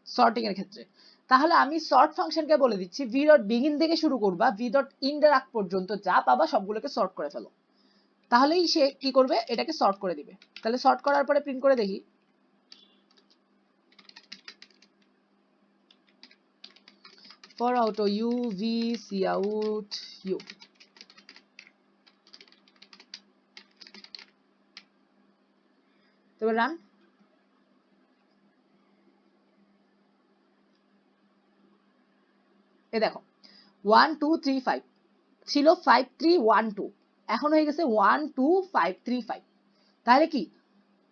A: সর্টিং এর ক্ষেত্রে। তাহলে আমি সর্ট ফাংশনকে বলে দিচ্ছি v ডট বিগিন থেকে শুরু করবা v ডট এন্ড এর আগ পর্যন্ত যা পাবা সবগুলোকে সর্ট করে ফেলো। তাহলেই সে কি করবে, এটাকে সর্ট করে দিবে। তাহলে সর্ট করার পরে প্রিন্ট করে দেখি, for auto u v cout u। এবার রান। এ দেখো 1 2 3 5 ছিল 5 3 1 2, এখন হয়ে গেছে 1 2 5 3 5। তাহলে কি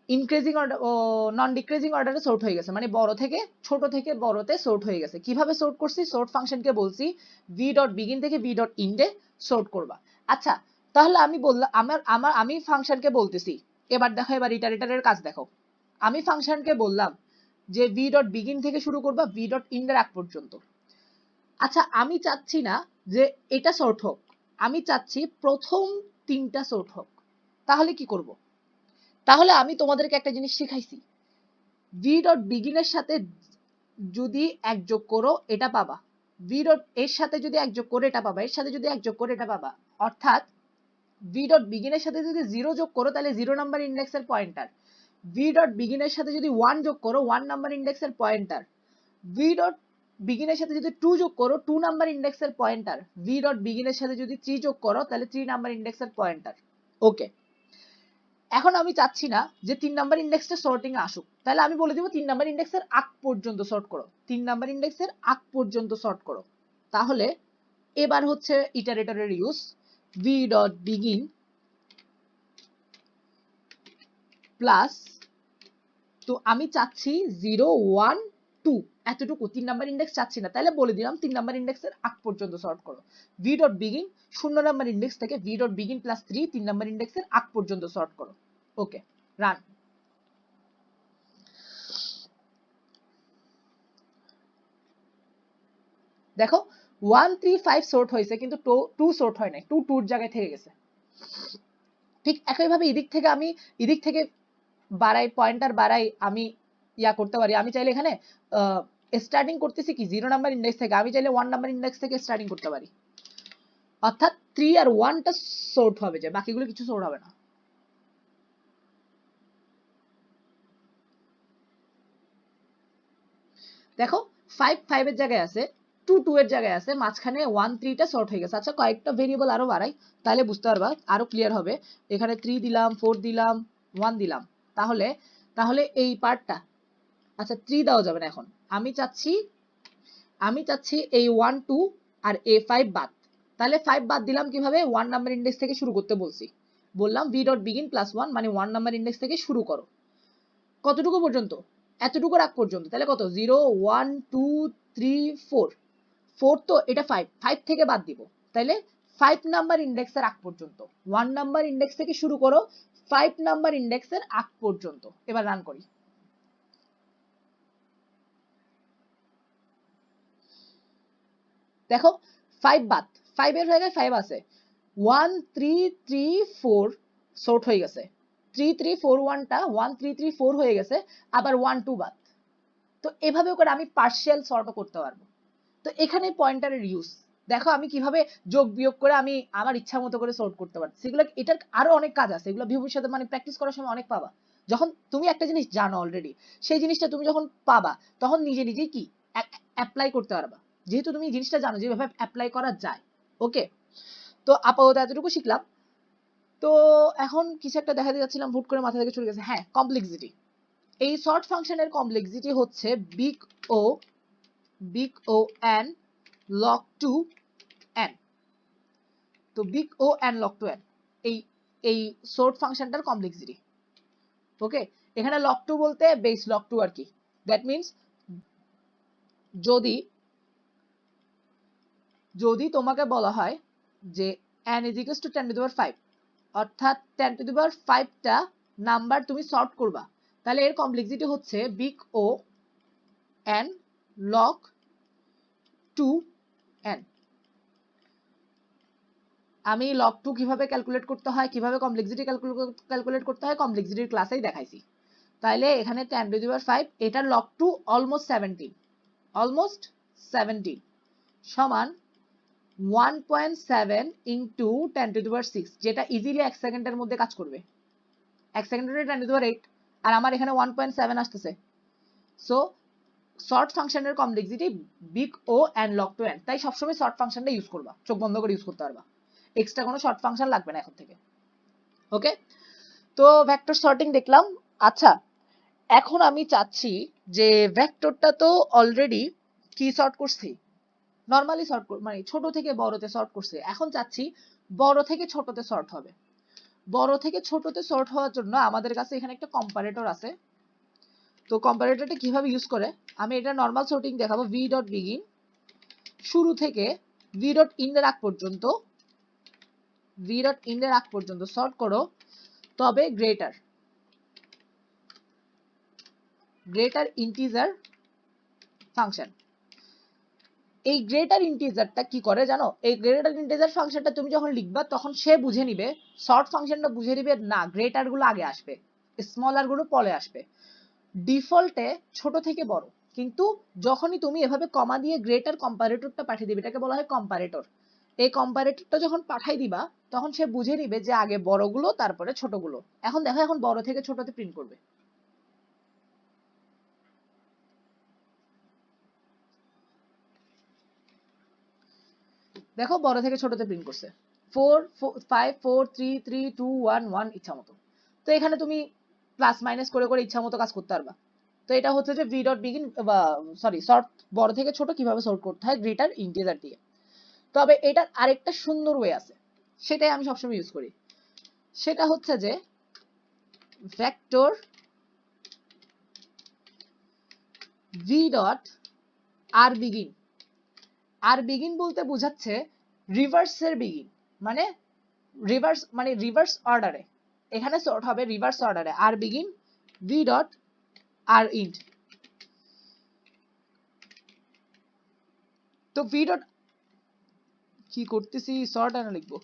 A: ইনক্রিজিং অর্ডার ও নন ডিক্রিজিং অর্ডারে সর্ট হয়ে গেছে, মানে বড় থেকে ছোট থেকে বড়তে সর্ট হয়ে গেছে। কিভাবে সর্ট করছি, সর্ট ফাংশনকে বলছি v ডট বিগিন থেকে v ডট এন্ডে সর্ট করবা। আচ্ছা, তাহলে আমি বললাম আমি ফাংশনকে বলতেছি, এবার দেখো, এবার ইটারেটরের কাজ দেখো। আমি ফাংশনকে বললাম যে v ডট বিগিন থেকে শুরু করবা v ডট এন্ডের আগ পর্যন্ত। আচ্ছা, আমি চাচ্ছি না যে এটা সর্ট হোক, আমি চাচ্ছি প্রথম তিনটা সর্ট হোক। তাহলে কি করব, তাহলে আমি তোমাদেরকে একটা জিনিস শিখাইছি, v ডট বিগিনের সাথে যদি এক যোগ করো এটা পাবা, v ডট এর সাথে যদি এক যোগ করে এটা পাবা, এর সাথে যদি এক যোগ করে এটা পাবা। অর্থাৎ v ডট বিগিনের সাথে যদি 0 যোগ করো তাহলে 0 নাম্বার ইন্ডেক্সের পয়েন্টার, v ডট বিগিনের সাথে যদি 1 যোগ করো 1 নাম্বার ইন্ডেক্সের পয়েন্টার, v ডট বিগিনের সাথে যদি 2 যোগ করো 2 নাম্বার ইন্ডেক্সের পয়েন্টার, v ডট বিগিনের সাথে যদি 3 যোগ করো তাহলে 3 নাম্বার ইন্ডেক্সের পয়েন্টার। ওকে, এখন আমি চাচ্ছি না যে 3 নাম্বার ইন্ডেক্সটা সর্টিং এ আসুক, তাহলে আমি বলে দিব 3 নাম্বার ইন্ডেক্সের আগ পর্যন্ত সর্ট করো, 3 নাম্বার ইন্ডেক্সের আগ পর্যন্ত সর্ট করো। তাহলে এবার হচ্ছে ইটারেটরের use, v dot begin plus, তো আমি চাচ্ছি 0 1 2 এতটুকু, 3 নাম্বার ইন্ডেক্স চাচ্ছি না, তাহলে বলে দিলাম 3 নাম্বার ইন্ডেক্সের আগ পর্যন্ত সর্ট করো। v dot begin 0 number index থেকে v dot begin plus 3 3 number ইন্ডেক্সের আগ পর্যন্ত সর্ট করো। Okay, run. দেখো 1 3 5 সর্ট হয়েছে কিন্তু 2 সর্ট হয় নাই, 2 2 এর জায়গায় থেকে গেছে। ঠিক একইভাবে এদিক থেকে বাড়াই, পয়েন্টার বাড়াই, আমি করতে পারি। আমি চাইলে এখানে স্টার্টিং করতেছি কি 0 নাম্বার ইন্ডেক্স থেকে, আমি চাইলে 1 নাম্বার ইন্ডেক্স থেকে স্টার্টিং করতে পারি। অর্থাৎ 3 আর 1 টা সর্ট হবে, যে বাকিগুলো কিছু সর্ট হবে না। দেখো 5 5 এর জায়গায় আছে, 2 2 এর জায়গায় আছে, মাঝখানে 1 3 টা সর্ট হয়ে গেছে। আচ্ছা, কয়েকটা ভেরিয়েবল আরো বাড়াই, তাহলে বুঝতে পারবা, আরো ক্লিয়ার হবে। এখানে 3 দিলাম, 4 দিলাম, 1 দিলাম, তাহলে এই পার্টটা, আচ্ছা 3 দেওয়া যাবে না এখন। আমি চাচ্ছি এই 1 2 আর a 5 বাদ। তাহলে 5 বাদ দিলাম কিভাবে, 1 নাম্বার ইন্ডেক্স থেকে শুরু করতে বললাম v ডট বিগিন প্লাস 1 মানে 1 নাম্বার ইন্ডেক্স থেকে শুরু করো। কতটুকু পর্যন্ত, এতটুকু আগ পর্যন্ত। তাহলে কত, 0 1 2 3 4 4 তো এটা 5 5 থেকে বাদ দিব, তাইলে 5 নাম্বার ইন্ডেক্সের আগ পর্যন্ত, 1 নাম্বার ইন্ডেক্স থেকে শুরু করো 5 নাম্বার ইন্ডেক্সের আগ পর্যন্ত। এবার রান করি। দেখো 5 বাদ, 5 এর জায়গায় 5 আছে, 1 3 3 4 সর্ট হয়ে গেছে, 3 3 4 1 টা 1 3 3 4 হয়ে গেছে, আবার 1 2 বাদ। তো এভাবেও করে আমি পার্শিয়াল সর্টও করতে পারবো। তো এখানে পয়েন্টারের ইউজ দেখো আমি কিভাবে যোগ বিয়োগ করে আমি আমার ইচ্ছা মতো করে সর্ট করতে পারছি। এগুলো এটার আরো অনেক কাজ আছে, এগুলো ভবিষ্যতে মানে প্র্যাকটিস করার সময় অনেক পাবা। যখন তুমি একটা জিনিস জানো অলরেডি, সেই জিনিসটা তুমি যখন পাবা তখন নিজে নিজেই কি অ্যাপ্লাই করতে পারবা, যেহেতু তুমি জিনিসটা জানো যেভাবে অ্যাপ্লাই করা যায়। ওকে, তো আপাতত এতটুকু শিখলাম। তো এখন কিছু একটা দেখাতে যাচ্ছিলাম, হুট করে মাথা থেকে চলে গেছে। হ্যাঁ, কমপ্লেক্সিটি। এই সর্ট ফাংশনের কমপ্লেক্সিটি হচ্ছে big O N log 2 n। তো big O N log 2 n এই এই সর্ট ফাংশনটার কমপ্লেক্সিটি। ওকে, এখানে log 2 বলতে বেস log 2 আর কি। দ্যাট মিন্স যদি যদি তোমাকে বলা হয় যে n is equals to 10 to the power 5, অর্থাৎ 10 to the power 5 টা নাম্বার তুমি সর্ট করবা, তাহলে এর কমপ্লেক্সিটি হচ্ছে বিগ ও n log 2 n। আমি log 2 কিভাবে ক্যালকুলেট করতে হয়, কিভাবে কমপ্লেক্সিটি ক্যালকুলেট করতে হয় কমপ্লেক্সিটির ক্লাসেই দেখাইছি। তাইলে এখানে 10 to the power 5, এটার log 2 অলমোস্ট 17 সমান 1.7 ইনটু 10 to the power 6, যেটা ইজিলি 1 সেকেন্ডের মধ্যে কাজ করবে। 1 সেকেন্ডের 10 to the power 8, আর আমার এখানে 1.7 আসতেছে। সো শর্ট ফাংশনের complexity big O N log 2 n। তাই সবসময় শর্ট ফাংশনটা ইউজ করবা, চোখ বন্ধ করে ইউজ করতে পারবা, এক্সট্রা কোনো শর্ট ফাংশন লাগবে না এখন থেকে। ওকে, তো ভেক্টর সর্টিং দেখলাম। আচ্ছা, এখন আমি চাচ্ছি যে ভেক্টরটা তো অলরেডি কি সর্ট করছি, নরমালি সর্ট মানে ছোট থেকে বড়তে সর্ট করছে, এখন চাচ্ছি বড় থেকে ছোটতে সর্ট হবে। বড় থেকে ছোটতে সর্ট হওয়ার জন্য আমাদের কাছে এখানে একটা কম্পারেটর আছে। তো কম্পারেটরটা কিভাবে ইউজ করে আমি এটা নরমাল সর্টিং দেখাবো। ভি ডট বিগিন শুরু থেকে ভি ডট ইন এর আগ পর্যন্ত সর্ট করো, তবে গ্রেটার ইন্টিজার ফাংশন। এই গ্রেটার ইন্টিজারটা কি করে জানো? এই গ্রেটার ইন্টিজার ফাংশনটা তুমি যখন লিখবা তখন সে বুঝে নিবে, শর্ট ফাংশনটা বুঝে নিবে না গ্রেটার গুলো আগে আসবে, স্মলার গুলো পরে আসবে। ডিফল্টে ছোট থেকে বড়, কিন্তু যখনই তুমি এভাবে কমা দিয়ে গ্রেটার কম্পারেটরটা পাঠিয়ে দিবে, এটাকে বলা হয় কম্পারেটর। এই কম্পারেটরটা যখন পাঠাই দিবা তখন সে বুঝে নিবে যে আগে বড়গুলো তারপরে ছোটগুলো। এখন দেখো, এখন বড় থেকে ছোটতে প্রিন্ট করবে। দেখো বড় থেকে ছোটতে প্রিন্ট করছে 4 5 4 3 3 2 1 1 ইচ্ছা মতো। তো এখানে তুমি প্লাস মাইনাস করে করে ইচ্ছা মতো কাজ করতে পারবা। তো এটা হচ্ছে যে ভি ডট বিগিন বা সরি সর্ট বড় থেকে ছোট কিভাবে সর্ট করতে হয় গ্রেটার ইন্টিজার দিয়ে। তবে এটার আরেকটা সুন্দর ওয়ে আছে, সেটাই আমি সবসময় ইউজ করি। সেটা হচ্ছে যে vector V dot r begin. আর বিগিন বলতে বোঝাচ্ছে রিভার্সের বিগিন, মানে রিভার্স অর্ডারে, এখানে সর্ট হবে রিভার্স অর্ডারে। আর বিগিন ভি ডট আর ইন্ট। তো ভি ডট কি করতেছি, সর্ট এনে লিখবো,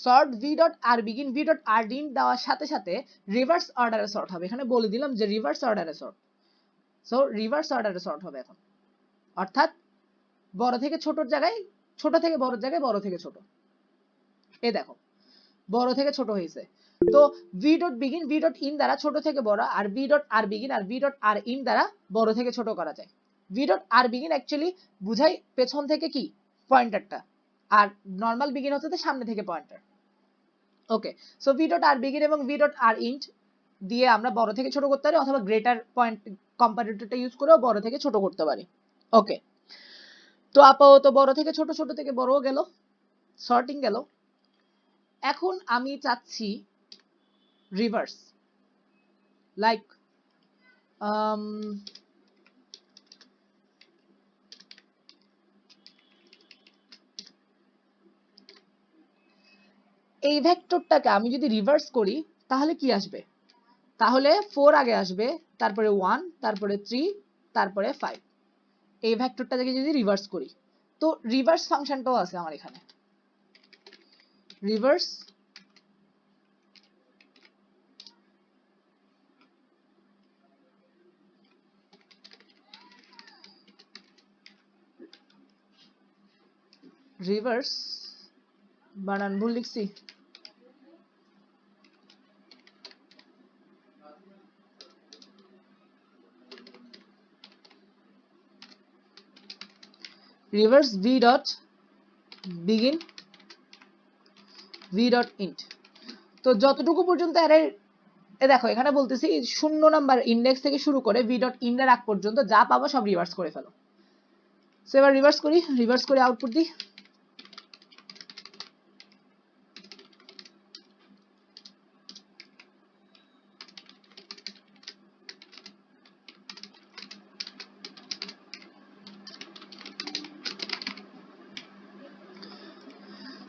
A: sort V dot r begin v dot আর ইন্ট দেওয়ার সাথে সাথে রিভার্স অর্ডারে সর্ট হবে। এখানে বলে দিলাম যে রিভার্স অর্ডারে সর্ট, সো রিভার্স অর্ডারে সর্ট হবে এখন, অর্থাৎ বড় থেকে ছোটর জায়গায়, ছোট থেকে বড়র জায়গায় বড় থেকে ছোট। এ দেখো বড় থেকে ছোট হয়েছে। তো v dot begin v dot end দ্বারা ছোট থেকে বড়, আর ভি ডট আর বিগিন আর ভি ডট আর ইন দ্বারা বড় থেকে ছোট করা যায়। V dot r begin actually বুঝাই পেছন থেকে কি পয়েন্টারটা, আর নর্মাল বিগিন হচ্ছে সামনে থেকে পয়েন্টার। ওকে, so V dot r begin এবং ভি ডট আর ইন্ট দিয়ে আমরা বড় থেকে ছোট করতে পারি, অথবা গ্রেটার পয়েন্ট কম্পারেটরটা ইউজ করেও বড় থেকে ছোট করতে পারি। ওকে, তো আপাতত বড় থেকে ছোট, ছোট থেকে বড়ও গেল, সর্টিং গেল। এখন আমি চাচ্ছি রিভার্স, লাইক এই ভেক্টরটাকে আমি যদি রিভার্স করি তাহলে কি আসবে? তাহলে 4 আগে আসবে, তারপরে 1, তারপরে 3, তারপরে 5। এই ভেক্টরটাকে যদি রিভার্স করি, তো রিভার্স ফাংশনটাও আছে আমার এখানে। রিভার্স রিভার্স বানান ভুল লিখছি। Reverse v dot begin v dot end. তো যতটুকু পর্যন্ত অ্যারের দেখো এখানে বলতেছি 0 নাম্বার ইন্ডেক্স থেকে শুরু করে v ডট ইন্ট এর আগ পর্যন্ত যা পাবো সব রিভার্স করে ফেলো। সো এবার রিভার্স করে আউটপুট দিই।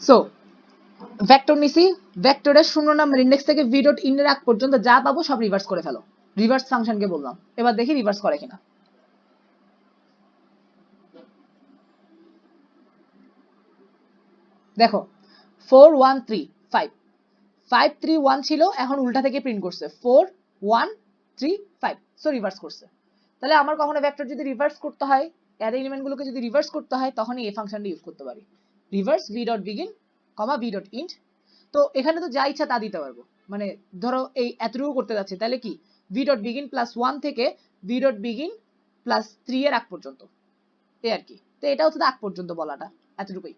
A: সো ভেক্টর নিছি, ভেক্টরের 0 নাম্বার ইন্ডেক্স থেকে v ডট ইন এর আগ পর্যন্ত যা পাবো সব রিভার্স করে ফেলো। রিভার্স ফাংশনকে বললাম, এবার দেখি রিভার্স করে কিনা। দেখো 4 1 3 5 5 3 1 ছিল, এখন উল্টা থেকে প্রিন্ট করছে 4 1 3 5। সো রিভার্স করছে। তাহলে আমার কখনো ভেক্টর যদি রিভার্স করতে হয়, অ্যারে এলিমেন্টগুলোকে যদি রিভার্স করতে হয়, তখনই এই ফাংশনটা ইউজ করতে পারি, রিভার্স v ডট বিগিন কমা v ডট ইন্ট। তো এখানে তো যা ইচ্ছা তা দিতে পারবো, মানে ধরো এই এতটুকু করতে যাচ্ছে, তাহলে কি v ডট বিগিন প্লাস 1 থেকে v ডট বিগিন প্লাস 3 এর আগ পর্যন্ত, এই আর কি। তো এটা হচ্ছে আগ পর্যন্ত বলাটা, এতটুকুই।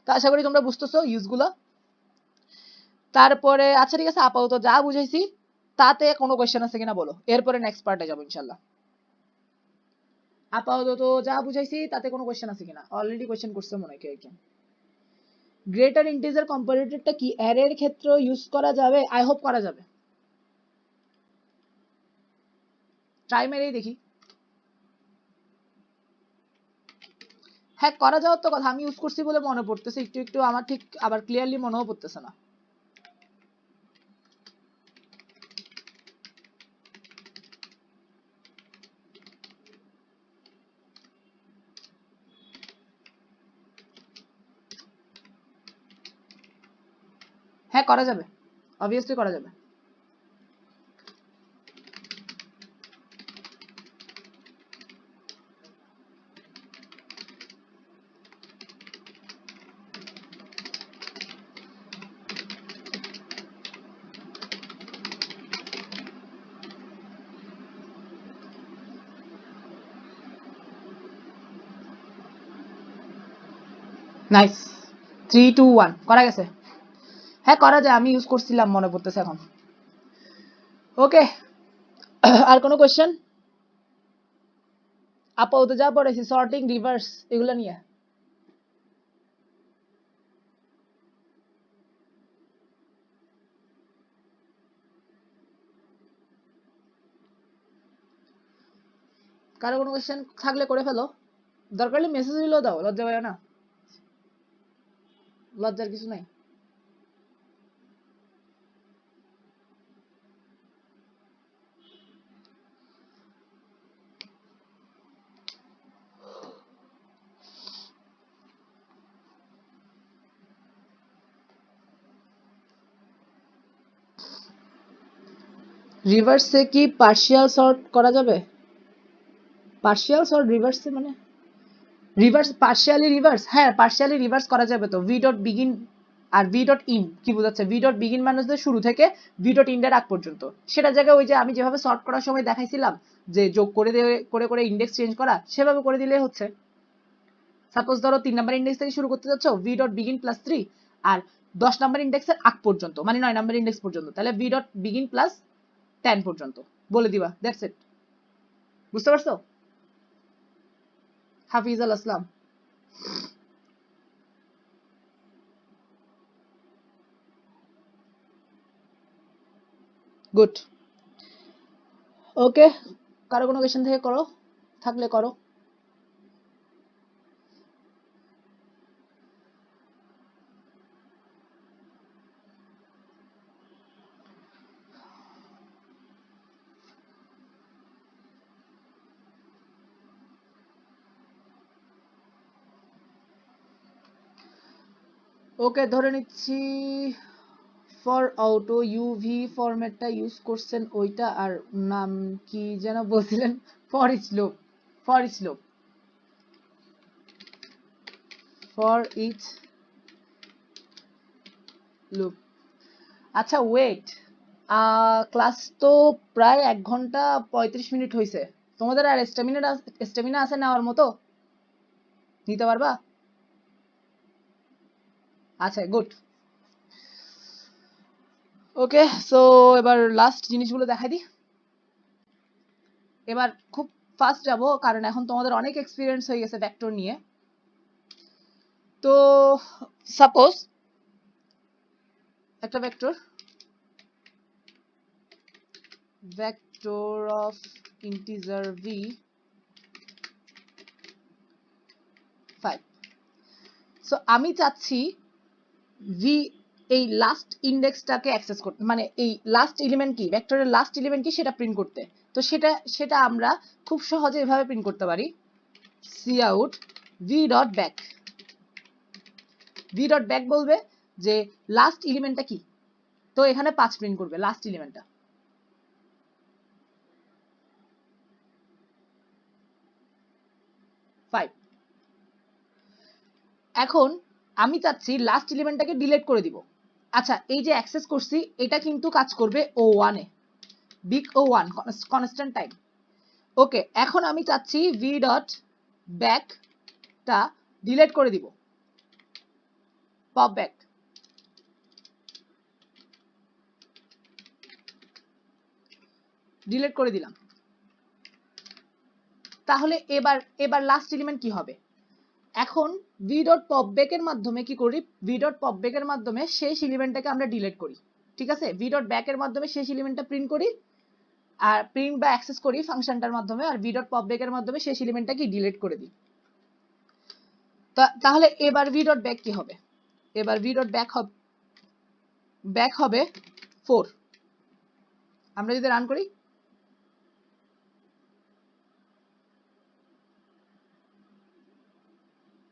A: তো আশা করি তোমরা বুঝতেছো ইউজগুলো। তারপরে আচ্ছা ঠিক আছে, আপাতত যা বুঝাইছি তাতে কোনো কোয়েশ্চেন আছে কিনা বলো, এরপরে নেক্সট পার্টে যাবো ইনশাল্লাহ। আপাতত যা বুঝাইছি তাতে কোনো কোয়েশ্চেন আছে কিনা? অলরেডি কোয়েশ্চেন করছে মনে হয় কেউ একজন। গ্রেটার ইন্টিজার কম্পারেটরটা কি অ্যারের ক্ষেত্রে ইউজ করা যাবে? আই হোপ করা যাবে, ট্রাই মেরেই দেখি। হ্যাঁ করা যাওয়ার তো কথা, আমি ইউজ করছি বলে মনে পড়তেছে একটু একটু, আমার ঠিক আবার ক্লিয়ারলি মনেও পড়তেছে না। হ্যাঁ করা যাবে, অবভিয়াসলি করা যাবে। নাইস, 3 2 1 করা গেছে। হ্যাঁ করা যায়, আমি ইউজ করছিলাম মনে পড়তেছে এখন। ওকে, আর কোনো কোয়েশ্চেন? আপাতত যা পড়েছি সর্টিং রিভার্স এগুলো নিয়ে। কারো কোনো কোয়েশ্চেন থাকলে করে ফেলো, দরকার হলে মেসেজ দিলেও দাও, লজ্জা পাইও না, লজ্জার কিছু নাই। রিভার্সে কি পার্শিয়াল সর্ট করা যাবে? পার্শিয়াল সর্ট রিভার্সে মানে রিভার্স পার্শিয়ালি রিভার্স, হ্যাঁ পার্শিয়ালি রিভার্স করা যাবে তো। ভি ডট বিগিন আর ভি ডট ইন কি বোঝাচ্ছে? ভি ডট বিগিন মানে হচ্ছে শুরু থেকে ভি ডট ইন্ডের আগ পর্যন্ত। সেটা জায়গায় ওই যে আমি যেভাবে সর্ট করার সময় দেখাইছিলাম যে যোগ করে করে করে ইন্ডেক্স চেঞ্জ করা, সেভাবে করে দিলে হচ্ছে। সাপোজ ধরো 3 নাম্বার ইন্ডেক্স থেকে শুরু করতে যাচ্ছ, ভি ডট বিগিন প্লাস 3, আর 10 নাম্বার ইন্ডেক্সের আগ পর্যন্ত মানে 9 নাম্বার ইন্ডেক্স পর্যন্ত, তাহলে ভি ডট বিগিন প্লাস 10 পর্যন্ত বলে দিবা, দ্যাটস ইট। বুঝতে পারছো? হাফিজ আল আসলাম। গুড, ওকে। কারো কোনো কোয়েশ্চেন থেকে করো, থাকলে করো। ওকে, ধরে নিচ্ছি ফর অটো ইউভি ফরম্যাটটা ইউজ করছেন ওইটা, আর নাম কি যেন বলছিলেন? For each loop, for each loop, for each loop. আচ্ছা ওয়েট, ক্লাস তো প্রায় 1 ঘন্টা 35 মিনিট হয়েছে, তোমাদের আর স্টেমিনা আছে নেওয়ার মতো? নিতে পারবা? আচ্ছা গুড। ওকে, সো এবার লাস্ট জিনিসগুলো দেখাই দিই। এবার খুব ফাস্ট যাব, কারণ এখন তোমাদের অনেক এক্সপিরিয়েন্স হয়ে গেছে ভেক্টর নিয়ে। তো সাপোজ একটা vector of integer V 5। So আমি চাচ্ছি ভি এই লাস্ট ইন্ডেক্সটাকে অ্যাক্সেস করতে, মানে এই লাস্ট এলিমেন্ট কি, ভেক্টরের লাস্ট এলিমেন্ট কি সেটা প্রিন্ট করতে। তো সেটা আমরা খুব সহজে এভাবে প্রিন্ট করতে পারি, cout V dot back. V dot back বলবে যে লাস্ট এলিমেন্টটা কি, তো এখানে 5 প্রিন্ট করবে লাস্ট এলিমেন্টটা। এখন আমি চাচ্ছি লাস্ট এলিমেন্টটাকে ডিলিট করে দিব। আচ্ছা, এই যে অ্যাক্সেস করছি এটা কিন্তু কাজ করবে O1 এ, বিগ O1 কনস্ট্যান্ট টাইম। ওকে, এখন আমি চাচ্ছি ভি ডট ব্যাকটা ডিলিট করে দিব, পপ ব্যাক। ডিলিট করে দিলাম। তাহলে এবার লাস্ট এলিমেন্ট কি হবে? এখন ভি ডট পপ ব্যাকের মাধ্যমে কি করি, ভি ডট পপ ব্যাকের মাধ্যমে শেষ এলিমেন্টটাকে আমরা ডিলিট করি। ঠিক আছে, ভি ডট ব্যাকের মাধ্যমে শেষ এলিমেন্টটা প্রিন্ট করি, আর প্রিন্ট বা অ্যাক্সেস করি ফাংশনটার মাধ্যমে, আর ভি ডট পপ ব্যাকের মাধ্যমে শেষ এলিমেন্টটাকে ডিলিট করে দিই। তাহলে এবার ভি ডট ব্যাক কি হবে? এবার ভি ডট ব্যাক হবে 4। আমরা যদি রান করি,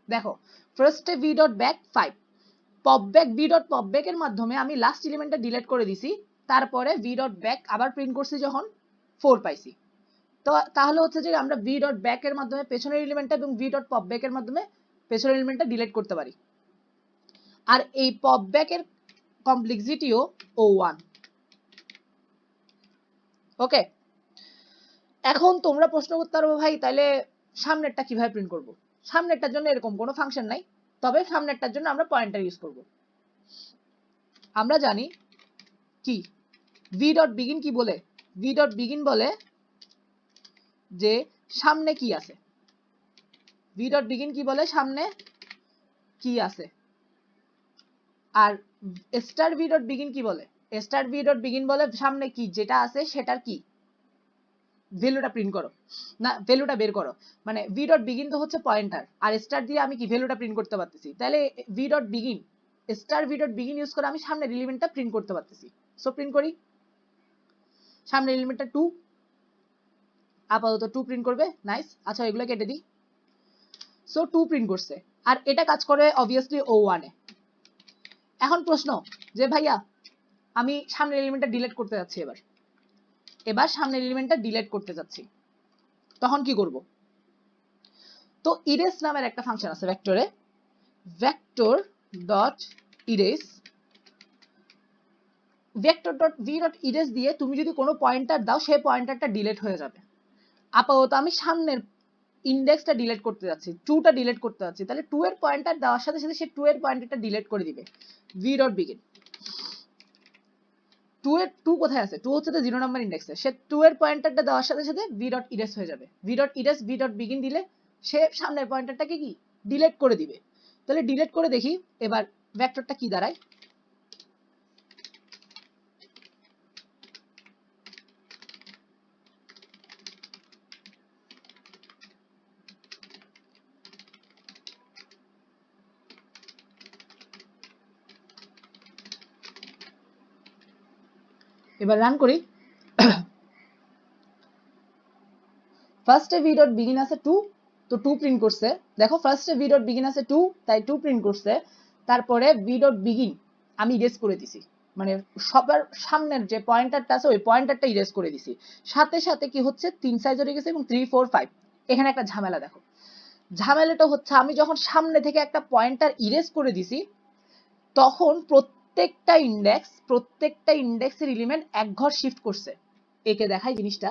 A: দেখো ফার্স্টে v dot back 5, pop back v dot pop back এর মাধ্যমে আমি লাস্ট এলিমেন্টটা ডিলিট করে দিছি, তারপরে ভি ডট ব্যাক আবার প্রিন্ট করছি যখন 4 পাইছি। তো তাহলে হচ্ছে যে আমরা ভি ডট ব্যাক এর মাধ্যমে পেছনের এলিমেন্টটা এবং ভি ডট পপব্যাক এর মাধ্যমে পেছনের এলিমেন্টটা ডিলিট করতে পারি। আর এই পপব্যাক এর কমপ্লেক্সিটিও O1। ওকে, এখন তোমরা প্রশ্ন করতে পারো ভাই তাহলে সামনেরটা কিভাবে প্রিন্ট করব? সামনেরটার জন্য এরকম কোনো ফাংশন নাই, তবে সামনেরটার জন্য আমরা পয়েন্টার ইউজ করব। আমরা জানি কি ভি ডট বিগিন কি বলে, ভি ডট বিগিন বলে যে সামনে কি আছে। ভি ডট বিগিন কি বলে, সামনে কি আছে। আর স্টার ভি ডট বিগিন কি বলে, স্টার ভি ডট বিগিন বলে সামনে কি যেটা আছে সেটার কি ভ্যালুটা প্রিন্ট করো, না ভ্যালুটা বের করো। মানে ভি ডট বিগিন তো হচ্ছে পয়েন্টার, আর স্টার দিয়ে আমি কি ভ্যালুটা প্রিন্ট করতে পারতেছি। তাহলে V dot begin, star V dot begin use করে আমি সামনের এলিমেন্টটা প্রিন্ট করতে পারতেছি। সো প্রিন্ট করি, সামনের এলিমেন্টটা 2, আপাতত 2 প্রিন্ট করবে, নাইস। আচ্ছা এগুলো কেটে দিই। সো 2 প্রিন্ট করছে, আর এটা কাজ করে অবভিয়াসলি O1 এ। এখন প্রশ্ন যে ভাইয়া আমি সামনের এলিমেন্টটা ডিলিট করতে যাচ্ছি, এবার সামনের এলিমেন্টটা ডিলিট করতে যাচ্ছি, তখন কি করব? তো ইরেজ নামের একটা ফাংশন আছে ভেক্টরে, vector dot erase, vector dot v dot erase দিয়ে তুমি যদি কোনো পয়েন্টার দাও সেই পয়েন্টারটা ডিলিট হয়ে যাবে। আপাতত আমি সামনের ইন্ডেক্সটা ডিলিট করতে যাচ্ছি, 2টা ডিলিট করতে যাচ্ছি, তাহলে 2 এর পয়েন্টার দেওয়ার সাথে সাথে সে 2 এর পয়েন্টারটা ডিলিট করে দিবে। ভি ডট বিগিন 2 কোথায় আছে, 2 হচ্ছে তো 0 নাম্বার ইন্ডেক্সে, সে 2 এর পয়েন্টারটা দেওয়ার সাথে সাথে ভি ডট ইরেজ হয়ে যাবে। V dot erase V dot begin দিলে সে সামনের পয়েন্টারটাকে কি ডিলিট করে দিবে। তাহলে ডিলিট করে দেখি এবার ভেক্টরটা কি দাঁড়ায়। এবার রান করি। ফার্স্টে ভি ডট বিগিন আছে 2, তো 2 প্রিন্ট করছে। দেখো ফার্স্টে ভি ডট বিগিন আছে 2, তাই 2 প্রিন্ট করছে। তারপরে ভি ডট বিগিন আমি ইরেজ করে দিছি, মানে সবার সামনের যে পয়েন্টারটা আছে ওই পয়েন্টারটা ইরেজ করে দিছি। সাথে সাথে কি হচ্ছে 3 সাইজ হয়ে গেছে এবং 3 4 5। এখানে একটা ঝামেলা দেখো, ঝামেলাটা হচ্ছে আমি যখন সামনে থেকে একটা পয়েন্টার ইরেজ করে দিছি তখন প্রত্যেকটা ইন্ডেক্সের এলিমেন্ট এক ঘর শিফট করছে। একে দেখাই জিনিসটা।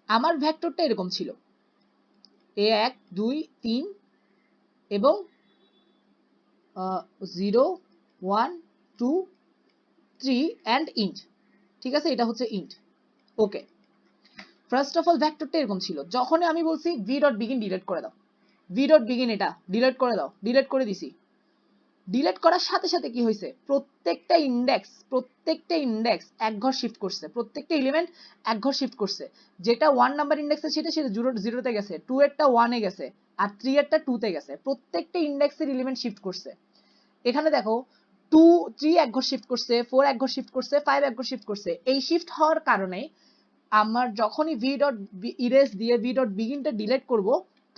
A: আমার ভেক্টরটা এরকম ছিল, a1 2 3 এবং 0 1 2 3 and int, ঠিক আছে, এটা হচ্ছে int। Okay, first of all ভেক্টরটা এরকম ছিল, যখনই আমি বলছি ভি ডট বিগিন ডিলিট করে দাও, ভি ডট বিগিন এটা ডিলিট করে দাও, ডিলিট করে দিছি। ডিলিট করার সাথে সাথে কি হয়েছে, প্রত্যেকটা ইন্ডেক্স এক ঘর শিফট করছে, প্রত্যেকটা এলিমেন্ট এক ঘর শিফট করছে। যেটা 1 নাম্বার ইন্ডেক্সে সেটা 0 তে গেছে, 2 এরটা 1 এ গেছে, আর 3 এরটা 2 তে গেছে। প্রত্যেকটা ইন্ডেক্সের এলিমেন্ট শিফট করছে। এখানে দেখো 2 3 এক ঘর শিফট করছে, 4 এক ঘর শিফট করছে, 5 এক ঘর শিফট করছে। এই শিফট হওয়ার কারণে আমার যখনই ভি ডট ইরেজ দিয়ে ভি ডট বিগিনটা ডিলিট করব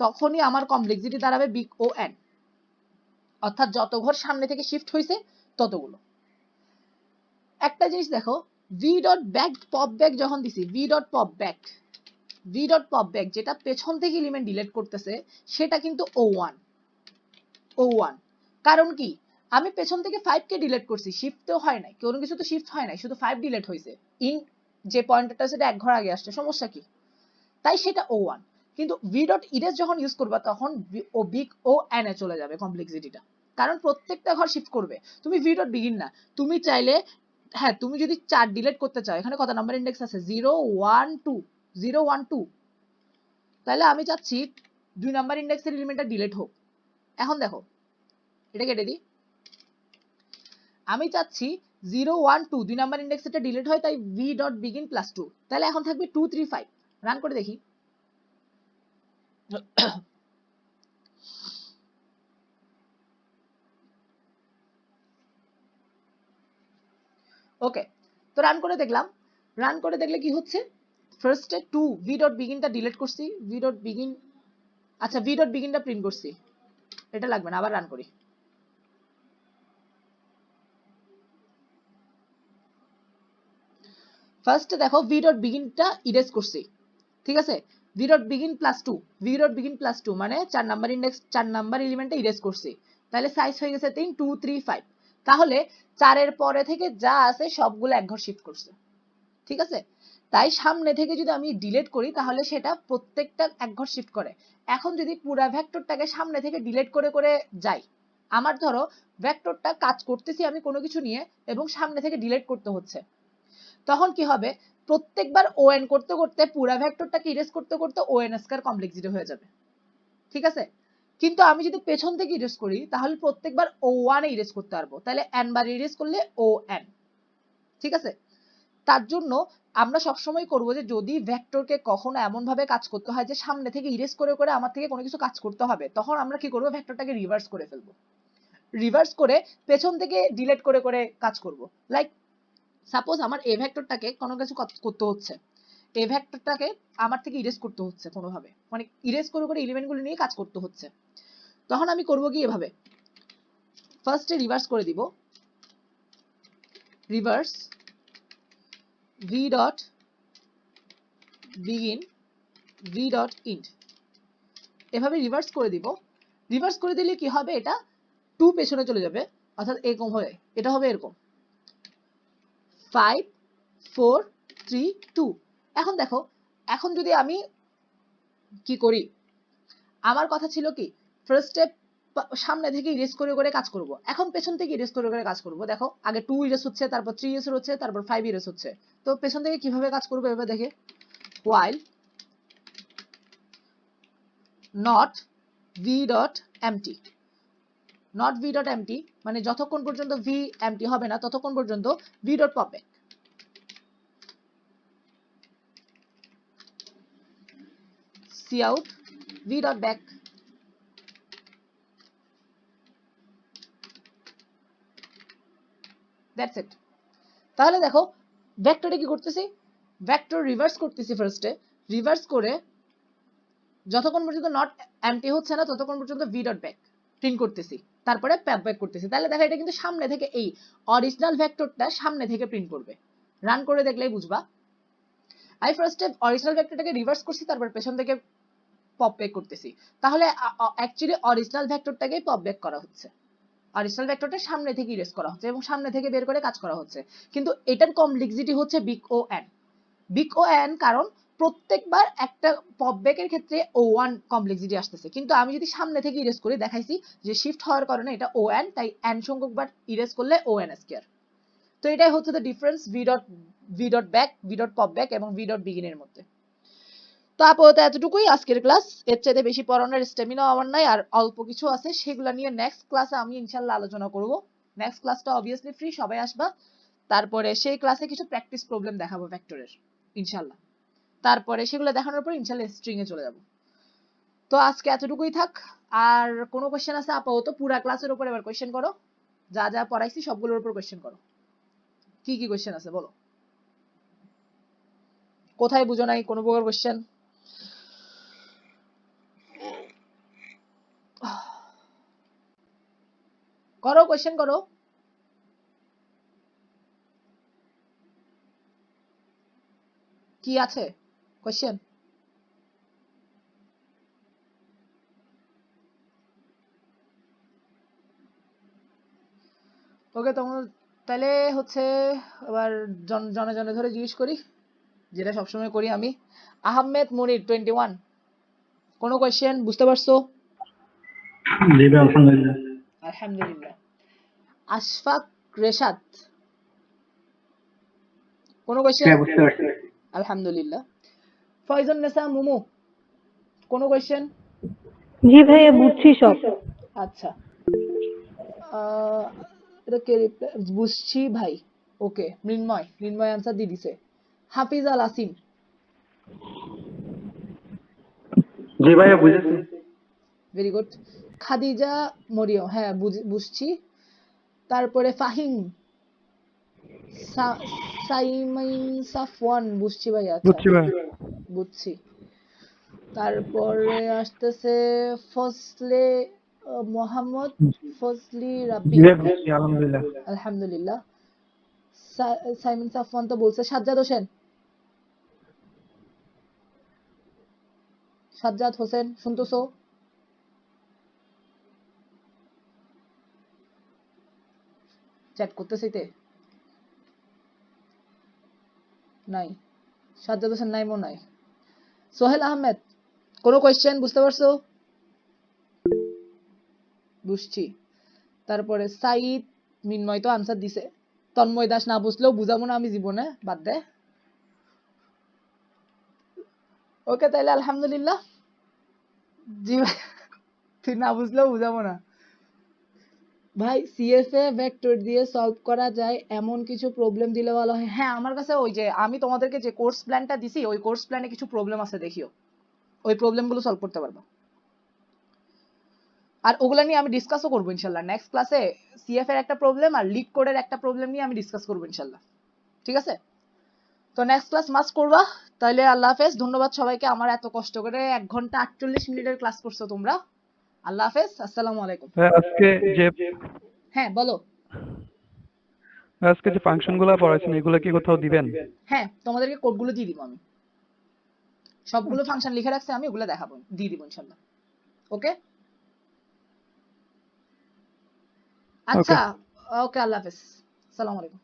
A: তখনই আমার কমপ্লেক্সিটি দাঁড়াবে বিগ ও এন, অর্থাৎ যত ঘর সামনে থেকে শিফট হয়েছে ততগুলো। একটা জিনিস দেখো, V dot back pop back যখন দিছি, ভি ডট পপ ব্যাক যেটা পেছন থেকে এলিমেন্ট ডিলিট করতেছে সেটা কিন্তু ও1। কারণ কি, আমি পেছন থেকে 5 কে ডিলিট করছি, শিফট তো হয় নাই, কোনো কিছু তো শিফট হয় নাই, শুধু 5 ডিলিট হয়েছে। ইন যে পয়েন্টারটা সেটা এক ঘর আগে আসছে, সমস্যা কি, তাই সেটা ও1। কিন্তু ভি ডট ইরেজ যখন ইউজ করবা তখন ও বিগ ও এন এ চলে যাবে কমপ্লেক্সিটিটা, কারণ প্রত্যেকটা ঘর শিফট করবে। তুমি ভি ডট বিগিন না, তুমি চাইলে, হ্যাঁ তুমি যদি 4 ডিলিট করতে চাও, এখানে কত নাম্বার ইন্ডেক্স আছে, 0 1 2 0 1 2, তাহলে আমি চাচ্ছি 2 নাম্বার ইন্ডেক্সের এলিমেন্টটা ডিলিট হোক। এখন দেখো এটা কেটে দিই, আমি চাচ্ছি 0 1 2 2 নাম্বার ইন্ডেক্সটা ডিলিট হয়, তাই ভি ডট বিগিন প্লাস 2, তাহলে এখন থাকবে 2 3 5। রান করে দেখি। ওকে, তো রান করে দেখলাম, রান করে দেখলে কি হচ্ছে, ফার্স্টে 2 ভি ডট বিগিনটা ডিলিট করছি, ভি ডট বিগিন, আচ্ছা ভি ডট বিগিনটা প্রিন্ট করছি, এটা লাগবে না, আবার রান করি। ফার্স্টে দেখো ভি ডট বিগিনটা ইরেজ করছি, ঠিক আছে, V dot begin plus 2, V dot begin plus 2 মানে 4 নাম্বার ইন্ডেক্স 4 নাম্বার এলিমেন্টটা ইরেজ করছি, তাহলে সাইজ হয়ে গেছে 3 2 3 5। তাহলে 4 এর পরে থেকে যা আছে সবগুলো এক ঘর শিফট করছে, ঠিক আছে। তাই সামনে থেকে যদি আমি ডিলিট করি তাহলে সেটা প্রত্যেকটা এক ঘর শিফট করে। এখন যদি পুরো ভেক্টরটাকে সামনে থেকে ডিলিট করে করে যাই, আমার ধরো ভেক্টরটা কাজ করতেছি আমি কোনো কিছু নিয়ে এবং সামনে থেকে ডিলিট করতে হচ্ছে, তখন কি হবে, প্রত্যেকবার ওএন করতে করতে পুরো ভেক্টরটাকে ইরেজ করতে করতে ওএন স্কয়ার কমপ্লেক্সিটি হয়ে যাবে, ঠিক আছে। কিন্তু আমি যদি পেছন থেকে ইরেজ করি তাহলে প্রত্যেকবার ও1 এ ইরেজ করতে পারবো, তাহলে এন বার ইরেজ করলে ওএন, ঠিক আছে। তার জন্য আমরা সবসময় করবো যে যদি ভেক্টরকে কখনো এমন ভাবে কাজ করতে হয় যে সামনে থেকে ইরেজ করে করে আমার থেকে কোনো কিছু কাজ করতে হবে, তখন আমরা কি করবো, ভেক্টরটাকে রিভার্স করে ফেলবো, রিভার্স করে পেছন থেকে ডিলিট করে করে কাজ করব। লাইক সাপোজ আমার এ ভেক্টরটাকে কোনো কিছু করতে হচ্ছে, এ ভেক্টরটাকে আমার থেকে ইরেজ করতে হচ্ছে কোনোভাবে, মানে ইরেজ করে করে এলিমেন্টগুলো নিয়ে কাজ করতে হচ্ছে, তখন আমি করব কি, এভাবে ফার্স্টে রিভার্স করে দিব, reverse v dot begin v dot end, এভাবে রিভার্স করে দিব। রিভার্স করে দিলে কি হবে, এটা 2 পেছনে চলে যাবে, অর্থাৎ এরকম হয়ে এটা হবে এরকম 5 4 3 2। এখন দেখো, এখন যদি আমি কি করি, আমার কথা ছিল কি ফার্স্টে সামনে থেকে ইরেজ করে করে কাজ করব, এখন পেছন থেকে ইরেজ করে করে কাজ করব। দেখো আগে 2 ইরেজ হচ্ছে, তারপর 3 ইরেজ হচ্ছে, তারপর 5 ইরেজ হচ্ছে, তো পেছন থেকে কিভাবে কাজ করব এভাবে দেখে, while not v dot empty, not v dot empty মানে যতক্ষণ পর্যন্ত v empty হবে না ততক্ষণ পর্যন্ত v dot pop back, cout v dot back, that's it. তাহলে দেখো ভেক্টরে কি করতেছি, ভেক্টর রিভার্স করতেছি, ফার্স্টে রিভার্স করে যতক্ষণ পর্যন্ত নট এমটি হচ্ছে না ততক্ষণ পর্যন্ত ভি ডট ব্যাক প্রিন্ট করতেছি, তারপরে প্যাপ ব্যাক করতেছি। তাহলে দেখা এটা কিন্তু সামনে থেকে এই অরিজিনাল ভেক্টরটা সামনে থেকে প্রিন্ট করবে। রান করে দেখলেই বুঝবা। আমি ফার্স্টে অরিজিনাল ভেক্টরটাকে রিভার্স করছি, তারপর পেছন থেকে পপ ব্যাক করতেছি। তাহলে অ্যাকচুয়ালি অরিজিনাল ভেক্টরটাকেই পপ ব্যাক করা হচ্ছে, অরিজিনাল ভেক্টরটা সামনে থেকে ইরেজ করা হচ্ছে এবং সামনে থেকে বের করে কাজ করা হচ্ছে। কিন্তু এটার কমপ্লেক্সিটি হচ্ছে big O N, big O N, কারণ প্রত্যেকবার একটা পপব্যাকের ক্ষেত্রে ও ওয়ান কমপ্লেক্সিটি আসতেছে। কিন্তু আমি যদি সামনে থেকে ইরেজ করি, দেখাইছি যে শিফট হওয়ার কারণে এটা ও এন, তাই এন সংখ্যকবার ইরেজ করলে ও এন স্কয়ার। তো এটাই হচ্ছে the difference V dot back, V dot pop back এবং ভি ডট বিগিনের মধ্যে। তো আপাতত এতটুকুই আজকের ক্লাস। এর চাইতে বেশি পড়ানোর স্ট্যামিনা আমার নাই, আর অল্প কিছু আছে সেগুলো নিয়ে নেক্সট ক্লাসে আমি ইনশাল্লাহ আলোচনা করব। নেক্সট ক্লাসটা অবভিয়াসলি ফ্রি, সবাই আসবা। তারপরে সেই ক্লাসে কিছু প্র্যাকটিস প্রবলেম দেখাবো ভেক্টরের ইনশাল্লাহ। তারপরে সেগুলো দেখানোর পর ইনশাল্লাহ স্ট্রিং এ চলে যাব। তো আজকে এতটুকুই থাক। আর কোনো কোশ্চেন আছে আপাতত পুরা ক্লাসের উপর এবার কোশ্চেন করো, যা যা পড়াইছি সবগুলোর উপর কোশ্চেন করো। কি কি কোশ্চেন আছে বলো, কোথায় বুঝো নাই কোনো প্রকার কোশ্চেন? করো, কোশ্চেন করো। কি আছে কোশ্চেন? ওকে, তোমার তাহলে হচ্ছে এবার জনে জনে ধরে জিজ্ঞেস করি, যেটা সবসময় করি আমি। আহমেদ মনির 21, কোনো কোয়েশ্চেন বুঝতে পারছো?
B: জি ভাই, আলহামদুলিল্লাহ।
A: আলহামদুলিল্লাহ। আশফাক রেশাদ, কোনো কোয়েশ্চেন?
B: হ্যাঁ, বুঝতে পারছি।
A: আলহামদুলিল্লাহ। ফয়জন নেসা মুমু, কোনো কোয়েশ্চেন?
C: জি ভাইয়া, বুঝছি সব।
A: আচ্ছা, আহ, এটা কে বুঝছি ভাই। ওকে, মৃন্ময়, মৃন্ময় আনসার দিয়ে দিছে। হাফিজ আল আসিম,
B: জি ভাইয়া, বুঝেছি।
A: Very good. খাদিজা মরিয়ম, হ্যাঁ বুঝছি। তারপরে ফাহিম, সাইমিন সাফওয়ান, বুঝছি ভাই। আচ্ছা,
B: বুঝছি ভাই।
A: বুঝছি। তারপরে আসতেছে ফজলে মোহাম্মদ, ফজলি রাব্বি,
B: জি বুঝছি, আলহামদুলিল্লাহ।
A: আলহামদুলিল্লাহ। সাইমিন সাফওয়ান তো বলছে। সাজ্জাদ হোসেন, সাজ্জাদ হোসেন শুনতেছো? চ্যাট করতেছি তে নাই, সাজ্জাদ হোসেন নাই মনে হয়। সোহেল আহমেদ, কোনো কোয়েশ্চেন বুঝতে পারছো? বুঝছি। তারপরে সাইদ, মিনময় তো আনসার দিছে। তন্ময় দাস, না বুঝলেও বুঝাবো না আমি জীবনে, বাদ দে। ওকে, তাইলে আলহামদুলিল্লাহ। জি ভাই, তুই না বুঝলেও বুঝাবো না ভাই। সিএফএ ভেক্টর দিয়ে সলভ করা যায় এমন কিছু প্রবলেম দিলে ভালো হয়। হ্যাঁ, আমার কাছে ওই যে আমি তোমাদেরকে যে কোর্স প্ল্যানটা দিছি, ওই কোর্স প্ল্যানে কিছু প্রবলেম আছে, দেখিও ওই প্রবলেমগুলো সলভ করতে পারবা। আর ওগুলা নিয়ে আমি ডিসকাসও করবো ইনশাল্লাহ নেক্সট ক্লাসে। সিএফ এর একটা প্রবলেম আর লিড কোডের একটা প্রবলেম নিয়ে আমি ডিসকাস করবো ইনশাল্লাহ, ঠিক আছে? তো নেক্সট ক্লাস মাস্ট করবা। তাহলে আল্লাহ হাফেজ, ধন্যবাদ সবাইকে। আমার এত কষ্ট করে 1 ঘন্টা 48 মিনিটের ক্লাস করছো তোমরা। আল্লাহ হাফেজ, আসসালামু আলাইকুম।
B: ভাই,
A: হ্যাঁ বলো।
B: আজকে যে ফাংশন গুলা পড়াইছেন এগুলো কি কোথাও দিবেন?
A: হ্যাঁ, তোমাদেরকে কোডগুলো দিয়ে দিব আমি, সবগুলো
B: আচ্ছা।
A: ফাংশন লিখে রাখছি আমি, ওগুলো দেখাবো, দিয়ে দিব ইনশাল্লাহ। ওকে,
B: ওকে।
A: আচ্ছা, ওকে, আল্লাহ হাফেজ, আসসালামু আলাইকুম।